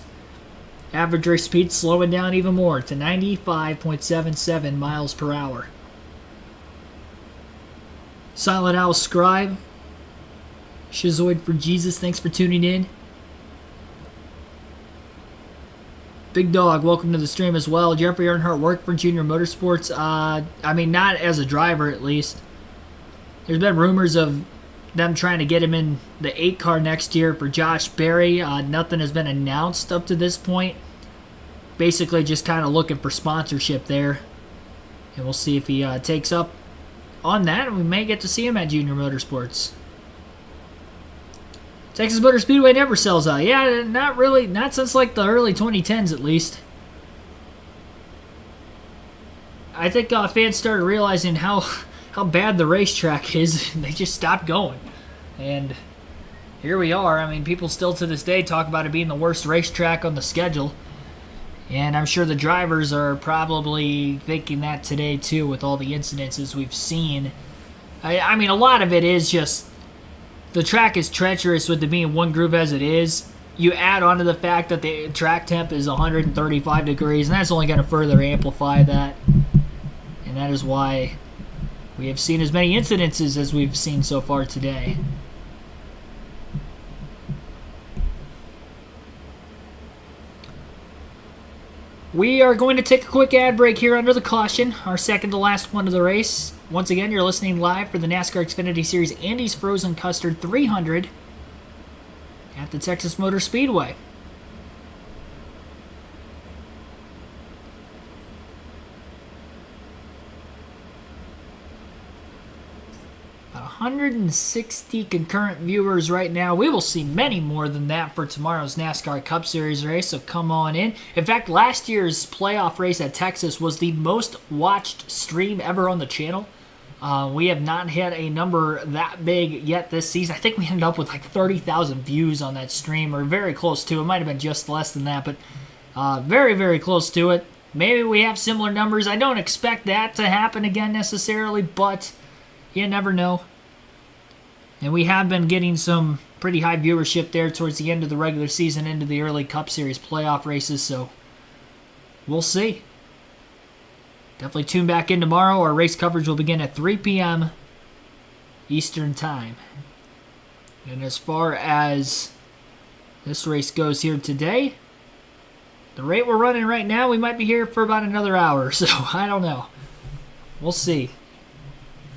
Average race speed slowing down even more to 95.77 miles per hour. Silent Owl Scribe, Shizoid for Jesus, thanks for tuning in. Big Dog, welcome to the stream as well. Jeffrey Earnhardt worked for Junior Motorsports. I mean, not as a driver at least. There's been rumors of them trying to get him in the 8 car next year for Josh Berry. Nothing has been announced up to this point. Basically just kind of looking for sponsorship there. And we'll see if he takes up on that, and we may get to see him at Junior Motorsports. Texas Motor Speedway never sells out. Yeah, not really. Not since like the early 2010s at least. I think fans started realizing how bad the racetrack is, and they just stopped going. And here we are. I mean, people still to this day talk about it being the worst racetrack on the schedule. And I'm sure the drivers are probably thinking that today too with all the incidences we've seen. I mean, a lot of it is just the track is treacherous with it being one groove as it is. You add on to the fact that the track temp is 135 degrees, and that's only going to further amplify that. And that is why we have seen as many incidences as we've seen so far today. We are going to take a quick ad break here under the caution, our second to last one of the race. Once again, you're listening live for the NASCAR Xfinity Series Andy's Frozen Custard 300 at the Texas Motor Speedway. About 160 concurrent viewers right now. We will see many more than that for tomorrow's NASCAR Cup Series race, so come on in. In fact, last year's playoff race at Texas was the most watched stream ever on the channel. We have not had a number that big yet this season. I think we ended up with like 30,000 views on that stream, or very close to it. It might have been just less than that, but very, very close to it. Maybe we have similar numbers. I don't expect that to happen again necessarily, but you never know. And we have been getting some pretty high viewership there towards the end of the regular season into the early Cup Series playoff races, so we'll see. Definitely tune back in tomorrow. Our race coverage will begin at 3 p.m. Eastern Time. And as far as this race goes here today, the rate we're running right now, we might be here for about another hour, so I don't know. We'll see.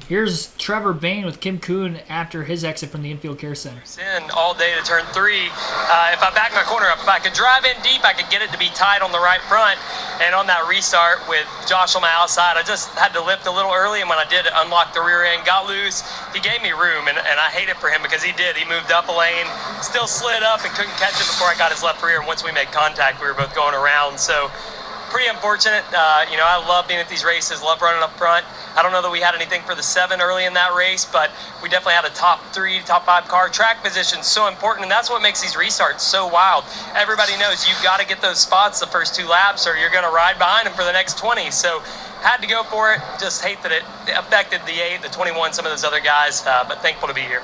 Here's Trevor Bayne with Kim Kuhn after his exit from the infield care center. In all day to turn 3. If I back my corner up, if I could drive in deep, I could get it to be tight on the right front. And on that restart with Josh on my outside, I just had to lift a little early. And when I did unlock the rear end, got loose, he gave me room. And I hate it for him because he did. He moved up a lane, still slid up and couldn't catch it before I got his left rear. And once we made contact, we were both going around. So pretty unfortunate. I love being at these races, love running up front. I don't know that we had anything for the 7 early in that race, but we definitely had a top 3, top 5 car. Track position is so important, and that's what makes these restarts so wild. Everybody knows you've got to get those spots the first 2 laps or you're going to ride behind them for the next 20. So had to go for it. Just hate that it affected the 8, the 21, some of those other guys, but thankful to be here.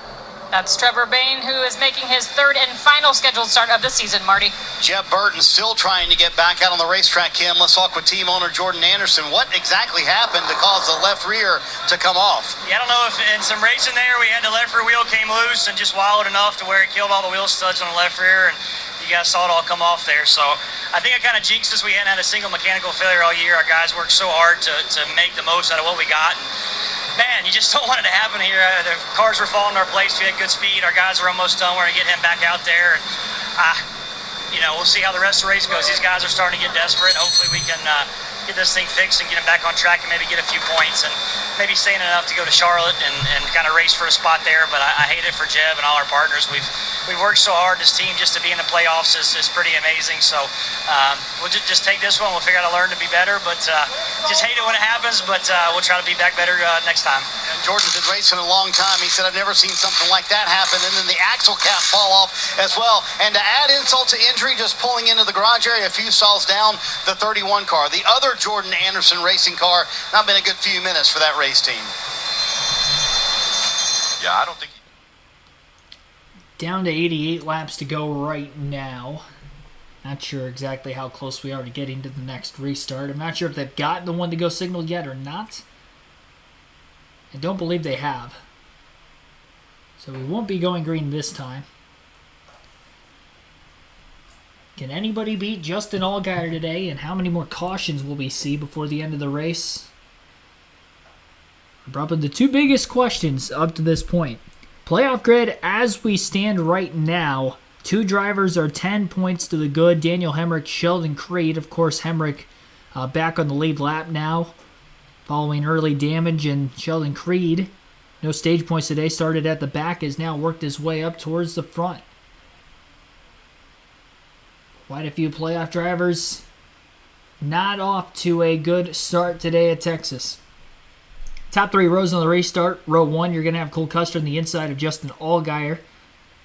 That's Trevor Bayne, who is making his 3rd and final scheduled start of the season, Marty. Jeb Burton still trying to get back out on the racetrack, Kim. Let's talk with team owner Jordan Anderson. What exactly happened to cause the left rear to come off? Yeah, I don't know if in some racing there we had the left rear wheel came loose and just wilded enough to where it killed all the wheel studs on the left rear, and you guys saw it all come off there. So I think it kind of jinxed us. We hadn't had a single mechanical failure all year. Our guys worked so hard to make the most out of what we got. Man, you just don't want it to happen here. The cars were falling in our place. We had good speed. Our guys are almost done. We're going to get him back out there. And, we'll see how the rest of the race goes. These guys are starting to get desperate. Hopefully we can get this thing fixed and get him back on track and maybe get a few points and maybe stay in enough to go to Charlotte and kind of race for a spot there. But I hate it for Jeb and all our partners. We've worked so hard, this team, just to be in the playoffs is pretty amazing. So we'll just take this one. We'll figure out how to learn to be better. But just hate it when it happens. But we'll try to be back better next time. And Jordan's been racing a long time. He said, I've never seen something like that happen. And then the axle cap fall off as well. And to add insult to injury, just pulling into the garage area a few stalls down, the 31 car. The other Jordan Anderson racing car, not been a good few minutes for that race team. Yeah, I don't think... Down to 88 laps to go right now. Not sure exactly how close we are to getting to the next restart. I'm not sure if they've got the one to go signal yet or not. I don't believe they have. So we won't be going green this time. Can anybody beat Justin Allgaier today? And how many more cautions will we see before the end of the race? Probably the 2 biggest questions up to this point. Playoff grid, as we stand right now, 2 drivers are 10 points to the good. Daniel Hemrick, Sheldon Creed. Of course, Hemrick back on the lead lap now, following early damage. And Sheldon Creed, no stage points today, started at the back, has now worked his way up towards the front. Quite a few playoff drivers not off to a good start today at Texas. Top 3 rows on the race start. Row 1, you're going to have Cole Custard on the inside of Justin Allgaier.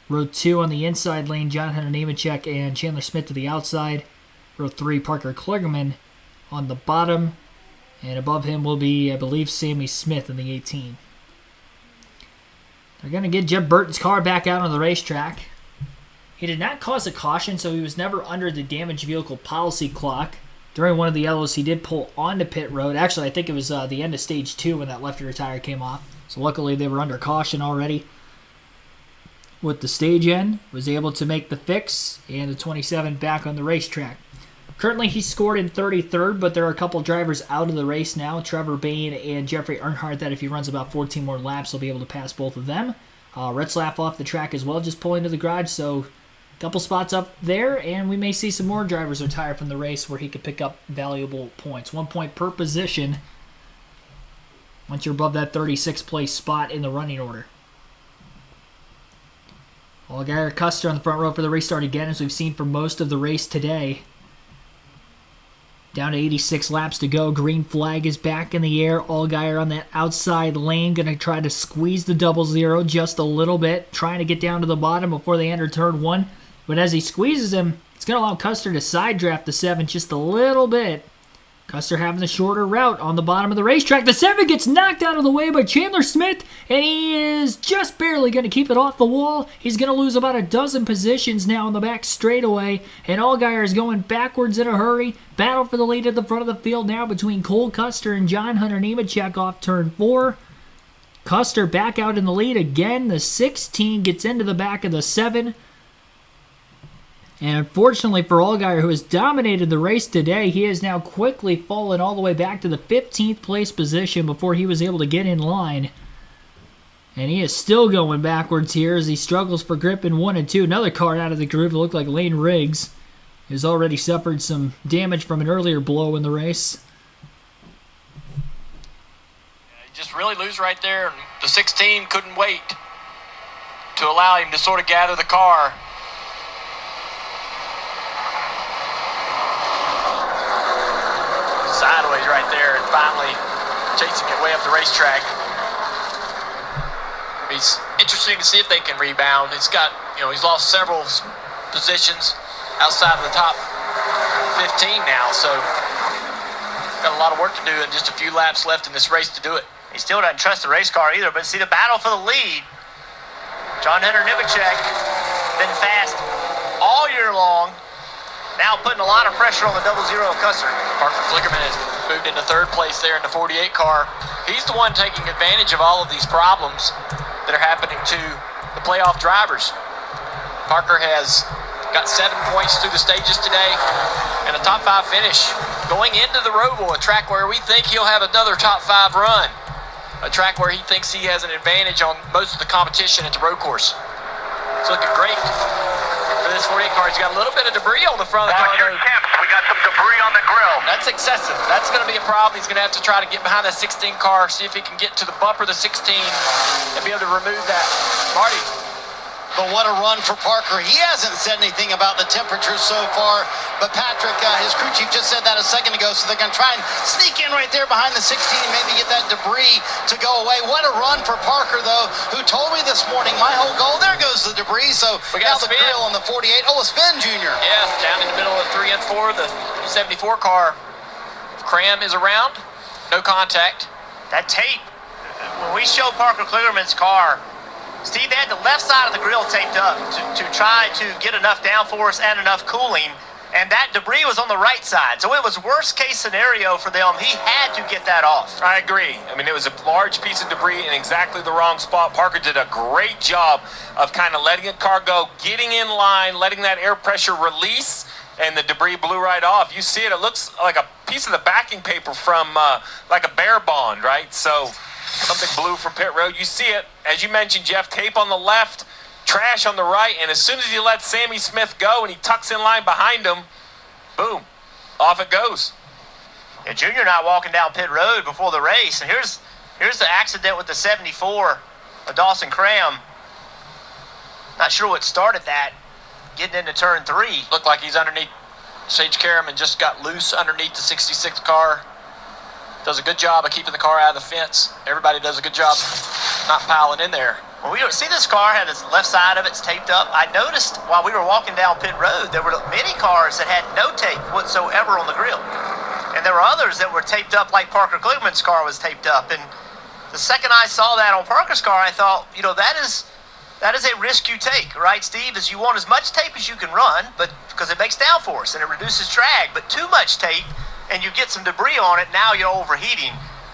Row 2 on the inside lane, John Hunter Nemechek and Chandler Smith to the outside. Row 3, Parker Kligerman on the bottom. And above him will be, I believe, Sammy Smith in the 18. They're going to get Jeb Burton's car back out on the racetrack. He did not cause a caution, so he was never under the damaged vehicle policy clock. During one of the yellows, he did pull onto pit road. Actually, I think it was the end of stage 2 when that left rear tire came off. So luckily, they were under caution already. With the stage end, was able to make the fix, and the 27 back on the racetrack. Currently, he scored in 33rd, but there are a couple drivers out of the race now. Trevor Bain and Jeffrey Earnhardt, that if he runs about 14 more laps, he'll be able to pass both of them. Retzlaff off the track as well, just pulling to the garage, so a couple spots up there, and we may see some more drivers retire from the race where he could pick up valuable points. 1 point per position once you're above that 36th place spot in the running order. Allgaier, Custard on the front row for the restart again, as we've seen for most of the race today. Down to 86 laps to go. Green flag is back in the air. Allgaier on that outside lane, going to try to squeeze the 0-0 just a little bit, trying to get down to the bottom before they enter turn 1. But as he squeezes him, it's going to allow Custard to side draft the 7 just a little bit. Custard having the shorter route on the bottom of the racetrack. The 7 gets knocked out of the way by Chandler Smith, and he is just barely going to keep it off the wall. He's going to lose about a dozen positions now in the back straightaway, and Allgaier is going backwards in a hurry. Battle for the lead at the front of the field now between Cole Custer and John Hunter Nemechek off turn 4. Custer back out in the lead again. The 16 gets into the back of the 7. And unfortunately for Allgaier, who has dominated the race today, he has now quickly fallen all the way back to the 15th place position before he was able to get in line. And he is still going backwards here as he struggles for grip in 1 and 2. Another car out of the groove. It looked like Lane Riggs has already suffered some damage from an earlier blow in the race. He just really lose right there. The 16 couldn't wait to allow him to sort of gather the car. Sideways right there and finally chasing it way up the racetrack. It's interesting to see if they can rebound. He's got, he's lost several positions outside of the top 15 now, so got a lot of work to do and just a few laps left in this race to do it. He still doesn't trust the race car either, but see the battle for the lead. John Hunter Nemechek been fast all year long. Now putting a lot of pressure on the 0-0 Custard. Parker Flickerman has moved into 3rd place there in the 48 car. He's the one taking advantage of all of these problems that are happening to the playoff drivers. Parker has got 7 points through the stages today and a top 5 finish. Going into the Roval, a track where we think he'll have another top 5 run. A track where he thinks he has an advantage on most of the competition at the road course. It's looking great. For this 48 car, he's got a little bit of debris on the front of the car. We got some debris on the grill. That's excessive. That's going to be a problem. He's going to have to try to get behind that 16 car, see if he can get to the bumper of the 16 and be able to remove that. Marty. But what a run for Parker. He hasn't said anything about the temperatures so far, but Patrick, his crew chief, just said that a second ago, so they're going to try and sneak in right there behind the 16 and maybe get that debris to go away. What a run for Parker, though, who told me this morning, my whole goal, there goes the debris, so we got now the grill on the 48. Oh, a spin, Junior. Yeah, down in the middle of 3 and 4, the 74 car. Cram is around, no contact. That tape, when we show Parker Kligerman's car, Steve had the left side of the grill taped up to try to get enough downforce and enough cooling, and that debris was on the right side. So it was worst case scenario for them. He had to get that off. I agree. I mean, it was a large piece of debris in exactly the wrong spot. Parker did a great job of kind of letting the car go, getting in line, letting that air pressure release, and the debris blew right off. You see it, it looks like a piece of the backing paper from like a bear bond, right? So something blew from pit road. You see it, as you mentioned, Jeff, tape on the left, trash on the right, and as soon as he lets Sammy Smith go and he tucks in line behind him, boom, off it goes. Yeah, Junior not walking down pit road before the race, and here's the accident with the 74 of Dawson Cram. Not sure what started that, getting into turn 3. Looked like he's underneath Sage Karam and just got loose underneath the 66 car. Does a good job of keeping the car out of the fence. Everybody does a good job not piling in there. Well, we see this car had its left side of it's taped up. I noticed while we were walking down pit road, there were many cars that had no tape whatsoever on the grill. And there were others that were taped up like Parker Kligerman's car was taped up. And the second I saw that on Parker's car, I thought, that is a risk you take, right, Steve? Is you want as much tape as you can run, but because it makes downforce and it reduces drag, but too much tape and you get some debris on it, now you're overheating.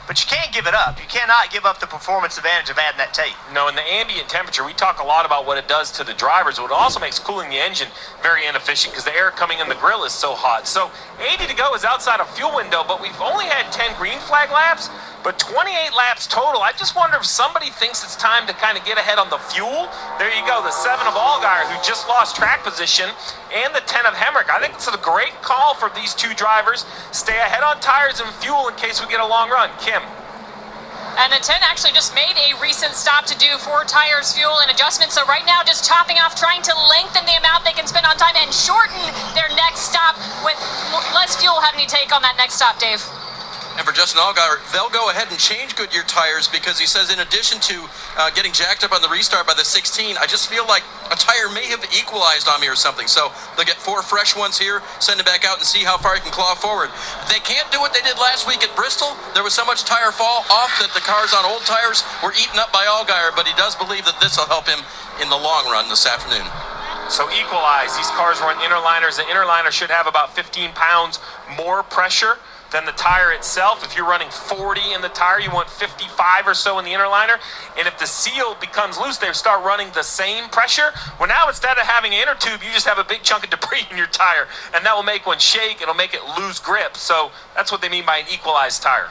but you can't give it up. You cannot give up the performance advantage of adding that tape. No, in the ambient temperature, we talk a lot about what it does to the drivers. It also makes cooling the engine very inefficient because the air coming in the grill is so hot. So 80 to go is outside of fuel window, but we've only had 10 green flag laps, but 28 laps total. I just wonder if somebody thinks it's time to kind of get ahead on the fuel. There you go, the 7 of Allgaier, who just lost track position, and the 10 of Hemrick. I think it's a great call for these two drivers. Stay ahead on tires and fuel in case we get a long run. Kim. And the 10 actually just made a recent stop to do 4 tires, fuel, and adjustments. So right now, just topping off, trying to lengthen the amount they can spend on time and shorten their next stop with less fuel having to take on that next stop, Dave. And for Justin Allgaier, they'll go ahead and change Goodyear tires because he says in addition to getting jacked up on the restart by the 16, I just feel like a tire may have equalized on me or something. So they'll get 4 fresh ones here, send it back out and see how far he can claw forward. They can't do what they did last week at Bristol. There was so much tire fall off that the cars on old tires were eaten up by Allgaier, but he does believe that this will help him in the long run this afternoon. So equalize. These cars run interliners. The interliner should have about 15 pounds more pressure than the tire itself. If you're running 40 in the tire, you want 55 or so in the interliner. And if the seal becomes loose, they start running the same pressure. Well, now instead of having an inner tube, you just have a big chunk of debris in your tire, and that will make one shake. It'll make it lose grip. So that's what they mean by an equalized tire.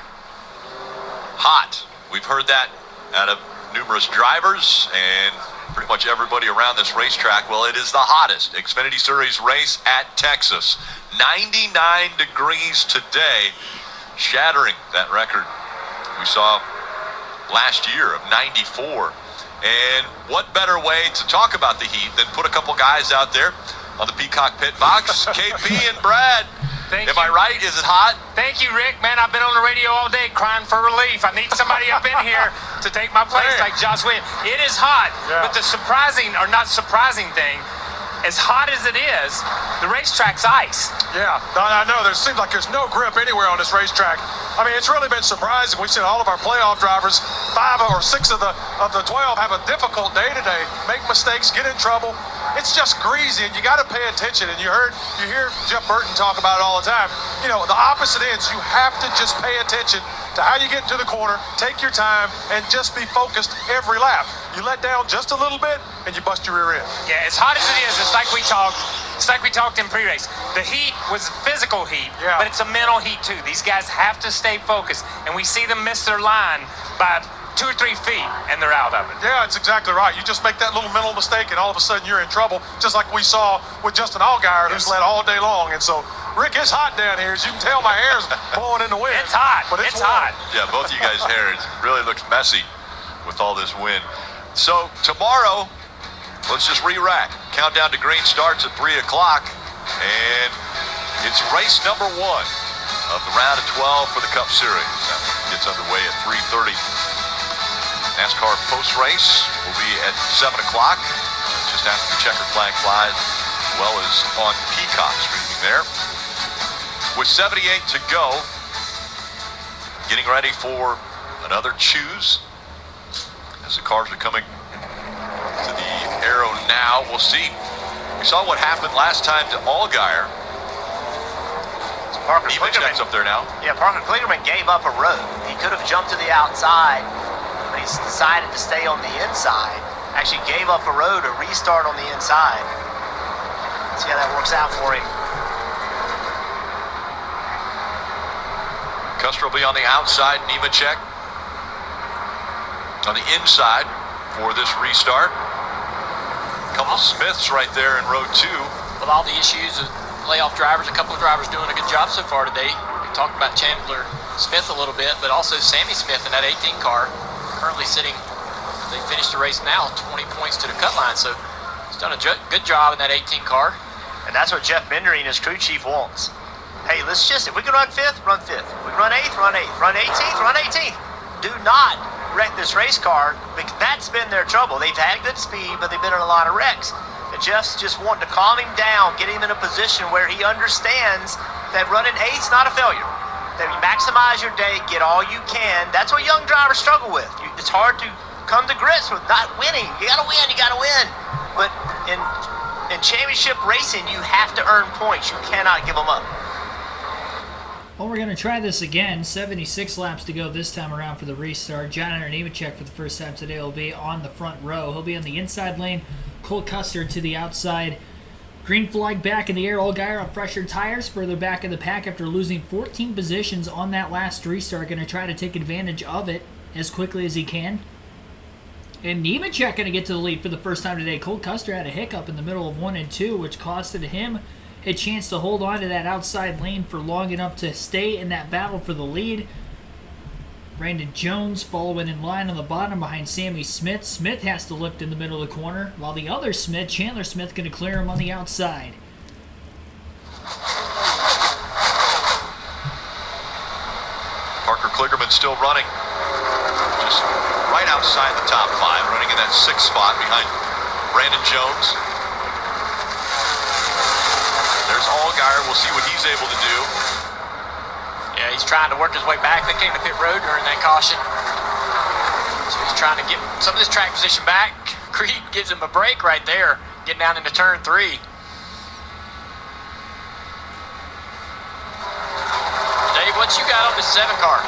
Hot. We've heard that out of numerous drivers and pretty much everybody around this racetrack. Well, it is the hottest Xfinity Series race at Texas. 99 degrees today, shattering that record we saw last year of 94. And what better way to talk about the heat than put a couple guys out there on the Peacock Pit Box? KP and Brad. Am I right? Is it hot? Thank you, Rick. Man, I've been on the radio all day crying for relief. I need somebody up in here to take my place like Josh Williams. It is hot, but the surprising, or not surprising thing, as hot as it is, the racetrack's ice. Yeah, I know. There seems like there's no grip anywhere on this racetrack. I mean, it's really been surprising. We've seen all of our playoff drivers, 5 or 6 of the 12, have a difficult day today, make mistakes, get in trouble. It's just greasy, and you got to pay attention. And you hear Jeff Burton talk about it all the time. You know, the opposite ends. You have to just pay attention to how you get into the corner, take your time, and just be focused every lap. You let down just a little bit, and you bust your rear end. Yeah, as hot as it is, it's like we talked in pre-race. The heat was physical heat, but it's a mental heat too. These guys have to stay focused, and we see them miss their line by 2 or 3 feet, and they're out of it. Yeah, it's exactly right. You just make that little mental mistake, and all of a sudden you're in trouble, just like we saw with Justin Allgaier, who's led all day long. And so, Rick, it's hot down here. As you can tell, my hair's blowing in the wind. It's hot, but it's hot. Yeah, both of you guys' hair really looks messy with all this wind. So tomorrow, let's just re-rack. Countdown to green starts at 3 o'clock, and it's race number 1 of the round of 12 for the Cup Series. That gets underway at 3:30. NASCAR post-race will be at 7 o'clock, just after the checkered flag flies, as well as on Peacock streaming there. With 78 to go, getting ready for another choose as the cars are coming to the arrow now. We'll see. We saw what happened last time to Allgaier. Parker Kligerman's up there now. Yeah, Parker Kligerman gave up a road. He could have jumped to the outside, but he's decided to stay on the inside. Actually gave up a road to restart on the inside. See how that works out for him. Custard will be on the outside. Nemechek on the inside for this restart. A couple of Smiths right there in row 2. With all the issues of playoff drivers, a couple of drivers doing a good job so far today. We talked about Chandler Smith a little bit, but also Sammy Smith in that 18 car, currently sitting, they finished the race now, 20 points to the cut line. So he's done a good job in that 18 car. And that's what Jeff Bendering, his crew chief, wants. Hey, let's just, if we can run 5th, run 5th. If we can run 8th, run 8th. Run 18th, run 18th. Do not wreck this race car, because that's been their trouble. They've had good speed, but they've been in a lot of wrecks. And Jeff's just wanting to calm him down, get him in a position where he understands that running 8th's not a failure. That you maximize your day, get all you can. That's what young drivers struggle with. It's hard to come to grips with not winning. You gotta win, you gotta win. But in championship racing, you have to earn points. You cannot give them up. Well, we're going to try this again. 76 laps to go this time around for the restart. John Hunter Nemechek for the first time today will be on the front row. He'll be on the inside lane. Cole Custard to the outside. Green flag back in the air. Allgaier on fresher tires further back in the pack after losing 14 positions on that last restart. Going to try to take advantage of it as quickly as he can. And Nemechek going to get to the lead for the first time today. Cole Custard had a hiccup in the middle of 1 and 2, which costed him a chance to hold on to that outside lane for long enough to stay in that battle for the lead. Brandon Jones following in line on the bottom behind Sammy Smith. Smith has to lift in the middle of the corner, while the other Smith, Chandler Smith, going to clear him on the outside. Parker Kligerman still running. Just right outside the top 5, running in that 6th spot behind Brandon Jones. There's Allgaier. We'll see what he's able to do. Yeah, he's trying to work his way back. They came to pit road during that caution. So he's trying to get some of this track position back. Creed gives him a break right there, getting down into turn 3. Dave, what you got on the 7 car?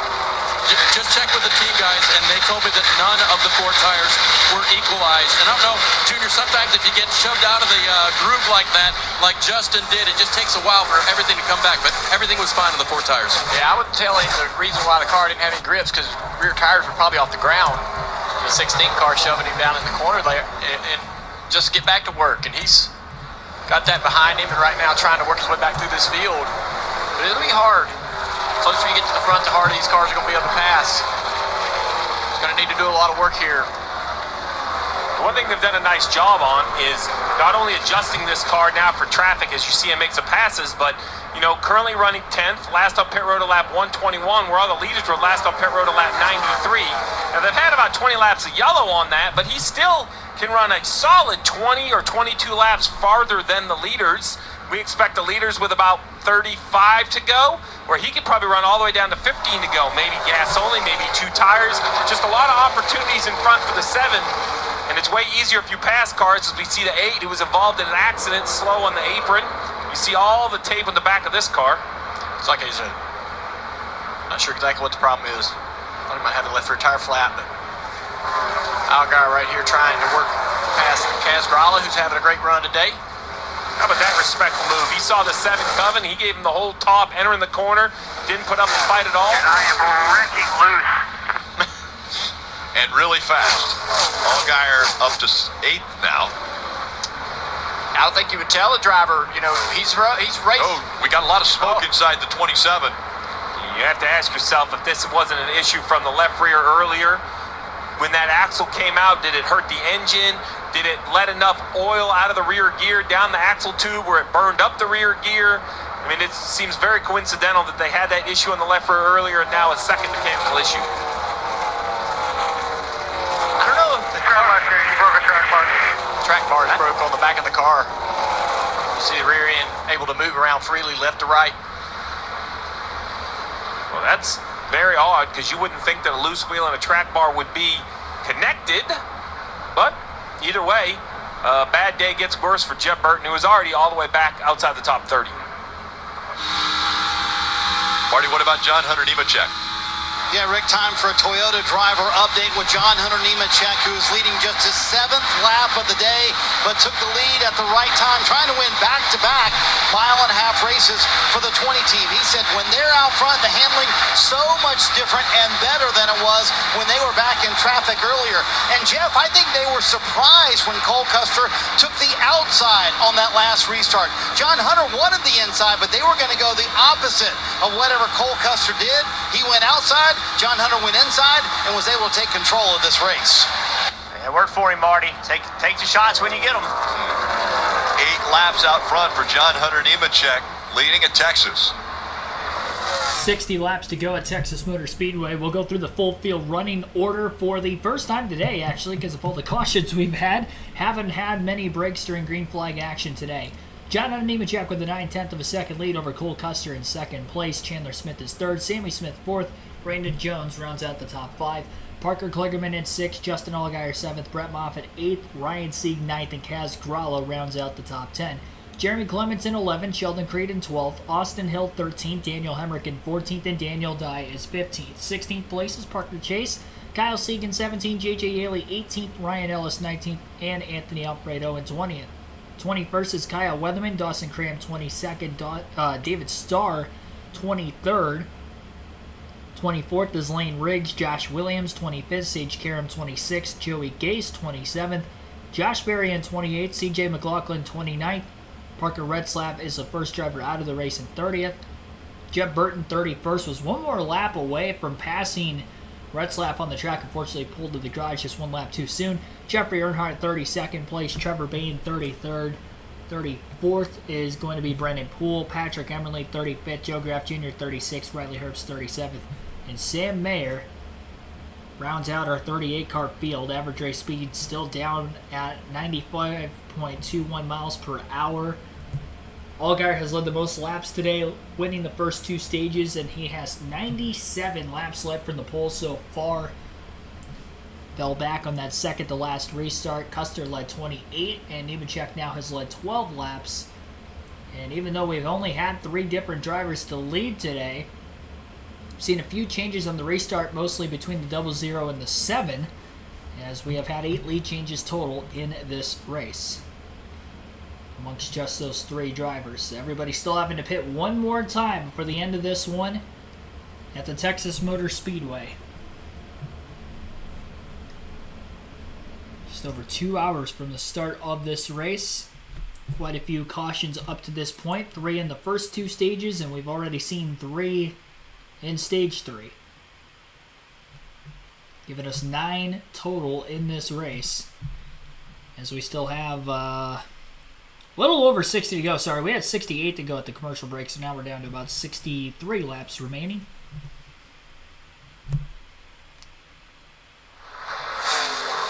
Just check with the team guys, and they told me that none of the 4 tires were equalized. And I don't know, Junior, sometimes if you get shoved out of the groove like that, like Justin did, it just takes a while for everything to come back. But everything was fine on the 4 tires. Yeah, I would tell him the reason why the car didn't have any grips because rear tires were probably off the ground. The 16 car shoving him down in the corner there, and just get back to work. And he's got that behind him, and right now trying to work his way back through this field. But it'll be hard. The closer you get to the front, the harder these cars are going to be able to pass. He's going to need to do a lot of work here. The one thing they've done a nice job on is not only adjusting this car now for traffic as you see him make some passes, but currently running 10th, last up pit road at lap 121, where all the leaders were last up pit road at lap 93. Now they've had about 20 laps of yellow on that, but he still can run a solid 20 or 22 laps farther than the leaders. We expect the leaders with about 35 to go, where he could probably run all the way down to 15 to go. Maybe gas only, maybe 2 tires. Just a lot of opportunities in front for the 7. And it's way easier if you pass cars, as we see the 8 who was involved in an accident, slow on the apron. You see all the tape on the back of this car. It's like he's not sure exactly what the problem is. Thought he might have the left rear tire flat, but Allgaier right here trying to work past Kaz Gralla, who's having a great run today. How about that respectful move? He saw the 7 coming. He gave him the whole top, entering the corner. Didn't put up a fight at all. And I am wrecking loose. And really fast. Allgaier up to 8th now. I don't think you would tell a driver, he's racing. Oh, we got a lot of smoke inside the 27. You have to ask yourself if this wasn't an issue from the left rear earlier. When that axle came out, did it hurt the engine? Did it let enough oil out of the rear gear down the axle tube where it burned up the rear gear? I mean, it seems very coincidental that they had that issue on the left rear earlier and now a second mechanical issue. I don't know if the track bar is broke on the back of the car. You see the rear end able to move around freely left to right. Well, that's very odd because you wouldn't think that a loose wheel and a track bar would be connected, but either way, a bad day gets worse for Jeb Burton, who was already all the way back outside the top 30. Marty, what about John Hunter Nemechek? Yeah, Rick, time for a Toyota driver update with John Hunter Nemechek, who is leading just his 7th lap of the day, but took the lead at the right time, trying to win back-to-back mile-and-a-half races for the 20 team. He said when they're out front, the handling so much different and better than it was when they were back in traffic earlier. And Jeff, I think they were surprised when Cole Custard took the outside on that last restart. John Hunter wanted the inside, but they were going to go the opposite of whatever Cole Custard did. He went outside, John Hunter went inside, and was able to take control of this race. Yeah, work for him, Marty. Take the shots when you get them. 8 laps out front for John Hunter Nemechek, leading at Texas. 60 laps to go at Texas Motor Speedway. We'll go through the full field running order for the first time today, actually, because of all the cautions we've had. Haven't had many breaks during green flag action today. John Hunter Nemechek with a 9/10 of a second lead over Cole Custard in second place. Chandler Smith is third. Sammy Smith fourth. Brandon Jones rounds out the top 5. Parker Kligerman in 6th. Justin Allgaier 7th. Brett Moffitt 8th. Ryan Sieg 9th. And Kaz Gralla rounds out the top 10. Jeremy Clements in 11th, Sheldon Creed in 12th, Austin Hill 13th, Daniel Hemrick in 14th, and Daniel Dye is 15th. 16th place is Parker Chase, Kyle Segan 17th, JJ Haley 18th, Ryan Ellis 19th, and Anthony Alfredo in 20th. 21st is Kyle Weatherman, Dawson Cram 22nd, David Starr 23rd. 24th is Lane Riggs, Josh Williams 25th, Sage Karam 26th, Joey Gase 27th, Josh Berry in 28th, CJ McLaughlin 29th, Parker Retzlaff is the first driver out of the race in 30th. Jeb Burton 31st, was one more lap away from passing Retzlaff on the track. Unfortunately pulled to the garage just one lap too soon. Jeffrey Earnhardt 32nd place, Trevor Bayne 33rd. 34th is going to be Brendan Poole, Patrick Emerly 35th, Joe Graff Jr. 36th, Riley Herbst 37th, and Sam Mayer rounds out our 38-car field. Average race speed still down at 95.21 miles per hour. Allgaier has led the most laps today, winning the first two stages, and he has 97 laps left from the pole so far. Fell back on that second to last restart. Custard led 28, and Nemechek now has led 12 laps. And even though we've only had 3 different drivers to lead today, we've seen a few changes on the restart, mostly between the 00 and the 7, as we have had 8 lead changes total in this race amongst just those 3 drivers. Everybody still having to pit one more time before the end of this one at the Texas Motor Speedway. Just over 2 hours from the start of this race. Quite a few cautions up to this point. 3 in the first 2 stages, and we've already seen 3 in stage 3. Giving us 9 total in this race, as we still have a little over 60 to go. Sorry, we had 68 to go at the commercial break, so now we're down to about 63 laps remaining.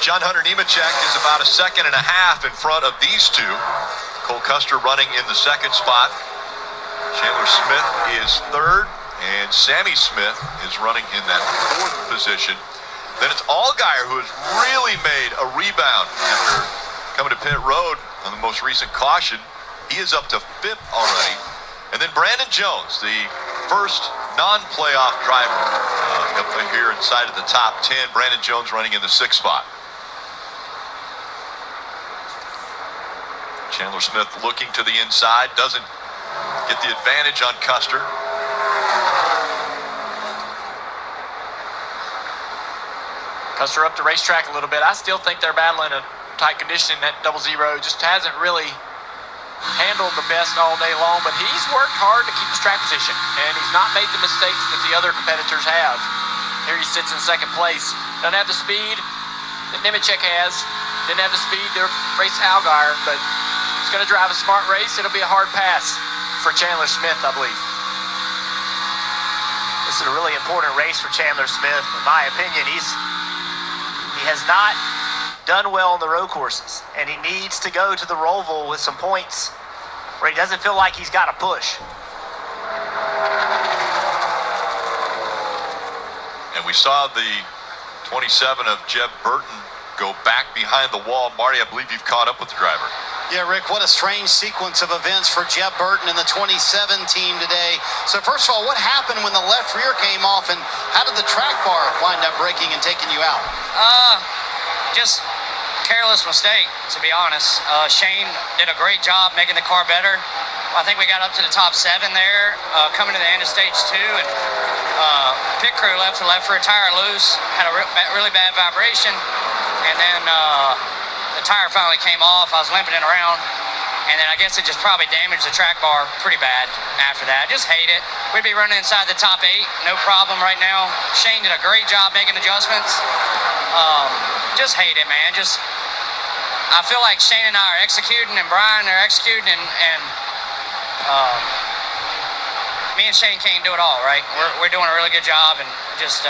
John Hunter Nemechek is about a second and a half in front of these two. Cole Custer running in the second spot. Chandler Smith is third, and Sammy Smith is running in that fourth position. Then it's Allgaier who has really made a rebound after coming to pit road on the most recent caution. He is up to fifth already. And then Brandon Jones, the first non-playoff driver up here inside of the top 10. Brandon Jones running in the sixth spot. Chandler Smith looking to the inside, doesn't get the advantage on Custer. Custer up the racetrack a little bit. I still think they're battling a tight condition. That 00 just hasn't really handled the best all day long, but he's worked hard to keep his track position, and he's not made the mistakes that the other competitors have. Here he sits in second place. Doesn't have the speed that Nemechek has. Didn't have the speed to race Allgaier, but he's going to drive a smart race. It'll be a hard pass for Chandler Smith, I believe. This is a really important race for Chandler Smith. In my opinion, he has not done well on the road courses, and he needs to go to the Roval with some points where he doesn't feel like he's got to push. And we saw the 27 of Jeb Burton go back behind the wall. Marty, I believe you've caught up with the driver. Yeah, Rick, what a strange sequence of events for Jeb Burton and the 27 team today. So first of all, what happened when the left rear came off, and how did the track bar wind up breaking and taking you out? Just careless mistake, to be honest. Shane did a great job making the car better. I think we got up to the top 7 there, coming to the end of stage 2, and pit crew left the left rear tire loose, had a really bad vibration, and then the tire finally came off. I was limping it around, and then I guess it just probably damaged the track bar pretty bad after that. Just hate it. We'd be running inside the top 8, no problem right now. Shane did a great job making adjustments. Just hate it, man. I feel like Shane and I are executing, and Brian are executing, and me and Shane can't do it all, right? We're doing a really good job, and just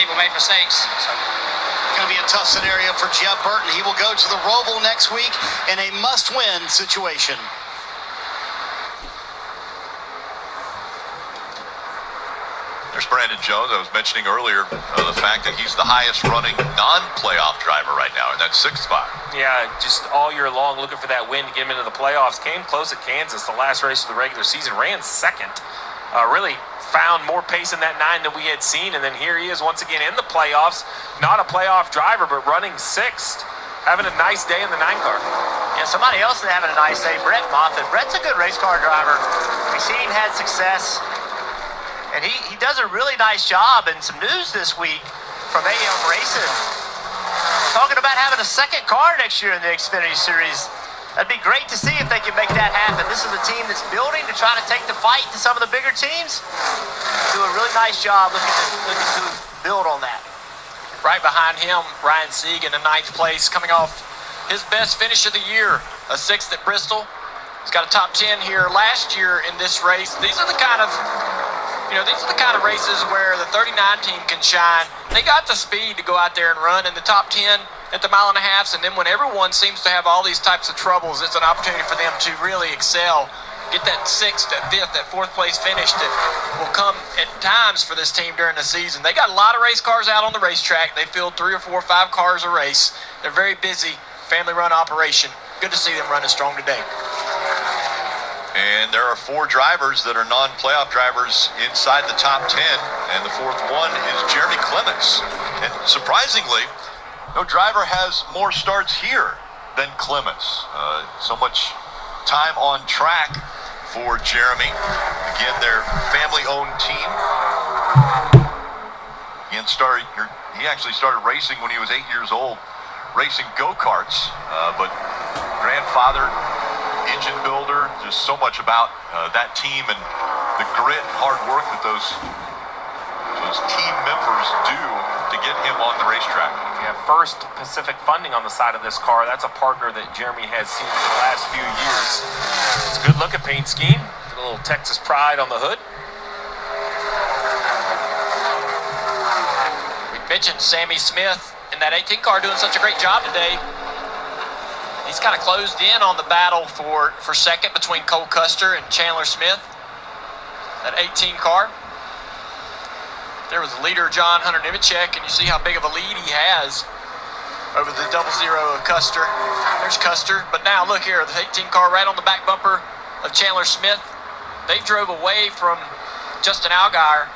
people make mistakes. So. Going to be a tough scenario for Jeb Burton. He will go to the Roval next week in a must-win situation. There's Brandon Jones. I was mentioning earlier the fact that he's the highest running non-playoff driver right now in that 6th spot. Yeah, just all year long looking for that win to get him into the playoffs. Came close at Kansas, the last race of the regular season. Ran second. Really found more pace in that 9 than we had seen. And then here he is once again in the playoffs. Not a playoff driver, but running 6th. Having a nice day in the 9 car. Yeah, somebody else is having a nice day, Brett Moffitt. Brett's a good race car driver. We've seen had success. And he does a really nice job. And some news this week from AM Racing. Talking about having a 2nd car next year in the Xfinity Series. That'd be great to see if they can make that happen. This is a team that's building to try to take the fight to some of the bigger teams. Do a really nice job looking to build on that. Right behind him, Ryan Segan in 9th place, coming off his best finish of the year, a 6th at Bristol. He's got a top 10 here last year in this race. These are the kind of races where the 39 team can shine. They got the speed to go out there and run in the top 10 at the 1.5 miles, and then when everyone seems to have all these types of troubles, it's an opportunity for them to really excel. Get that 6th, that 5th, that 4th place finish that will come at times for this team during the season. They got a lot of race cars out on the racetrack. They field 3 or 4 or 5 cars a race. They're very busy, family-run operation. Good to see them running strong today. And there are 4 drivers that are non-playoff drivers inside the top 10. And the 4th one is Jeremy Clements. And surprisingly, no driver has more starts here than Clements. So much time on track for Jeremy. Again, their family-owned team. He actually started racing when he was 8 years old, racing go-karts. But grandfather, engine builder, just so much about that team and the grit and hard work that those team members do to get him on the racetrack. Yeah, First Pacific Funding on the side of this car. That's a partner that Jeremy has seen for the last few years. It's a good looking paint scheme. A little Texas pride on the hood. We mentioned Sammy Smith in that 18 car doing such a great job today. He's kind of closed in on the battle for 2nd between Cole Custer and Chandler Smith. That 18 car. There was the leader, John Hunter Nemechek, and you see how big of a lead he has over the 00 of Custer. There's Custer, but now look here, the 18 car right on the back bumper of Chandler Smith. They drove away from Justin Allgaier.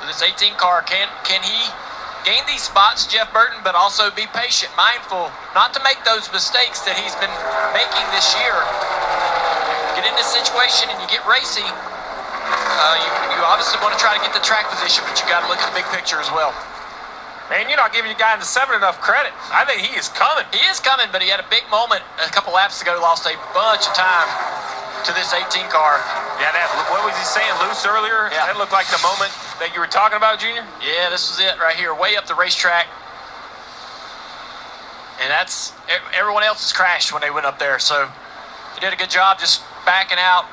So this 18 car, can he gain these spots, Jeff Burton, but also be patient, mindful, not to make those mistakes that he's been making this year. Get in this situation and you get racy. You obviously want to try to get the track position, but you got to look at the big picture as well. Man, you're not giving your guy in the 7 enough credit. I think he is coming. He is coming, but he had a big moment a couple laps ago, lost a bunch of time to this 18 car. Yeah, what was he saying, loose earlier? Yeah. That looked like the moment that you were talking about, Junior? Yeah, this was it right here, way up the racetrack. And that's, everyone else has crashed when they went up there, so he did a good job just backing out,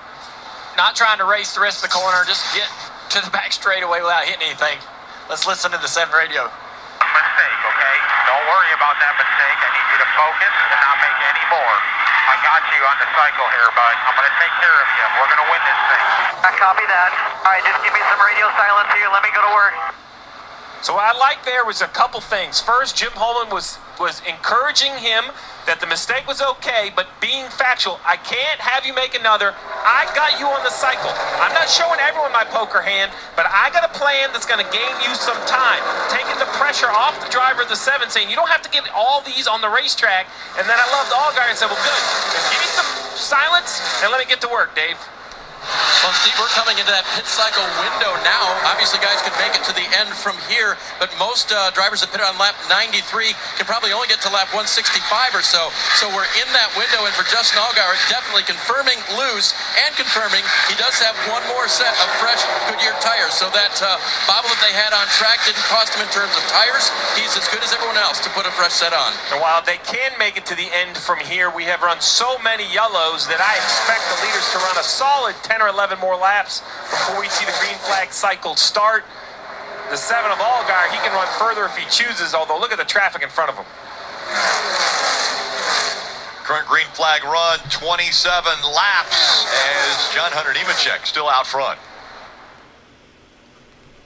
not trying to race the rest of the corner, just get to the back straightaway without hitting anything. Let's listen to the 7 radio. Mistake, okay? Don't worry about that mistake. I need you to focus and not make any more. I got you on the cycle here, bud. I'm going to take care of you. We're going to win this thing. I copy that. All right, just give me some radio silence here. Let me go to work. So what I liked there was a couple things. First, Jim Holman was encouraging him that the mistake was okay, but being factual. I can't have you make another. I got you on the cycle. I'm not showing everyone my poker hand, but I got a plan that's going to gain you some time. Taking the pressure off the driver of the 7, saying you don't have to get all these on the racetrack. And then I loved Allgaier and said, well, good. Give me some silence and let me get to work, Dave. Well, Steve, we're coming into that pit cycle window now. Obviously, guys could make it to the end from here, but most drivers that pit on lap 93 can probably only get to lap 165 or so. So we're in that window, and for Justin Allgaier, definitely confirming loose and confirming he does have one more set of fresh Goodyear tires. So that bobble that they had on track didn't cost him in terms of tires. He's as good as everyone else to put a fresh set on. And while they can make it to the end from here, we have run so many yellows that I expect the leaders to run a solid 10 or 11 more laps before we see the green flag cycle start. The 7 of Allgaier, he can run further if he chooses, although look at the traffic in front of him. Current green flag run, 27 laps as John Hunter Nemechek still out front.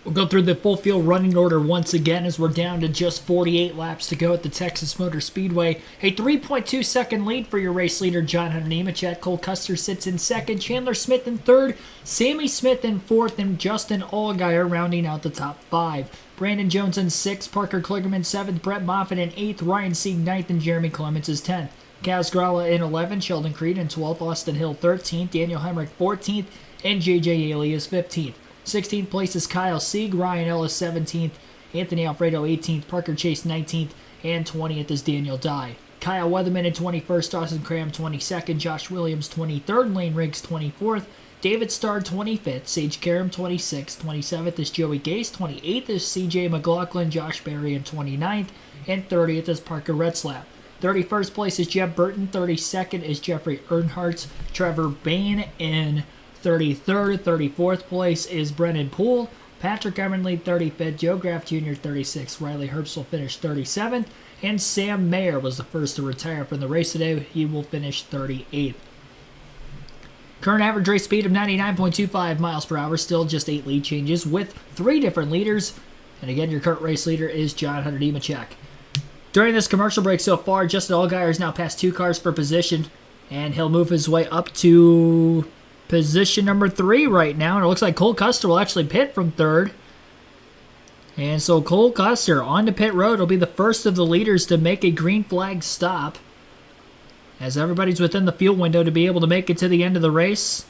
We'll go through the full field running order once again as we're down to just 48 laps to go at the Texas Motor Speedway. A 3.2 second lead for your race leader, John Hunter Nemechek. Cole Custard sits in second, Chandler Smith in third, Sammy Smith in fourth, and Justin Allgaier rounding out the top five. Brandon Jones in sixth, Parker Kligerman seventh, Brett Moffitt in eighth, Ryan Sieg ninth, and Jeremy Clements is 10th. Kaz Gralla in 11th, Sheldon Creed in 12th, Austin Hill 13th, Daniel Hemrick 14th, and JJ Haley is 15th. 16th place is Kyle Sieg, Ryan Ellis 17th, Anthony Alfredo 18th, Parker Chase 19th, and 20th is Daniel Dye. Kyle Weatherman in 21st, Dawson Cram 22nd, Josh Williams 23rd, Lane Riggs 24th, David Starr 25th, Sage Karam 26th, 27th is Joey Gase, 28th is CJ McLaughlin, Josh Berry in 29th, and 30th is Parker Retzlaff. 31st place is Jeff Burton, 32nd is Jeffrey Earnhardt, Trevor Bain in 33rd, 34th place is Brennan Poole, Patrick Emerley 35th, Joe Graff Jr. 36th, Riley Herbst finished 37th, and Sam Mayer was the first to retire from the race today. He will finish 38th. Current average race speed of 99.25 miles per hour, still just 8 lead changes with 3 different leaders. And again, your current race leader is John Hunter Nemechek. During this commercial break so far, Justin Allgaier has now passed 2 cars for position, and he'll move his way up to position number 3 right now. And it looks like Cole Custer will actually pit from 3rd. And so Cole Custer on to pit road will be the first of the leaders to make a green flag stop, as everybody's within the fuel window to be able to make it to the end of the race.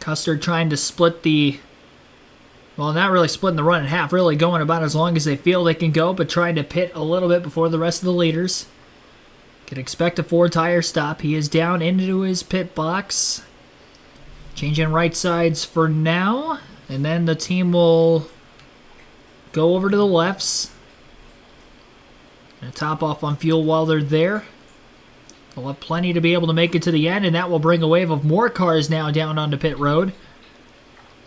Custer trying to split the, well, not really splitting the run in half, really going about as long as they feel they can go, but trying to pit a little bit before the rest of the leaders. Can expect a 4-tire stop. He is down into his pit box. Changing right sides for now, and then the team will go over to the lefts. And top off on fuel while they're there. They'll have plenty to be able to make it to the end, and that will bring a wave of more cars now down onto pit road.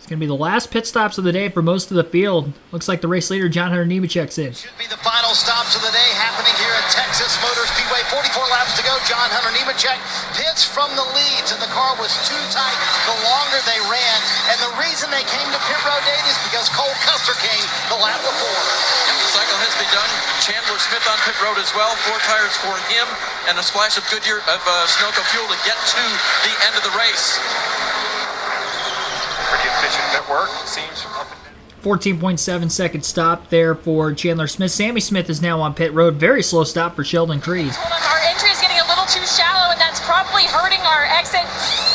It's going to be the last pit stops of the day for most of the field. Looks like the race leader, John Hunter Nemechek's in. Should be the final stops of the day happening here at Texas Motor Speedway. 44 laps to go. John Hunter Nemechek pits from the leads, and the car was too tight the longer they ran. And the reason they came to pit road, Dave, is because Cole Custer came the lap before. The cycle has begun. Chandler Smith on pit road as well. 4 tires for him, and a splash of Goodyear of Sunoco fuel to get to the end of the race. Pretty efficient pit work, seems, from up and down. 14.7 second stop there for Chandler Smith. Sammy Smith is now on pit road. Very slow stop for Sheldon Creed. Hold on, our entry is getting a little too shallow, and that's probably hurting our exit.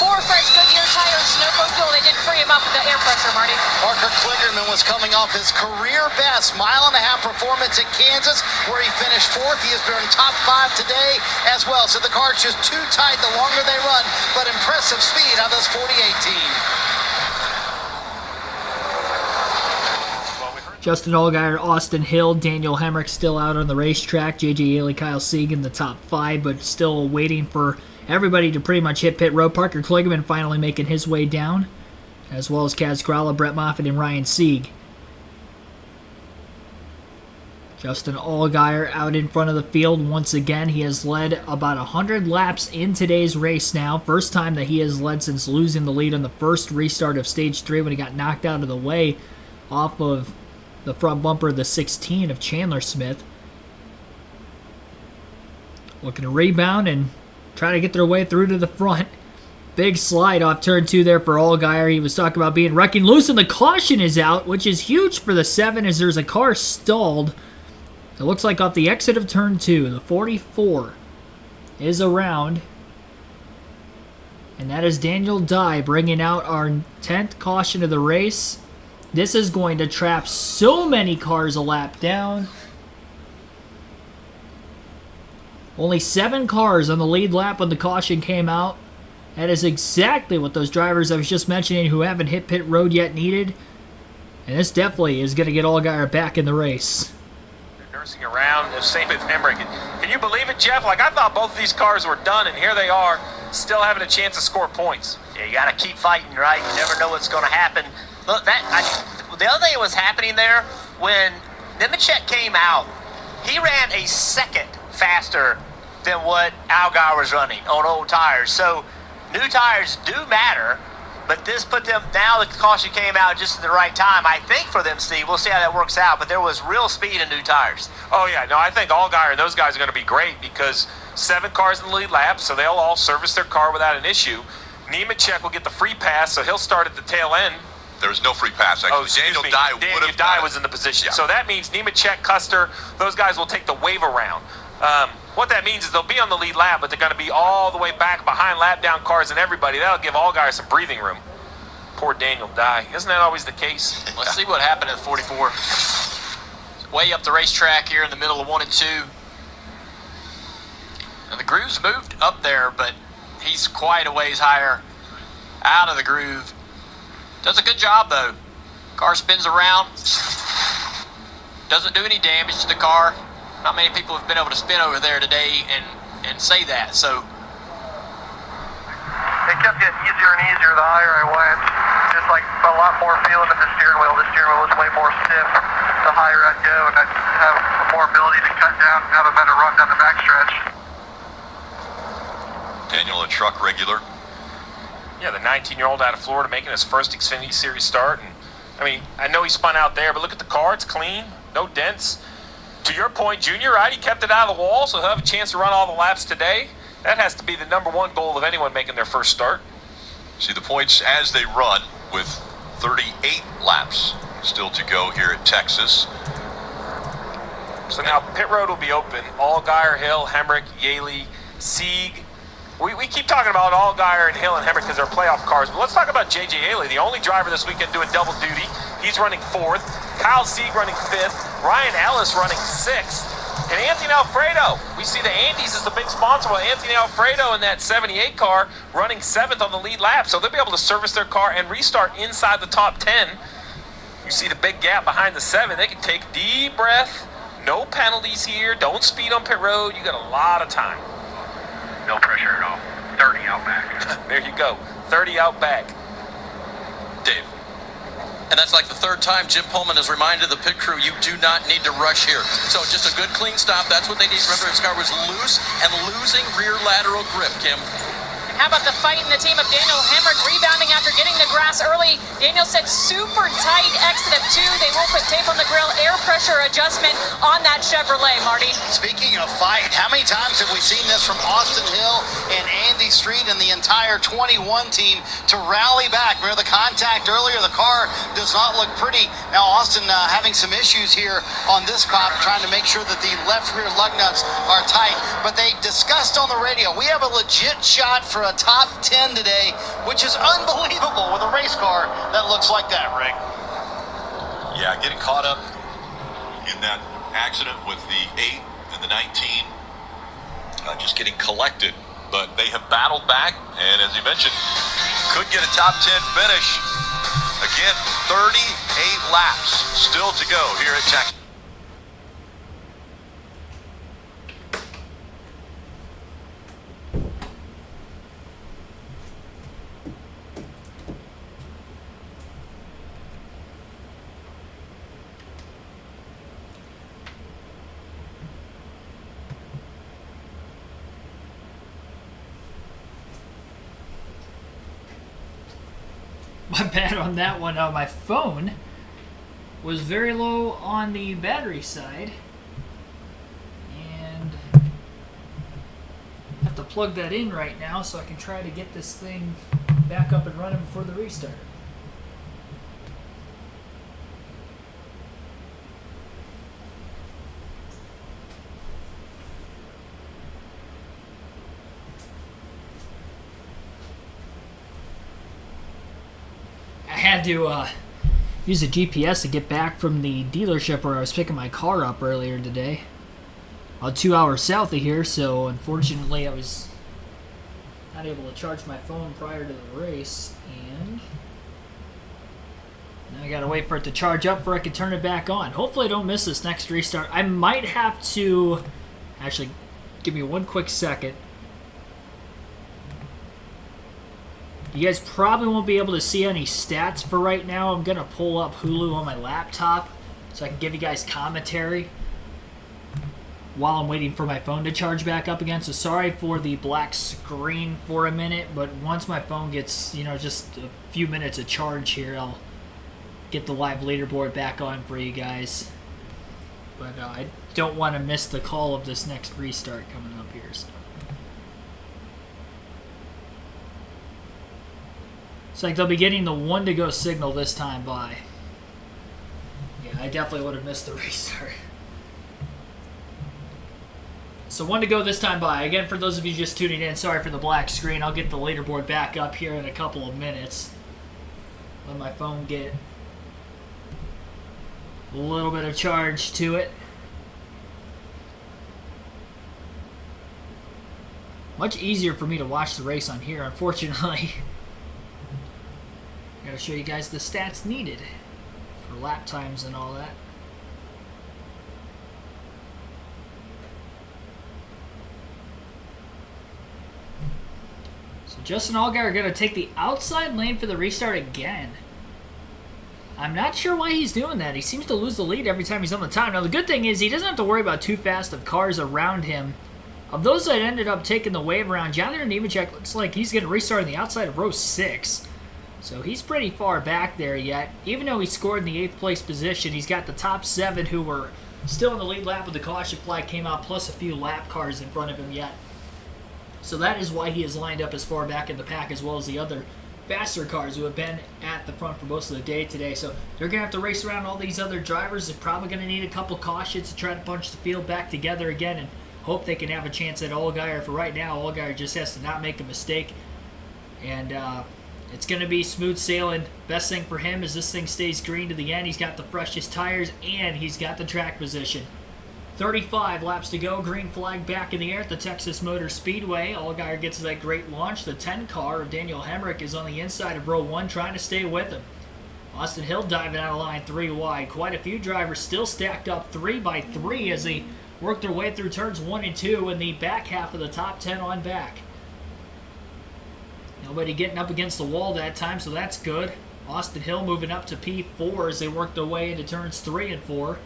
4 fresh Goodyear tires, Sunoco fuel. They did free him up with the air pressure, Marty. Parker Kligerman was coming off his career best mile-and-a-half performance at Kansas, where he finished 4th. He has been top 5 today as well. So the car's just too tight the longer they run, but impressive speed out of this 48 team. Justin Allgaier, Austin Hill, Daniel Hemrick still out on the racetrack. JJ Haley, Kyle Sieg in the top 5, but still waiting for everybody to pretty much hit pit road. Parker Kligerman finally making his way down, as well as Kaz Gralla, Brett Moffitt, and Ryan Sieg. Justin Allgaier out in front of the field once again. He has led about 100 laps in today's race now. First time that he has led since losing the lead on the first restart of Stage 3 when he got knocked out of the way off of the front bumper of the 16 of Chandler Smith. Looking to rebound and try to get their way through to the front. Big slide off turn 2 there for Allgaier. He was talking about being wrecking loose, and the caution is out, which is huge for the 7 as there's a car stalled. It looks like off the exit of turn 2, the 44 is around. And that is Daniel Dye bringing out our 10th caution of the race. This is going to trap so many cars a lap down. Only 7 cars on the lead lap when the caution came out. That is exactly what those drivers I was just mentioning who haven't hit pit road yet needed. And this definitely is going to get Allgaier back in the race. They're nursing around, the same with Hemrick. Can you believe it, Jeff? Like, I thought both of these cars were done, and here they are, still having a chance to score points. Yeah, you got to keep fighting, right? You never know what's going to happen. Look, the other thing that was happening there, when Nemechek came out, he ran a second faster than what Allgaier was running on old tires. So new tires do matter, But this put them, now the caution came out just at the right time, I think, for them, Steve. We'll see how that works out, but there was real speed in new tires. Oh, yeah. No, I think Allgaier and those guys are going to be great because 7 cars in the lead lap, so they'll all service their car without an issue. Nemechek will get the free pass, so he'll start at the tail end. There was no free pass, actually. Daniel Dye would have Dye was in the position. Yeah. So that means Nemechek, Custard, those guys will take the wave around. What that means is they'll be on the lead lap, but they're going to be all the way back behind lap down cars and everybody. That'll give Allgaier some breathing room. Poor Daniel Dye. Isn't that always the case? Let's see what happened at 44. Way up the racetrack here in the middle of 1 and 2. And the groove's moved up there, but he's quite a ways higher out of the groove. Does a good job, though. Car spins around. Doesn't do any damage to the car. Not many people have been able to spin over there today and say that. So it kept getting easier and easier the higher I went. Just like a lot more feeling at the steering wheel. The steering wheel was way more stiff the higher I'd go, and I'd have more ability to cut down and have a better run down the backstretch. Daniel, a truck regular. Yeah, the 19-year-old out of Florida making his first Xfinity Series start. And I mean, I know he spun out there, but look at the car. It's clean, no dents. To your point, Junior, right? He kept it out of the wall, so he'll have a chance to run all the laps today. That has to be the #1 goal of anyone making their first start. See the points as they run with 38 laps still to go here at Texas. So now pit road will be open. Allgaier, Hill, Hemrick, Yaley, Sieg. We keep talking about Allgaier and Hill and Hemrick because they're playoff cars, but let's talk about J.J. Yaley, the only driver this weekend doing double duty. He's running 4th. Kyle Sieg running 5th. Ryan Ellis running 6th. And Anthony Alfredo, we see the Andes is the big sponsor. Well, Anthony Alfredo in that 78 car running 7th on the lead lap. So they'll be able to service their car and restart inside the top 10. You see the big gap behind the 7. They can take a deep breath. No penalties here. Don't speed on pit road. You got a lot of time. No pressure at all. 30 out back. There you go. 30 out back. Dave. And that's like the 3rd time Jim Pullman has reminded the pit crew, you do not need to rush here. So just a good clean stop. That's what they need. Remember, his car was loose and losing rear lateral grip, Kim. How about the fight in the team of Daniel Hemrick rebounding after getting the grass early? Daniel said super tight exit of 2. They will put tape on the grill, air pressure adjustment on that Chevrolet, Marty. Speaking of fight, how many times have we seen this from Austin Hill and Andy Street and the entire 21 team to rally back? Remember the contact earlier? The car does not look pretty. Now Austin having some issues here on this pop, trying to make sure that the left rear lug nuts are tight. But they discussed on the radio, we have a legit shot for a top 10 today, which is unbelievable with a race car that looks like that, Rick. Yeah, getting caught up in that accident with the 8 and the 19, just getting collected. But they have battled back, and as you mentioned, could get a top 10 finish. Again, 38 laps still to go here at Texas. My bad on that one. My phone was very low on the battery side, and I have to plug that in right now so I can try to get this thing back up and running before the restart. I had to use a GPS to get back from the dealership where I was picking my car up earlier today. 2 hours south of here, so unfortunately I was not able to charge my phone prior to the race, and now I gotta wait for it to charge up before I can turn it back on. Hopefully I don't miss this next restart. I might have to, actually, give me one quick second. You guys probably won't be able to see any stats for right now. I'm going to pull up Hulu on my laptop so I can give you guys commentary. while I'm waiting for my phone to charge back up again. So sorry for the black screen for a minute, but once my phone gets, just a few minutes of charge here, I'll get the live leaderboard back on for you guys. But I don't want to miss the call of this next restart coming up here. So. It's like they'll be getting the 1 to go signal this time by. Yeah, I definitely would have missed the restart. So 1 to go this time by. Again, for those of you just tuning in, sorry for the black screen. I'll get the leaderboard back up here in a couple of minutes. Let my phone get a little bit of charge to it. Much easier for me to watch the race on here, unfortunately. I gotta show you guys the stats needed for lap times and all that. So Justin Allgaier are gonna take the outside lane for the restart again. I'm not sure why he's doing that. He seems to lose the lead every time he's on the time. Now the good thing is he doesn't have to worry about too fast of cars around him. Of those that ended up taking the wave around, Jonathan Nemechek looks like he's gonna restart on the outside of row 6. So he's pretty far back there yet. Even though he scored in the 8th place position, he's got the top 7 who were still in the lead lap with the caution flag came out, plus a few lap cars in front of him yet. So that is why he is lined up as far back in the pack, as well as the other faster cars who have been at the front for most of the day today. So they're going to have to race around all these other drivers. They're probably going to need a couple cautions to try to bunch the field back together again and hope they can have a chance at Allgaier. For right now, Allgaier just has to not make a mistake. And it's going to be smooth sailing. Best thing for him is this thing stays green to the end. He's got the freshest tires, and he's got the track position. 35 laps to go. Green flag back in the air at the Texas Motor Speedway. Allgaier gets that great launch. The 10 car of Daniel Hemrick is on the inside of row 1 trying to stay with him. Austin Hill diving out of line 3 wide. Quite a few drivers still stacked up 3 by 3 as they work their way through turns 1 and 2 in the back half of the top 10 on back. Nobody getting up against the wall that time, so that's good. Austin Hill moving up to P4 as they work their way into turns 3 and 4.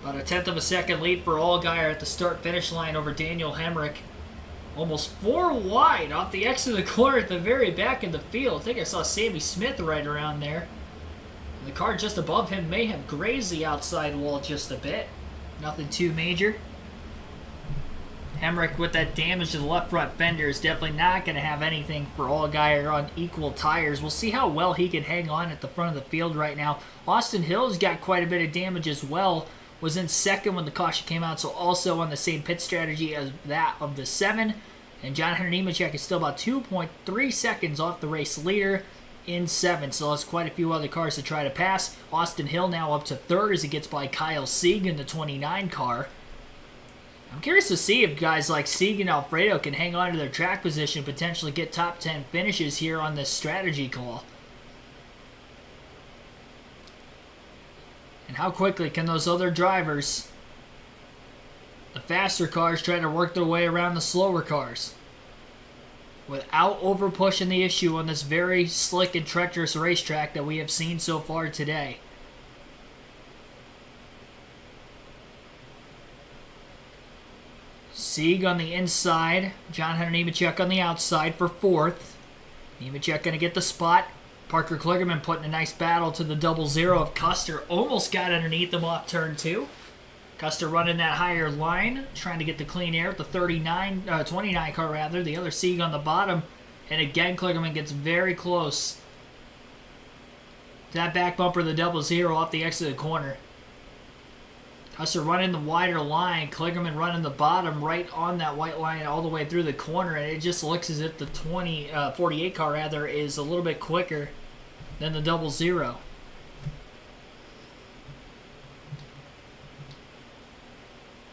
About a 1/10 of a second lead for Allgaier at the start-finish line over Daniel Hemrick. Almost 4 wide off the exit of the corner at the very back of the field. I think I saw Sammy Smith right around there. And the car just above him may have grazed the outside wall just a bit. Nothing too major. Hemrick with that damage to the left front fender is definitely not going to have anything for Allgaier on equal tires. We'll see how well he can hang on at the front of the field right now. Austin Hill's got quite a bit of damage as well. Was in second when the caution came out, so also on the same pit strategy as that of the 7. And John Hunter Nemechek is still about 2.3 seconds off the race leader in 7. So there's quite a few other cars to try to pass. Austin Hill now up to 3rd as he gets by Kyle Sieg in the 29 car. I'm curious to see if guys like Sieg and Alfredo can hang on to their track position and potentially get top 10 finishes here on this strategy call. And how quickly can those other drivers, the faster cars, try to work their way around the slower cars without over pushing the issue on this very slick and treacherous racetrack that we have seen so far today. Sieg on the inside, John Hunter Nemechek on the outside for 4th. Nemechek going to get the spot. Parker Kligerman putting a nice battle to the 0-0 of Custard. Almost got underneath them off turn 2. Custard running that higher line, trying to get the clean air at the 29 car rather. The other Sieg on the bottom. And again, Kligerman gets very close. That back bumper, the 0-0 off the exit of the corner. Custard running the wider line. Kligerman running the bottom right on that white line all the way through the corner. And it just looks as if the 48 car rather is a little bit quicker than the 0-0.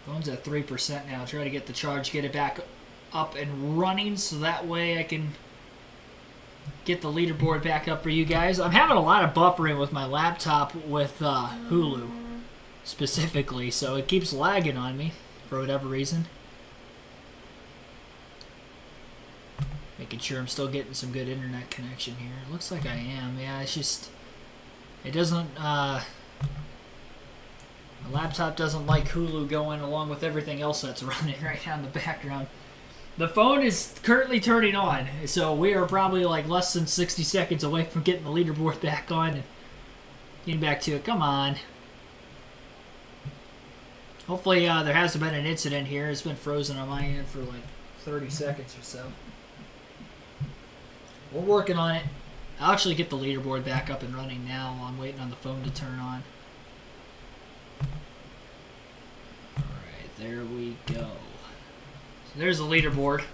Phone's at 3% now. Try to get the charge, get it back up and running so that way I can get the leaderboard back up for you guys. I'm having a lot of buffering with my laptop with Hulu specifically, so it keeps lagging on me for whatever reason. Let me Making sure I'm still getting some good internet connection here. It looks like I am. Yeah, it's just... It doesn't... My laptop doesn't like Hulu going along with everything else that's running right now in the background. The phone is currently turning on, so we are probably like less than 60 seconds away from getting the leaderboard back on and getting back to it. Come on. Hopefully there hasn't been an incident here. It's been frozen on my end for like 30 seconds or so. We're working on it. I'll actually get the leaderboard back up and running now while I'm waiting on the phone to turn on. Alright, there we go. So there's the leaderboard.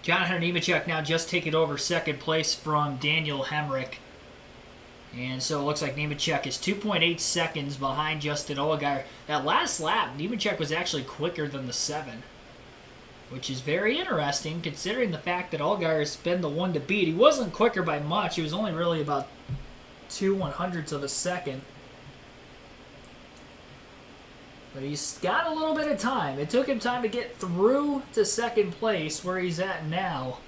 Jonathan Nemechek now just taking over second place from Daniel Hemrick. And so it looks like Nemechek is 2.8 seconds behind Justin Allgaier. That last lap, Nemechek was actually quicker than the 7. Which is very interesting considering the fact that Allgaier has been the one to beat. He wasn't quicker by much. He was only really about 2/100ths of a second. But he's got a little bit of time. It took him time to get through to second place where he's at now.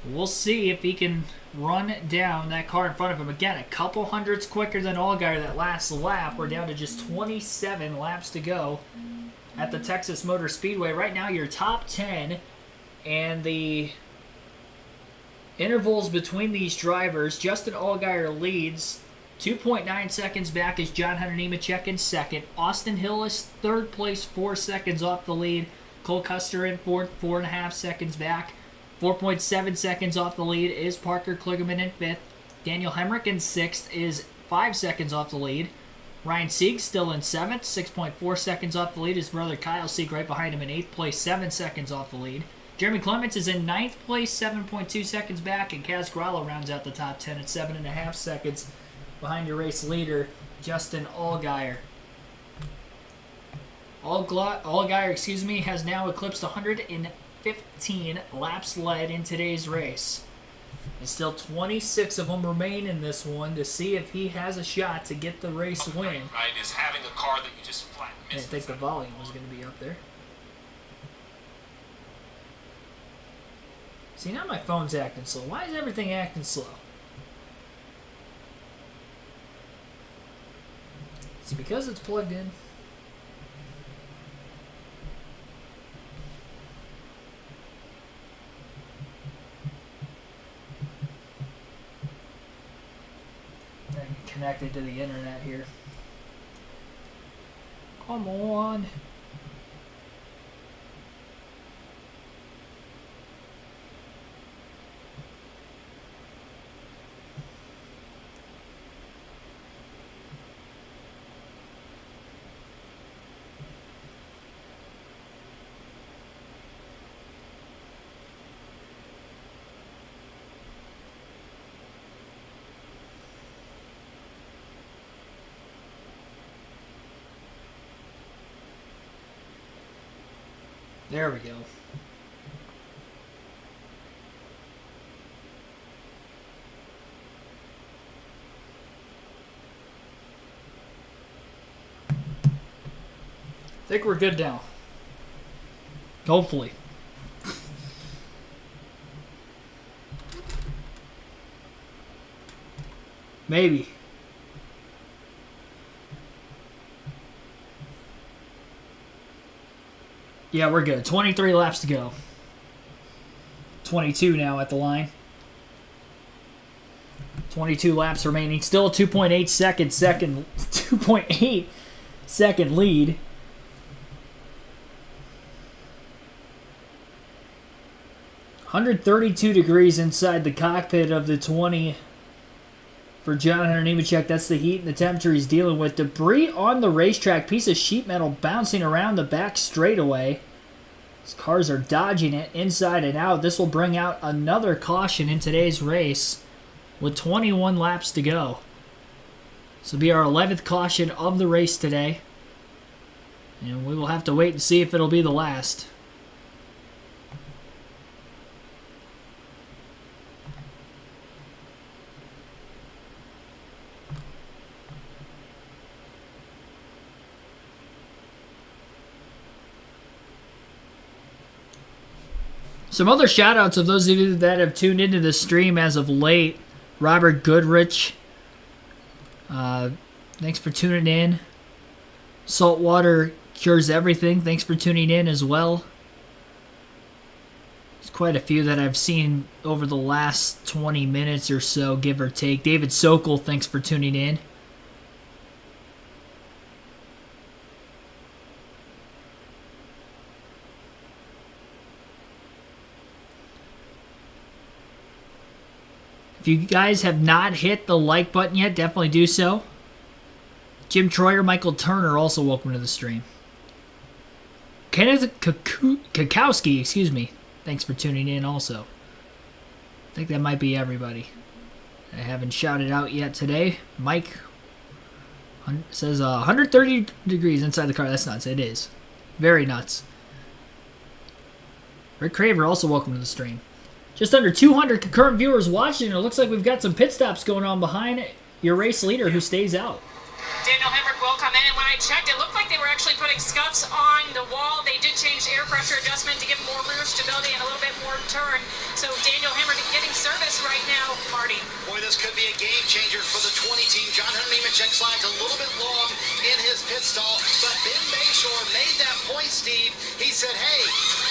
We'll see if he can run down that car in front of him. Again, a couple hundredths quicker than Allgaier that last lap. We're down to just 27 laps to go at the Texas Motor Speedway. Right now, your top 10 and the intervals between these drivers. Justin Allgaier leads. 2.9 seconds back is John Hunter Nemechek in second. Austin Hill is third place, 4 seconds off the lead. Cole Custer in fourth, 4.5 seconds back. 4.7 seconds off the lead is Parker Kligerman in fifth. Daniel Hemrick in sixth is 5 seconds off the lead. Ryan Sieg still in seventh, 6.4 seconds off the lead. His brother Kyle Sieg right behind him in eighth place, 7 seconds off the lead. Jeremy Clements is in ninth place, 7.2 seconds back, and Kaz Gralla rounds out the top 10 at 7.5 seconds behind your race leader, Justin Allgaier. Allgaier, has now eclipsed 115 laps led in today's race. And still 26 of them remain in this one to see if he has a shot to get the race win. Right, is having a car that you just flat I didn't think the volume was going to be up there. See, now my phone's acting slow. Why is everything acting slow? Is it because it's plugged in? Connected to the internet here. Come on. There we go. I think we're good now. Hopefully. Maybe. Yeah, we're good. 23 laps to go. 22 now at the line. 22 laps remaining. Still a 2.8 second lead. .132 degrees inside the cockpit of the 20 for John Hunter Nemechek. That's the heat and the temperature he's dealing with. Debris on the racetrack. Piece of sheet metal bouncing around the back straightaway. These cars are dodging it inside and out. This will bring out another caution in today's race with 21 laps to go. This will be our 11th caution of the race today. And we will have to wait and see if it'll be the last. Some other shout-outs of those of you that have tuned into the stream as of late. Robert Goodrich, thanks for tuning in. Saltwater Cures Everything, thanks for tuning in as well. There's quite a few that I've seen over the last 20 minutes or so, give or take. David Sokol, thanks for tuning in. If you guys have not hit the like button yet, definitely do so. Jim Troyer, Michael Turner, also welcome to the stream. Kenneth Kakowski, excuse me. Thanks for tuning in also. I think that might be everybody. I haven't shouted out yet today. Mike says 130 degrees inside the car. That's nuts. It is. Very nuts. Rick Craver, also welcome to the stream. Just under 200 concurrent viewers watching. It looks like we've got some pit stops going on behind your race leader who stays out. Daniel Hemrick will come in, and when I checked, it looked like they were actually putting scuffs on the wall. They did change air pressure adjustment to give more rear stability and a little bit more turn. So Daniel Hemrick getting service right now, Marty. Boy, this could be a game changer for the 20 team. John Hunter Nemechek slides a little bit long in his pit stall, but Ben Bayshore made that point, Steve. He said, hey,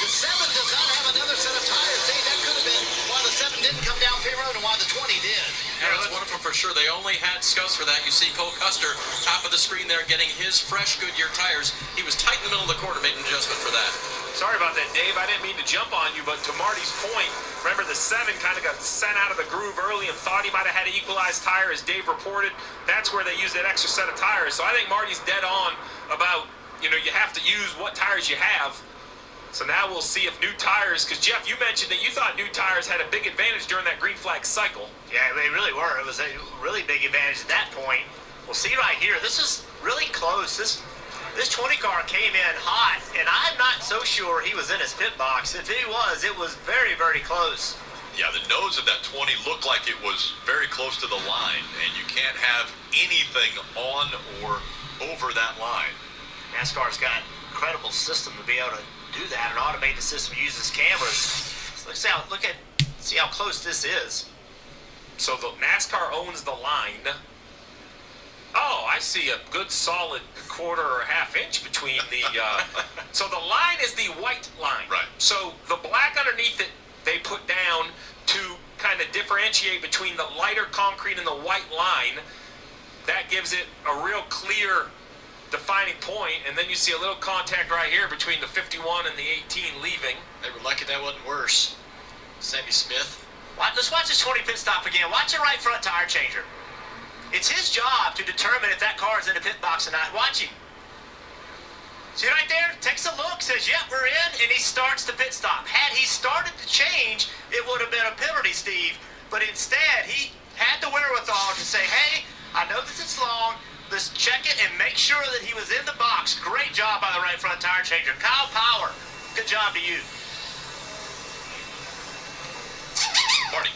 the 7 does not have another set of tires. Dave, that could have been why the 7 didn't come down pit road and why the 20 did. Yeah, that's one of them for sure. They only had scuffs for that. You see Cole Custard, top of the screen there, getting his fresh Goodyear tires. He was tight in the middle of the corner, made an adjustment for that. Sorry about that, Dave. I didn't mean to jump on you, but to Marty's point, remember the 7 kind of got sent out of the groove early and thought he might have had an equalized tire, as Dave reported. That's where they used that extra set of tires. So I think Marty's dead on about, you have to use what tires you have. So now we'll see if new tires, because Jeff, you mentioned that you thought new tires had a big advantage during that green flag cycle. Yeah, they really were. It was a really big advantage at that point. We'll see right here. This is really close. This 20 car came in hot, and I'm not so sure he was in his pit box. If he was, it was very, very close. Yeah, the nose of that 20 looked like it was very close to the line, and you can't have anything on or over that line. NASCAR's got an incredible system to be able to do that. An automated system uses cameras. So see how close this is. So the NASCAR owns the line. Oh, I see a good solid quarter or half inch between the. So the line is the white line. Right. So the black underneath it they put down to kind of differentiate between the lighter concrete and the white line. That gives it a real clear defining point, and then you see a little contact right here between the 51 and the 18 leaving. They were lucky that wasn't worse. Sammy Smith. Let's watch this 20 pit stop again. Watch the right front tire changer. It's his job to determine if that car is in the pit box or not. Watch him. See right there? Takes a look, says, yep, we're in, and he starts the pit stop. Had he started to change, it would have been a penalty, Steve. But instead, he had the wherewithal to say, hey, I know this is long. Let's check it and make sure that he was in the box. Great job by the right front tire changer. Kyle Power, good job to you. Marty.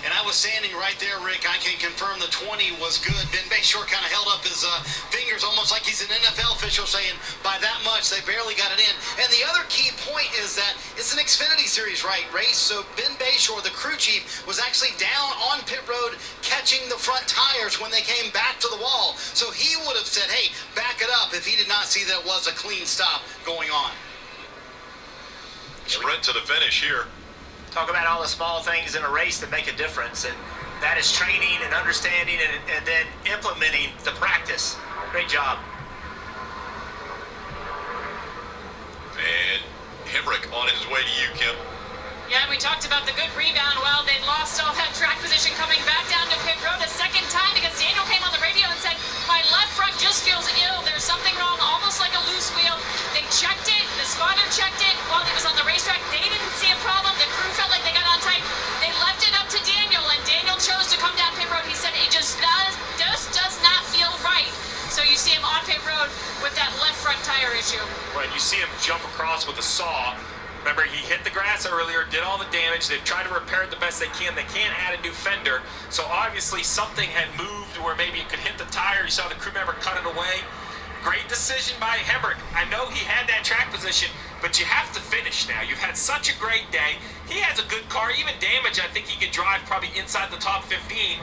And I was standing right there, Rick. I can confirm the 20 was good. Ben Bayshore kind of held up his fingers almost like he's an NFL official saying, by that much, they barely got it in. And the other key point is that it's an Xfinity Series race, so Ben Bayshore, the crew chief, was actually down on pit road catching the front tires when they came back to the wall. So he would have said, hey, back it up if he did not see that it was a clean stop going on. Sprint to the finish here. Talk about all the small things in a race that make a difference, and that is training and understanding and then implementing the practice. Great job. And Hemrick on his way to you, Kim. Yeah, we talked about the good rebound. Well, they lost all that track position coming back down to pit road a second time because Daniel came on the radio and said, my left front just feels ill. There's something wrong, almost like a loose wheel. They checked it. The spotter checked it while he was on the racetrack. They didn't see a problem. The crew felt like they got on tight. They left it up to Daniel, and Daniel chose to come down pit road. He said it just does not feel right. So you see him on pit road with that left front tire issue. Right, you see him jump across with a saw. Remember, he hit the grass earlier, did all the damage. They've tried to repair it the best they can. They can't add a new fender. So obviously something had moved where maybe it could hit the tire. You saw the crew member cut it away. Great decision by Hemrick. I know he had that track position. but you have to finish now. You've had such a great day. He has a good car. Even damage, I think he could drive probably inside the top 15.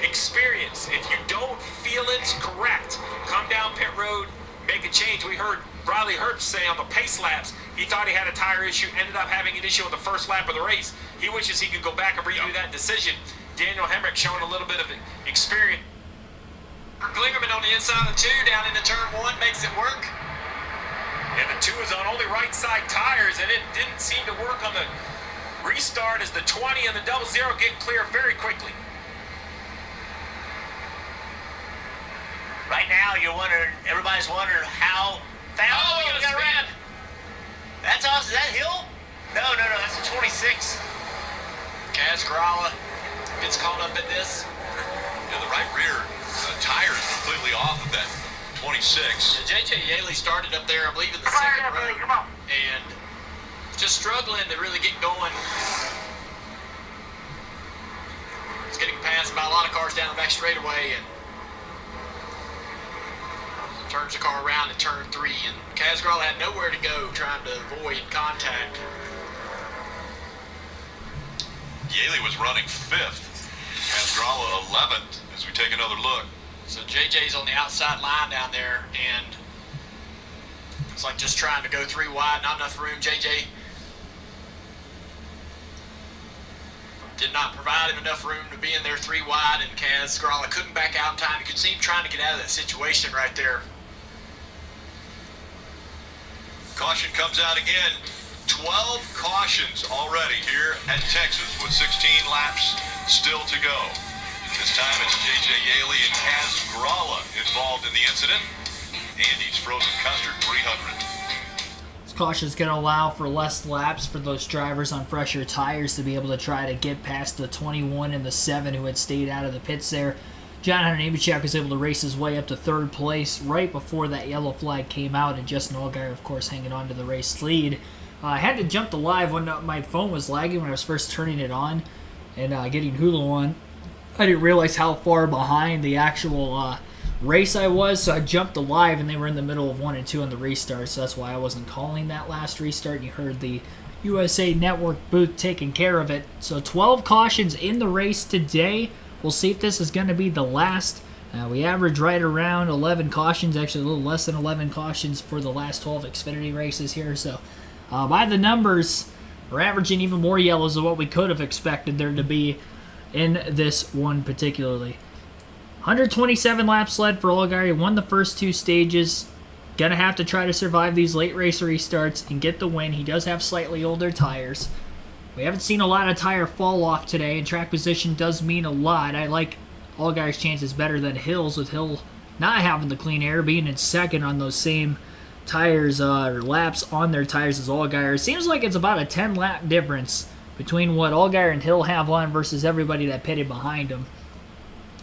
Experience. If you don't feel it's correct, come down pit road, make a change. We heard Riley Herbst say on the pace laps, he thought he had a tire issue, ended up having an issue on the first lap of the race. He wishes he could go back and redo that decision. Daniel Hemrick showing a little bit of experience. Klingerman on the inside of the 2 down into turn 1 makes it work. And the 2 is on only right side tires, and it didn't seem to work on the restart as the 20 and the 00 get clear very quickly. Right now, everybody's wondering how fast we got around. That's us. Is that Hill? No, that's the 26. Kaz Gralla gets caught up in this. Yeah, the right rear tire is completely off of that 26. JJ Yaley started up there, I believe, in the second row, and just struggling to really get going. He's getting passed by a lot of cars down the back straightaway, and turns the car around at turn 3, and Kaz Gralla had nowhere to go trying to avoid contact. Yaley was running 5th. Kaz Gralla 11th as we take another look. So JJ's on the outside line down there, and it's like just trying to go 3 wide, not enough room. JJ did not provide him enough room to be in there 3 wide, and Kaz Gralla couldn't back out in time. You could see him trying to get out of that situation right there. Caution comes out again. 12 cautions already here at Texas with 16 laps still to go. This time it's JJ Yaley and Kaz Gralla involved in the incident. Andy's Frozen Custard 300. This caution is going to allow for less laps for those drivers on fresher tires to be able to try to get past the 21 and the 7 who had stayed out of the pits there. John Hunter Nemechek was able to race his way up to 3rd place right before that yellow flag came out, and Justin Allgaier, of course, hanging on to the race lead. I had to jump to live when my phone was lagging when I was first turning it on and getting Hulu on. I didn't realize how far behind the actual race I was, so I jumped to live, and they were in the middle of 1 and 2 on the restart, so that's why I wasn't calling that last restart. You heard the USA Network booth taking care of it. So 12 cautions in the race today. We'll see if this is going to be the last. We average right around 11 cautions, actually a little less than 11 cautions for the last 12 Xfinity races here. So by the numbers, we're averaging even more yellows than what we could have expected there to be in this one particularly. 127 laps led for Allgaier. He won the first 2 stages. Gonna have to try to survive these late race restarts and get the win. He does have slightly older tires. We haven't seen a lot of tire fall off today, and track position does mean a lot. I like Allgaier's chances better than Hill's, with Hill not having the clean air, being in second on those same tires or laps on their tires as Allgaier. It seems like it's about a 10-lap difference between what Allgaier and Hill have on versus everybody that pitted behind them.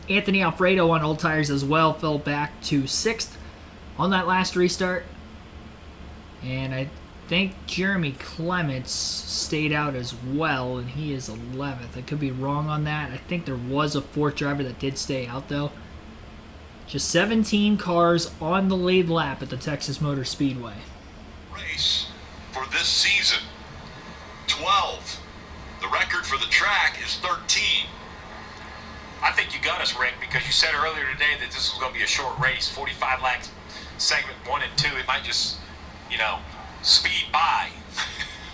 Anthony Alfredo on old tires as well fell back to 6th on that last restart. And I think Jeremy Clements stayed out as well, and he is 11th. I could be wrong on that. I think there was a 4th driver that did stay out, though. Just 17 cars on the lead lap at the Texas Motor Speedway. Race for this season, 12. The record for the track is 13. I think you got us, Rick, because you said earlier today that this was going to be a short race, 45 laps, segment 1 and 2. It might just, speed by.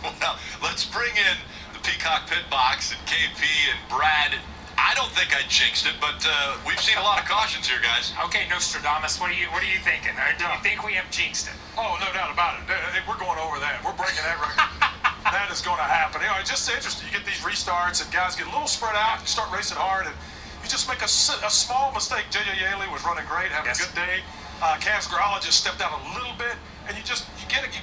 Well, let's bring in the Peacock Pit Box and KP and Brad. I don't think I jinxed it, but we've seen a lot of cautions here, guys. Okay, Nostradamus, what are you thinking? Do you think we have jinxed it? Oh, no doubt about it. We're going over that. We're breaking that record. That is going to happen. It's just interesting. You get these restarts, and guys get a little spread out. You start racing hard, and you just make a small mistake. JJ Yaley was running great, having a good day. Kaz Gralla just stepped out a little bit, and you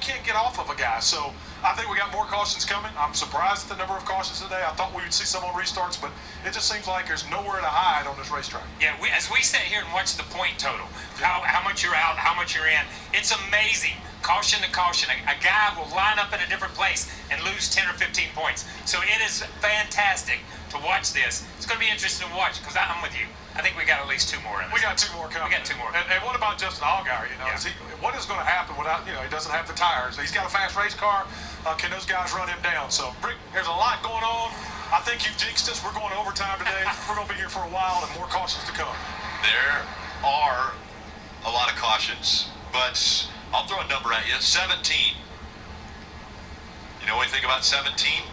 can't get off of a guy. So I think we got more cautions coming. I'm surprised at the number of cautions today. I thought we would see some on restarts, but it just seems like there's nowhere to hide on this racetrack. Yeah, as we sit here and watch the point total, how much you're out, how much you're in, it's amazing. Caution to caution. A guy will line up in a different place and lose 10 or 15 points. So it is fantastic to watch this. It's going to be interesting to watch because I'm with you. I think we got at least 2 more in this. We got 2 more coming. We got 2 more. And what about Justin Allgaier? What is going to happen without, he doesn't have the tires. He's got a fast race car. Can those guys run him down? So, Brick, there's a lot going on. I think you've jinxed us. We're going to overtime today. We're going to be here for a while, and more cautions to come. There are a lot of cautions, but I'll throw a number at you. 17. You know what you think about 17?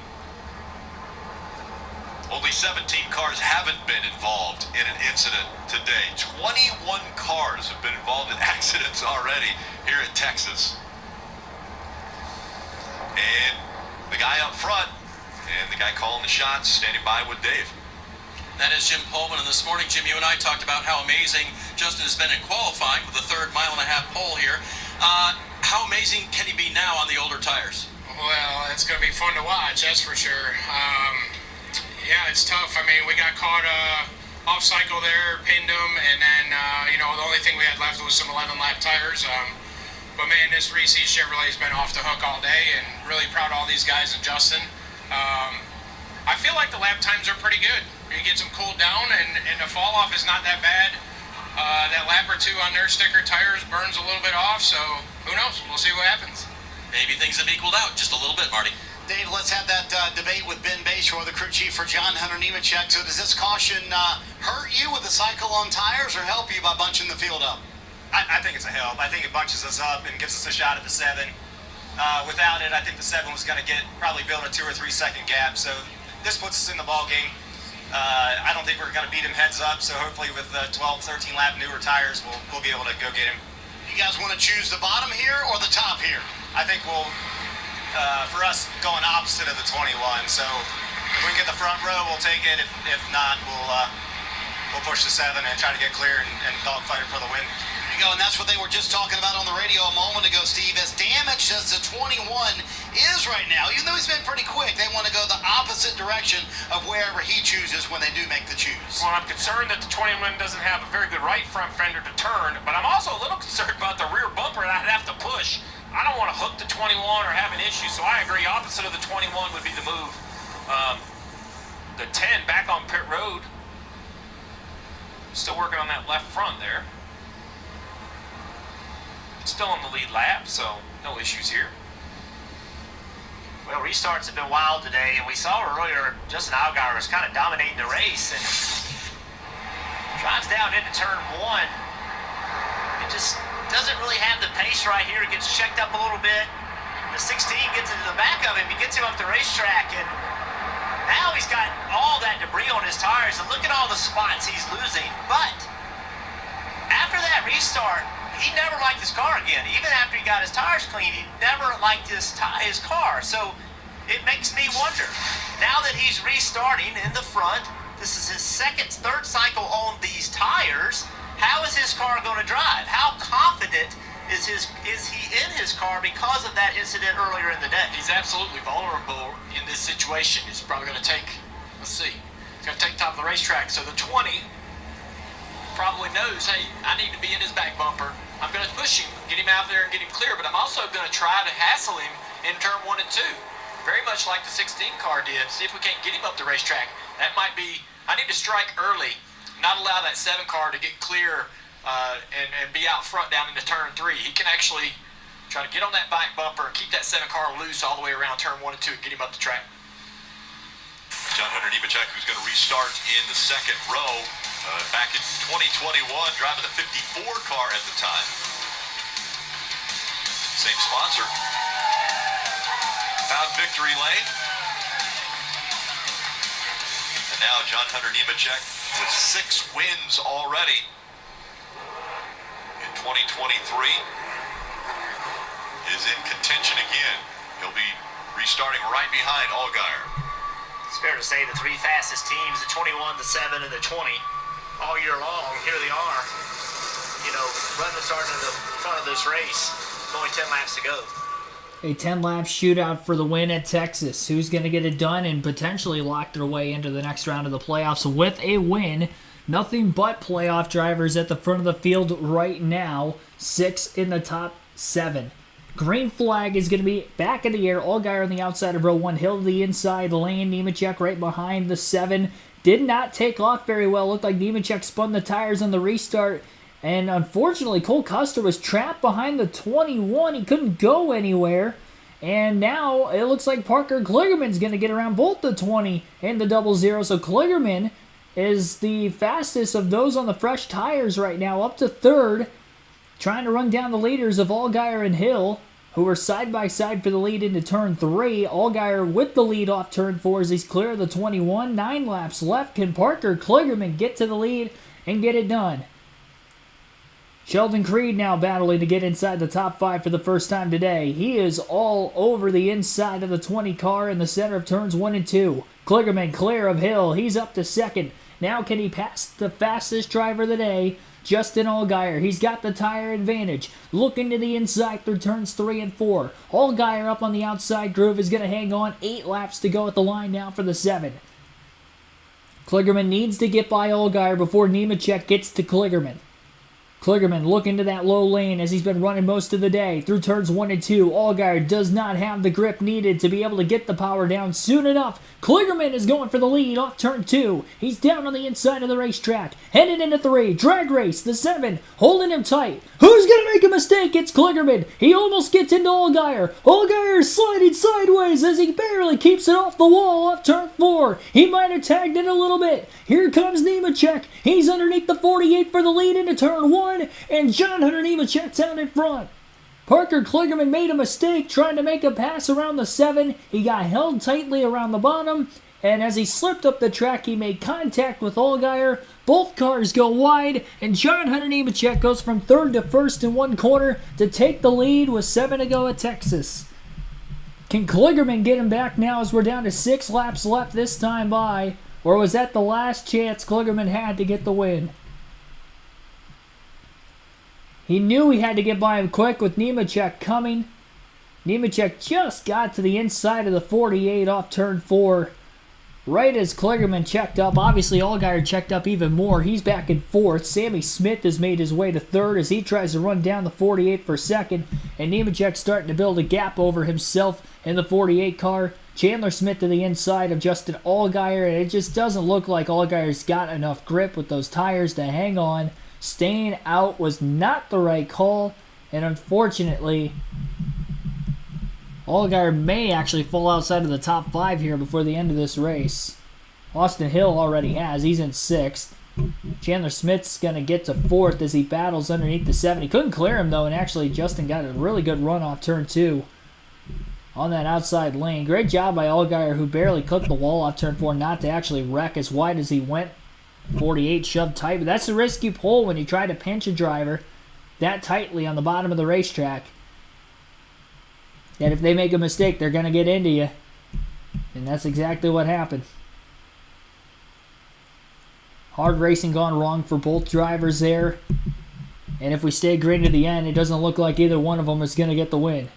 Only 17 cars haven't been involved in an incident today. 21 cars have been involved in accidents already here in Texas. And the guy up front and the guy calling the shots standing by with Dave. That is Jim Pullman, and this morning, Jim, you and I talked about how amazing Justin has been in qualifying with the 3rd mile-and-a-half pole here. How amazing can he be now on the older tires? Well, it's going to be fun to watch, that's for sure. Yeah, it's tough. I mean, we got caught off cycle there, pinned them, and then, the only thing we had left was some 11-lap tires. But, man, this Reese Chevrolet has been off the hook all day, and really proud of all these guys and Justin. I feel like the lap times are pretty good. You get them cooled down, and the fall-off is not that bad. That lap or 2 on their sticker tires burns a little bit off, so who knows? We'll see what happens. Maybe things have equaled out just a little bit, Marty. Dave, let's have that debate with Ben Bayshore, the crew chief for John Hunter Nemechek. So does this caution hurt you with the cycle on tires or help you by bunching the field up? I think it's a help. I think it bunches us up and gives us a shot at the 7. Without it, I think the 7 was going to probably build a 2 or 3 second gap. So this puts us in the ball game. I don't think we're going to beat him heads up. So hopefully with the 12, 13 lap newer tires, we'll be able to go get him. You guys want to choose the bottom here or the top here? I think we'll... for us, going opposite of the 21. So if we can get the front row, we'll take it. If not, we'll push the 7 and try to get clear and dogfight it for the win. There you go, and that's what they were just talking about on the radio a moment ago, Steve. As damaged as the 21 is right now, even though he's been pretty quick, they want to go the opposite direction of wherever he chooses when they do make the choose. Well, I'm concerned that the 21 doesn't have a very good right front fender to turn, but I'm also a little concerned about the rear bumper that I'd have to push. I don't want to hook the 21 or have an issue, so I agree. Opposite of the 21 would be the move. The 10 back on pit road. Still working on that left front there. Still on the lead lap, so no issues here. Well, restarts have been wild today, and we saw earlier Justin Allgaier was kind of dominating the race and drives down into turn 1. It just doesn't really have the pace right here. It gets checked up a little bit. The 16 gets into the back of him. He gets him up the racetrack, and now he's got all that debris on his tires, and look at all the spots he's losing. But after that restart, he never liked his car again. Even after he got his tires clean, he never liked his car. So it makes me wonder, now that he's restarting in the front, this is his third cycle on these tires, how is his car going to drive? How confident is he in his car because of that incident earlier in the day? He's absolutely vulnerable in this situation. He's probably going to take, let's see, he's going to take top of the racetrack. So the 20 probably knows, hey, I need to be in his back bumper. I'm going to push him, get him out there and get him clear, but I'm also going to try to hassle him in turn 1 and 2. Very much like the 16 car did. See if we can't get him up the racetrack. That might be, I need to strike early, not allow that 7 car to get clear and be out front down into turn 3. He can actually try to get on that back bumper and keep that 7 car loose all the way around turn 1 and 2 and get him up the track. John Hunter Nemechek, who's going to restart in the second row. Back in 2021, driving the 54 car at the time. Same sponsor. Found victory lane. And now John Hunter Nemechek with 6 wins already in 2023 is in contention again. He'll be restarting right behind Allgaier. It's fair to say the 3 fastest teams, the 21, the 7, and the 20, all year long, here they are, starting in the front of this race, only 10 laps to go. A 10-lap shootout for the win at Texas. Who's going to get it done and potentially lock their way into the next round of the playoffs with a win? Nothing but playoff drivers at the front of the field right now. 6 in the top 7. Green flag is going to be back in the air. Allgaier on the outside of row 1. Hill to the inside lane. Nemechek right behind the 7. did not take off very well. Looked like Nemechek spun the tires on the restart. And unfortunately, Cole Custard was trapped behind the 21. He couldn't go anywhere. And now it looks like Parker Kligerman's going to get around both the 20 and the 00. So Kligerman is the fastest of those on the fresh tires right now, up to third, trying to run down the leaders of Allgaier and Hill, who are side by side for the lead into turn 3. Allgaier with the lead off turn 4 as he's clear of the 21. 9 laps left. Can Parker Kligerman get to the lead and get it done? Sheldon Creed now battling to get inside the top 5 for the first time today. He is all over the inside of the 20 car in the center of turns 1 and 2. Kligerman clear of Hill. He's up to second. Now can he pass the fastest driver of the day, Justin Allgaier? He's got the tire advantage. Looking to the inside through turns 3 and 4. Allgaier up on the outside groove is going to hang on. 8 laps to go at the line now for the 7. Kligerman needs to get by Allgaier before Nemechek gets to Kligerman. Kligerman looking to that low lane as he's been running most of the day through turns 1 and 2. Allgaier does not have the grip needed to be able to get the power down soon enough. Kligerman is going for the lead off turn 2. He's down on the inside of the racetrack. Headed into 3. Drag race. The 7 holding him tight. Who's going to make a mistake? It's Kligerman. He almost gets into Allgaier. Allgaier is sliding sideways as he barely keeps it off the wall off turn 4. He might have tagged it a little bit. Here comes Nemechek. He's underneath the 48 for the lead into turn 1. And John Hunter Nemechek's out in front. Parker Kligerman made a mistake trying to make a pass around the 7. He got held tightly around the bottom, and as he slipped up the track, he made contact with Allgaier. Both cars go wide, and John Hunter Nemechek goes from third to first in one corner to take the lead with 7 to go at Texas. Can Kligerman get him back now as we're down to 6 laps left this time by, or was that the last chance Kligerman had to get the win? He knew he had to get by him quick with Nemechek coming. Nemechek just got to the inside of the 48 off turn 4. Right as Kligerman checked up. Obviously, Allgaier checked up even more. He's back in 4th. Sammy Smith has made his way to 3rd as he tries to run down the 48 for 2nd. And Nemechek's starting to build a gap over himself in the 48 car. Chandler Smith to the inside of Justin Allgaier. And it just doesn't look like Allgaier's got enough grip with those tires to hang on. Staying out was not the right call, and unfortunately, Allgaier may actually fall outside of the top 5 here before the end of this race. Austin Hill already has. He's in 6th. Chandler Smith's going to get to 4th as he battles underneath the 7. He couldn't clear him, though, and actually Justin got a really good run off turn 2 on that outside lane. Great job by Allgaier, who barely clipped the wall off turn 4, not to actually wreck as wide as he went. 48 shoved tight, but that's the risk you pull when you try to pinch a driver that tightly on the bottom of the racetrack. And if they make a mistake, they're going to get into you. And that's exactly what happened. Hard racing gone wrong for both drivers there. And if we stay green to the end, it doesn't look like either one of them is going to get the win.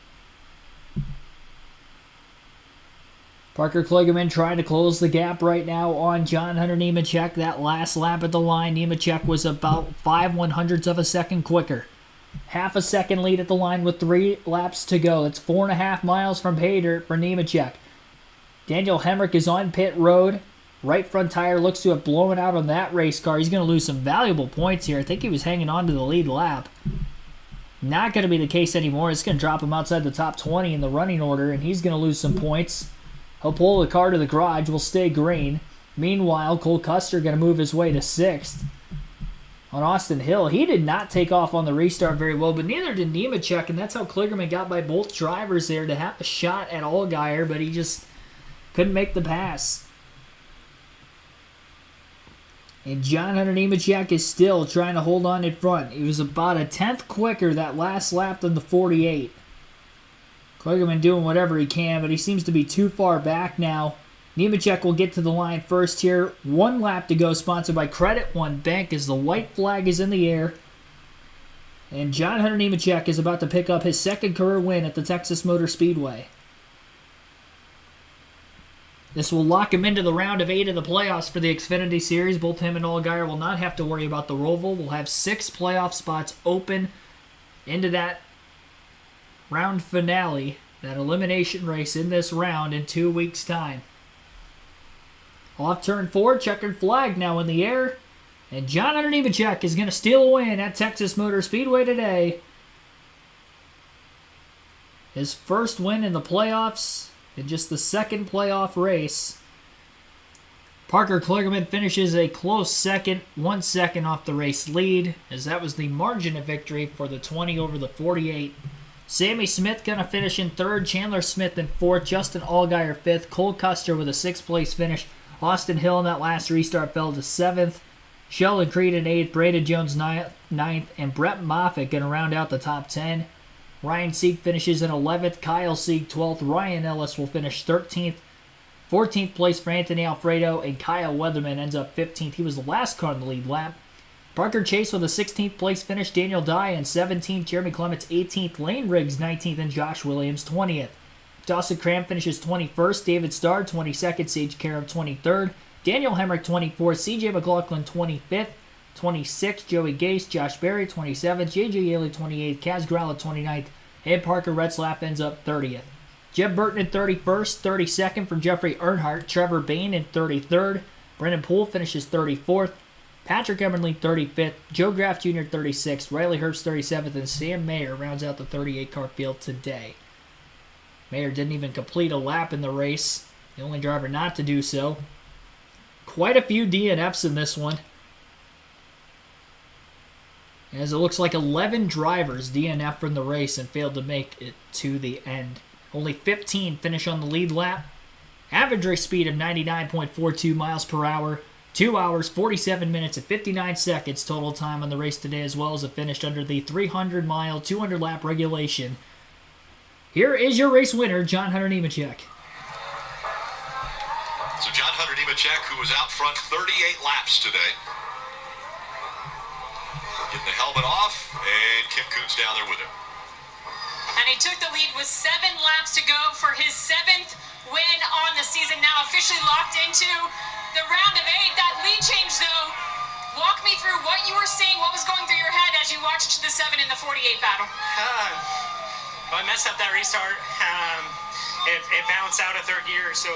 Parker Kligerman trying to close the gap right now on John Hunter Nemechek. That last lap at the line, Nemechek was about 5/100ths of a second quicker. Half a second lead at the line with 3 laps to go. It's 4.5 miles from pay dirt for Nemechek. Daniel Hemrick is on pit road. Right front tire looks to have blown out on that race car. He's going to lose some valuable points here. I think he was hanging on to the lead lap. Not going to be the case anymore. It's going to drop him outside the top 20 in the running order, and he's going to lose some points. He'll pull the car to the garage. Will stay green. Meanwhile, Cole Custard going to move his way to 6th. On Austin Hill, he did not take off on the restart very well, but neither did Nemechek, and that's how Kligerman got by both drivers there to have a shot at Allgaier, but he just couldn't make the pass. And John Hunter Nemechek is still trying to hold on in front. He was about a 10th quicker that last lap than the 48. Kligerman doing whatever he can, but he seems to be too far back now. Nemechek will get to the line first here. 1 lap to go, sponsored by Credit One Bank as the white flag is in the air. And John Hunter Nemechek is about to pick up his 2nd career win at the Texas Motor Speedway. This will lock him into the round of 8 of the playoffs for the Xfinity Series. Both him and Allgaier will not have to worry about the Roval. We'll have 6 playoff spots open into that round finale, that elimination race in this round in 2 weeks' time. Off turn 4, checkered flag now in the air. And John Hunter Nemechek is going to steal a win at Texas Motor Speedway today. His first win in the playoffs in just the second playoff race. Parker Kligerman finishes a close second, 1 second off the race lead, as that was the margin of victory for the 20 over the 48. Sammy Smith going to finish in third, Chandler Smith in fourth, Justin Allgaier fifth, Cole Custer with a sixth place finish. Austin Hill in that last restart fell to seventh. Sheldon Creed in eighth, Brandon Jones ninth, and Brett Moffitt going to round out the top 10. Ryan Sieg finishes in 11th, Kyle Sieg 12th, Ryan Ellis will finish 13th. 14th place for Anthony Alfredo, and Kyle Weatherman ends up 15th. He was the last car in the lead lap. Parker Chase with a 16th place finish, Daniel Dye in 17th, Jeremy Clements 18th, Lane Riggs 19th, and Josh Williams 20th. Dawson Cram finishes 21st, David Starr 22nd, Sage Karam 23rd, Daniel Hemrick 24th, CJ McLaughlin 25th, 26th, Joey Gase, Josh Berry 27th, JJ Yaley 28th, Kaz Gralla 29th, and Parker Retzlaff ends up 30th. Jeb Burton in 31st, 32nd for Jeffrey Earnhardt, Trevor Bain in 33rd, Brendan Poole finishes 34th, Patrick Emerling 35th, Joe Graff Jr. 36th, Riley Herbst 37th, and Sam Mayer rounds out the 38-car field today. Mayer didn't even complete a lap in the race, the only driver not to do so. Quite a few DNFs in this one, as it looks like 11 drivers DNF from the race and failed to make it to the end. Only 15 finish on the lead lap. Average race speed of 99.42 miles per hour. 2 hours, 47 minutes, and 59 seconds total time on the race today, as well as it finished under the 300-mile, 200-lap regulation. Here is your race winner, John Hunter Nemechek. So John Hunter Nemechek, who was out front 38 laps today. Getting the helmet off, and Kim Coons down there with him. And he took the lead with 7 laps to go for his 7th win on the season, now officially locked into the round of 8. That lead change, though, walk me through what you were seeing, what was going through your head as you watched the 7 in the 48 battle. Well, I messed up that restart. It bounced out of third gear, so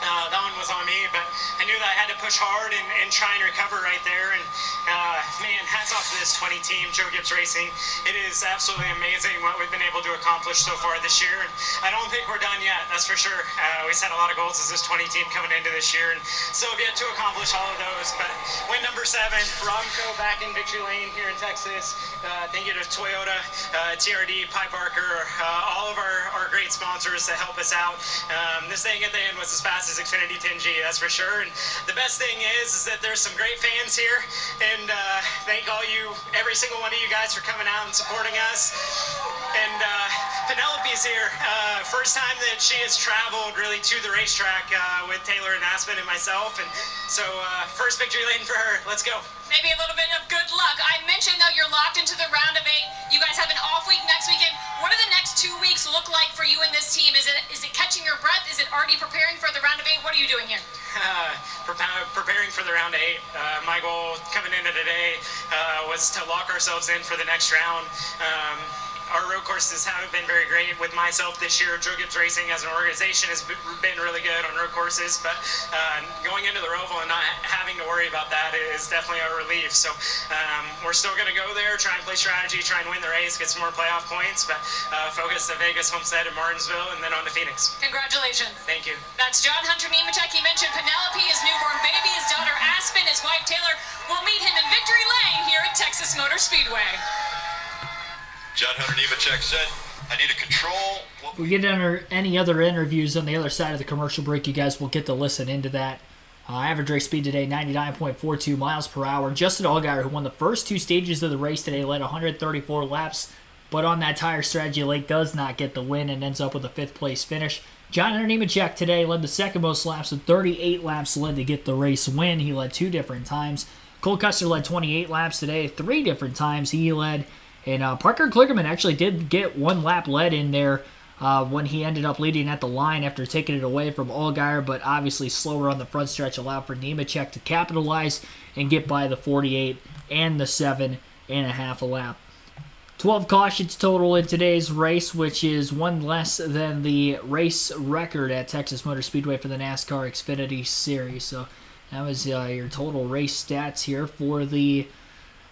that one was on me, but I knew that I had to push hard and try and recover right there. And man, hats off to this 20 team, Joe Gibbs Racing. It is absolutely amazing what we've been able to accomplish so far this year, and I don't think we're done yet, that's for sure. We set a lot of goals as this 20 team coming into this year, and so we've yet to accomplish all of those. But win number 7, Romco back in victory lane here in Texas. Thank you to Toyota, TRD, Pipe Parker, all of our great sponsors that help us out. This thing at the end was as fast as Xfinity 10G, that's for sure. And the best thing is that there's some great fans here, and thank all you, every single one of you guys, for coming out and supporting us. And Penelope's here. First time that she has traveled really to the racetrack with Taylor and Aspen and myself, and so first victory lane for her. Let's go. Maybe a little bit of good luck. I mentioned, though, you're locked into the round of 8. You guys have an off week next weekend. What do the next 2 weeks look like for you and this team? Is it catching your breath? Is it already preparing for the round of 8? What are you doing here? Preparing for the round of 8. My goal coming into today was to lock ourselves in for the next round. Our road courses haven't been very great with myself this year. Joe Gibbs Racing as an organization has been really good on road courses, but going into the Roval and not having to worry about that is definitely a relief. So we're still going to go there, try and play strategy, try and win the race, get some more playoff points, but focus to Vegas, Homestead, and Martinsville, and then on to Phoenix. Congratulations. Thank you. That's John Hunter Nemechek. He mentioned Penelope, his newborn baby, his daughter Aspen, his wife Taylor. We'll meet him in victory lane here at Texas Motor Speedway. John Hunter Nemechek said, I need to control. If we get under any other interviews on the other side of the commercial break, you guys will get to listen into that. Average race speed today, 99.42 miles per hour. Justin Allgaier, who won the first 2 stages of the race today, led 134 laps, but on that tire strategy late does not get the win and ends up with a 5th place finish. John Hunter Nemechek today led the second most laps with 38 laps led to get the race win. He led 2 different times. Cole Custer led 28 laps today, 3 different times he led. And Parker Kligerman actually did get 1 lap led in there when he ended up leading at the line after taking it away from Allgaier, but obviously slower on the front stretch allowed for Nemechek to capitalize and get by the 48 and the 7.5 a lap. 12 cautions total in today's race, which is one less than the race record at Texas Motor Speedway for the NASCAR Xfinity Series. So that was your total race stats here for the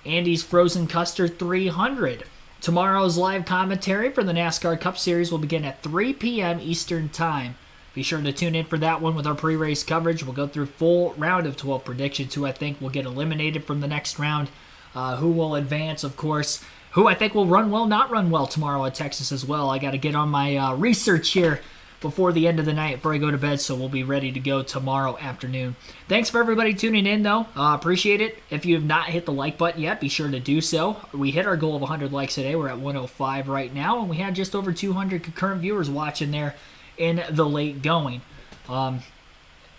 Andy's Frozen Custard 300. Tomorrow's live commentary for the NASCAR Cup Series will begin at 3 p.m. Eastern Time. Be sure to tune in for that one with our pre-race coverage. We'll go through full round of 12 predictions, who I think will get eliminated from the next round, who will advance, of course, who I think will run well, not run well tomorrow at Texas as well. I got to get on my research here before the end of the night, before I go to bed, so we'll be ready to go tomorrow afternoon. Thanks for everybody tuning in, though. Appreciate it. If you have not hit the like button yet, be sure to do so. We hit our goal of 100 likes today. We're at 105 right now, and we had just over 200 concurrent viewers watching there in the late going.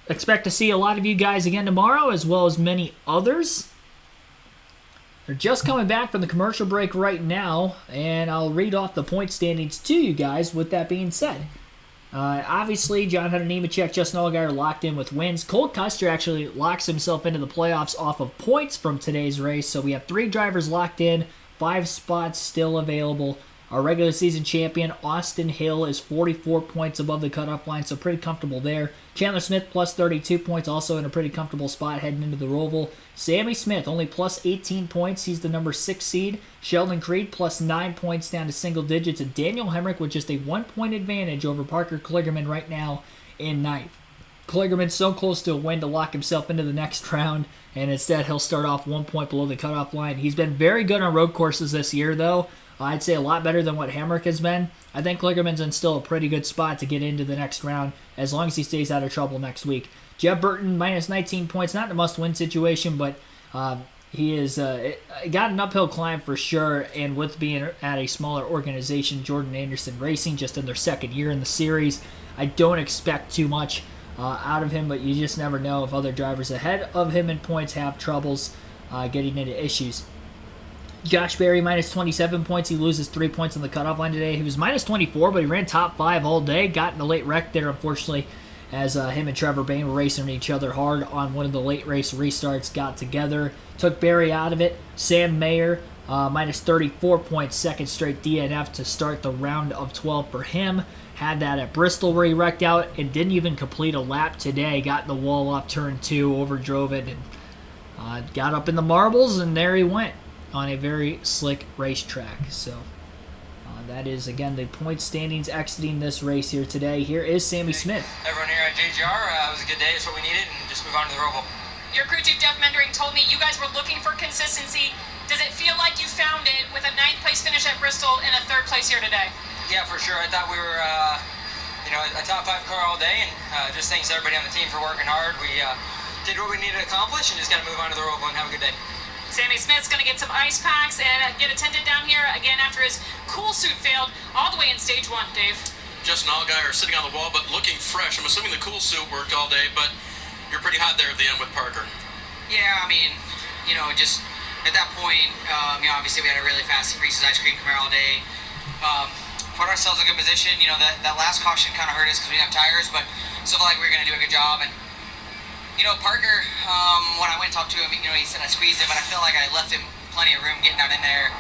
Expect to see a lot of you guys again tomorrow, as well as many others. They're just coming back from the commercial break right now, and I'll read off the point standings to you guys with that being said. Obviously, John Hunter Nemechek, Justin Allgaier locked in with wins. Cole Custard actually locks himself into the playoffs off of points from today's race, so we have 3 drivers locked in, 5 spots still available. Our regular season champion, Austin Hill, is 44 points above the cutoff line, so pretty comfortable there. Chandler Smith, plus 32 points, also in a pretty comfortable spot heading into the Roval. Sammy Smith, only plus 18 points. He's the number 6 seed. Sheldon Creed, plus 9 points down to single digits. And Daniel Hemrick with just a 1-point advantage over Parker Kligerman right now in ninth. Kligerman's so close to a win to lock himself into the next round, and instead he'll start off 1 point below the cutoff line. He's been very good on road courses this year, though. I'd say a lot better than what Hemrick has been. I think Kligerman's in still a pretty good spot to get into the next round, as long as he stays out of trouble next week. Jeb Burton, minus 19 points, not in a must-win situation, but he is got an uphill climb for sure, and with being at a smaller organization, Jordan Anderson Racing, just in their second year in the series, I don't expect too much out of him, but you just never know if other drivers ahead of him in points have troubles getting into issues. Josh Berry, minus 27 points. He loses 3 points on the cutoff line today. He was minus 24, but he ran top 5 all day. Got in a late wreck there, unfortunately, as him and Trevor Bayne were racing each other hard on one of the late race restarts. Got together, took Berry out of it. Sam Mayer, minus 34 points, second straight DNF to start the round of 12 for him. Had that at Bristol where he wrecked out and didn't even complete a lap today. Got in the wall off turn 2, overdrove it, and got up in the marbles, and there he went on a very slick racetrack. So that is, again, the point standings exiting this race here today. Here is Sammy Smith. Everyone here at JGR, it was a good day. It's what we needed, and just move on to the Roval. Your crew chief, Jeff Mendering, told me you guys were looking for consistency. Does it feel like you found it with a 9th place finish at Bristol and a 3rd place here today? Yeah, for sure. I thought we were, a top 5 car all day, and just thanks to everybody on the team for working hard. We did what we needed to accomplish, and just got to move on to the Roval and have a good day. Sammy Smith's going to get some ice packs and get attended down here again after his cool suit failed all the way in stage 1, Dave. Justin Allgaier sitting on the wall, but looking fresh. I'm assuming the cool suit worked all day, but you're pretty hot there at the end with Parker. Yeah, I mean, just at that point, obviously we had a really fast Reese's Ice Cream Camaro all day. Put ourselves in a good position. That last caution kind of hurt us because we didn't have tires, but still felt like we were going to do a good job. And Parker, when I went and talked to him, he said I squeezed him, but I felt like I left him plenty of room getting out in there,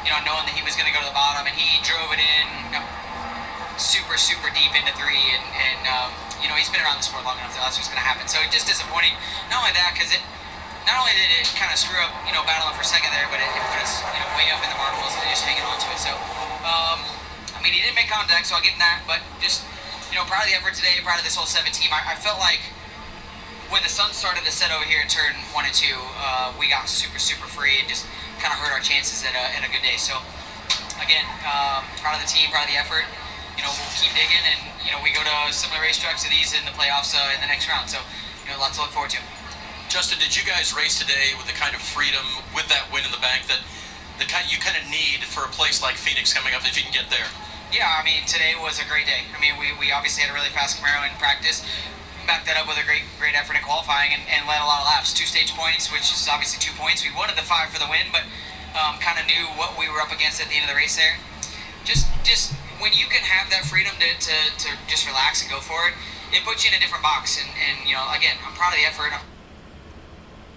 knowing that he was going to go to the bottom, and he drove it in super, super deep into 3, and he's been around the sport long enough that that's what's going to happen. So just disappointing. Not only that, because not only did it kind of screw up, battling for second there, but it put us, way up in the marbles and just hanging on to it. So, he didn't make contact, so I'll give him that, but just, proud of the effort today, proud of this whole 7 team. I felt like when the sun started to set over here in turn 1 and 2, we got super, super free and just kind of hurt our chances in a good day. So, again, proud of the team, proud of the effort. We'll keep digging, and, we go to similar racetracks to these in the playoffs in the next round. So, lots to look forward to. Justin, did you guys race today with the kind of freedom, with that win in the bank, that you kind of need for a place like Phoenix coming up if you can get there? Yeah, today was a great day. We obviously had a really fast Camaro in practice. Backed that up with a great effort in qualifying and led a lot of laps. 2 stage points, which is obviously 2 points. We wanted the 5 for the win, but kind of knew what we were up against at the end of the race there. Just when you can have that freedom to just relax and go for it, it puts you in a different box. And again, I'm proud of the effort.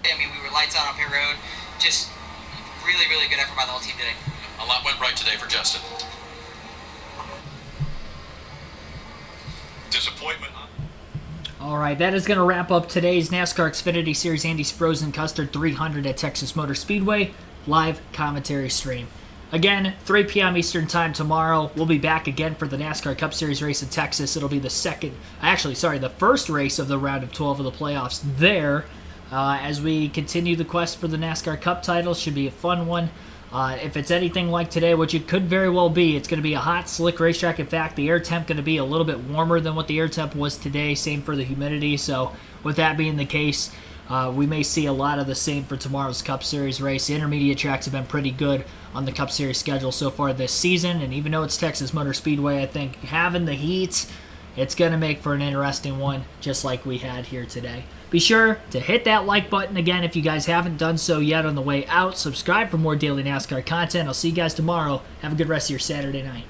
We were lights out on pit road. Just really, really good effort by the whole team today. A lot went right today for Justin. Disappointment. All right, that is going to wrap up today's NASCAR Xfinity Series Andy's Frozen Custard 300 at Texas Motor Speedway live commentary stream. Again, 3 p.m. Eastern Time tomorrow. We'll be back again for the NASCAR Cup Series race in Texas. It'll be the first race of the round of 12 of the playoffs there. As we continue the quest for the NASCAR Cup title, should be a fun one. If it's anything like today, which it could very well be, it's going to be a hot, slick racetrack. In fact, the air temp going to be a little bit warmer than what the air temp was today. Same for the humidity. So with that being the case, we may see a lot of the same for tomorrow's Cup Series race. The intermediate tracks have been pretty good on the Cup Series schedule so far this season. And even though it's Texas Motor Speedway, I think having the heat, it's going to make for an interesting one, just like we had here today. Be sure to hit that like button again if you guys haven't done so yet on the way out. Subscribe for more daily NASCAR content. I'll see you guys tomorrow. Have a good rest of your Saturday night.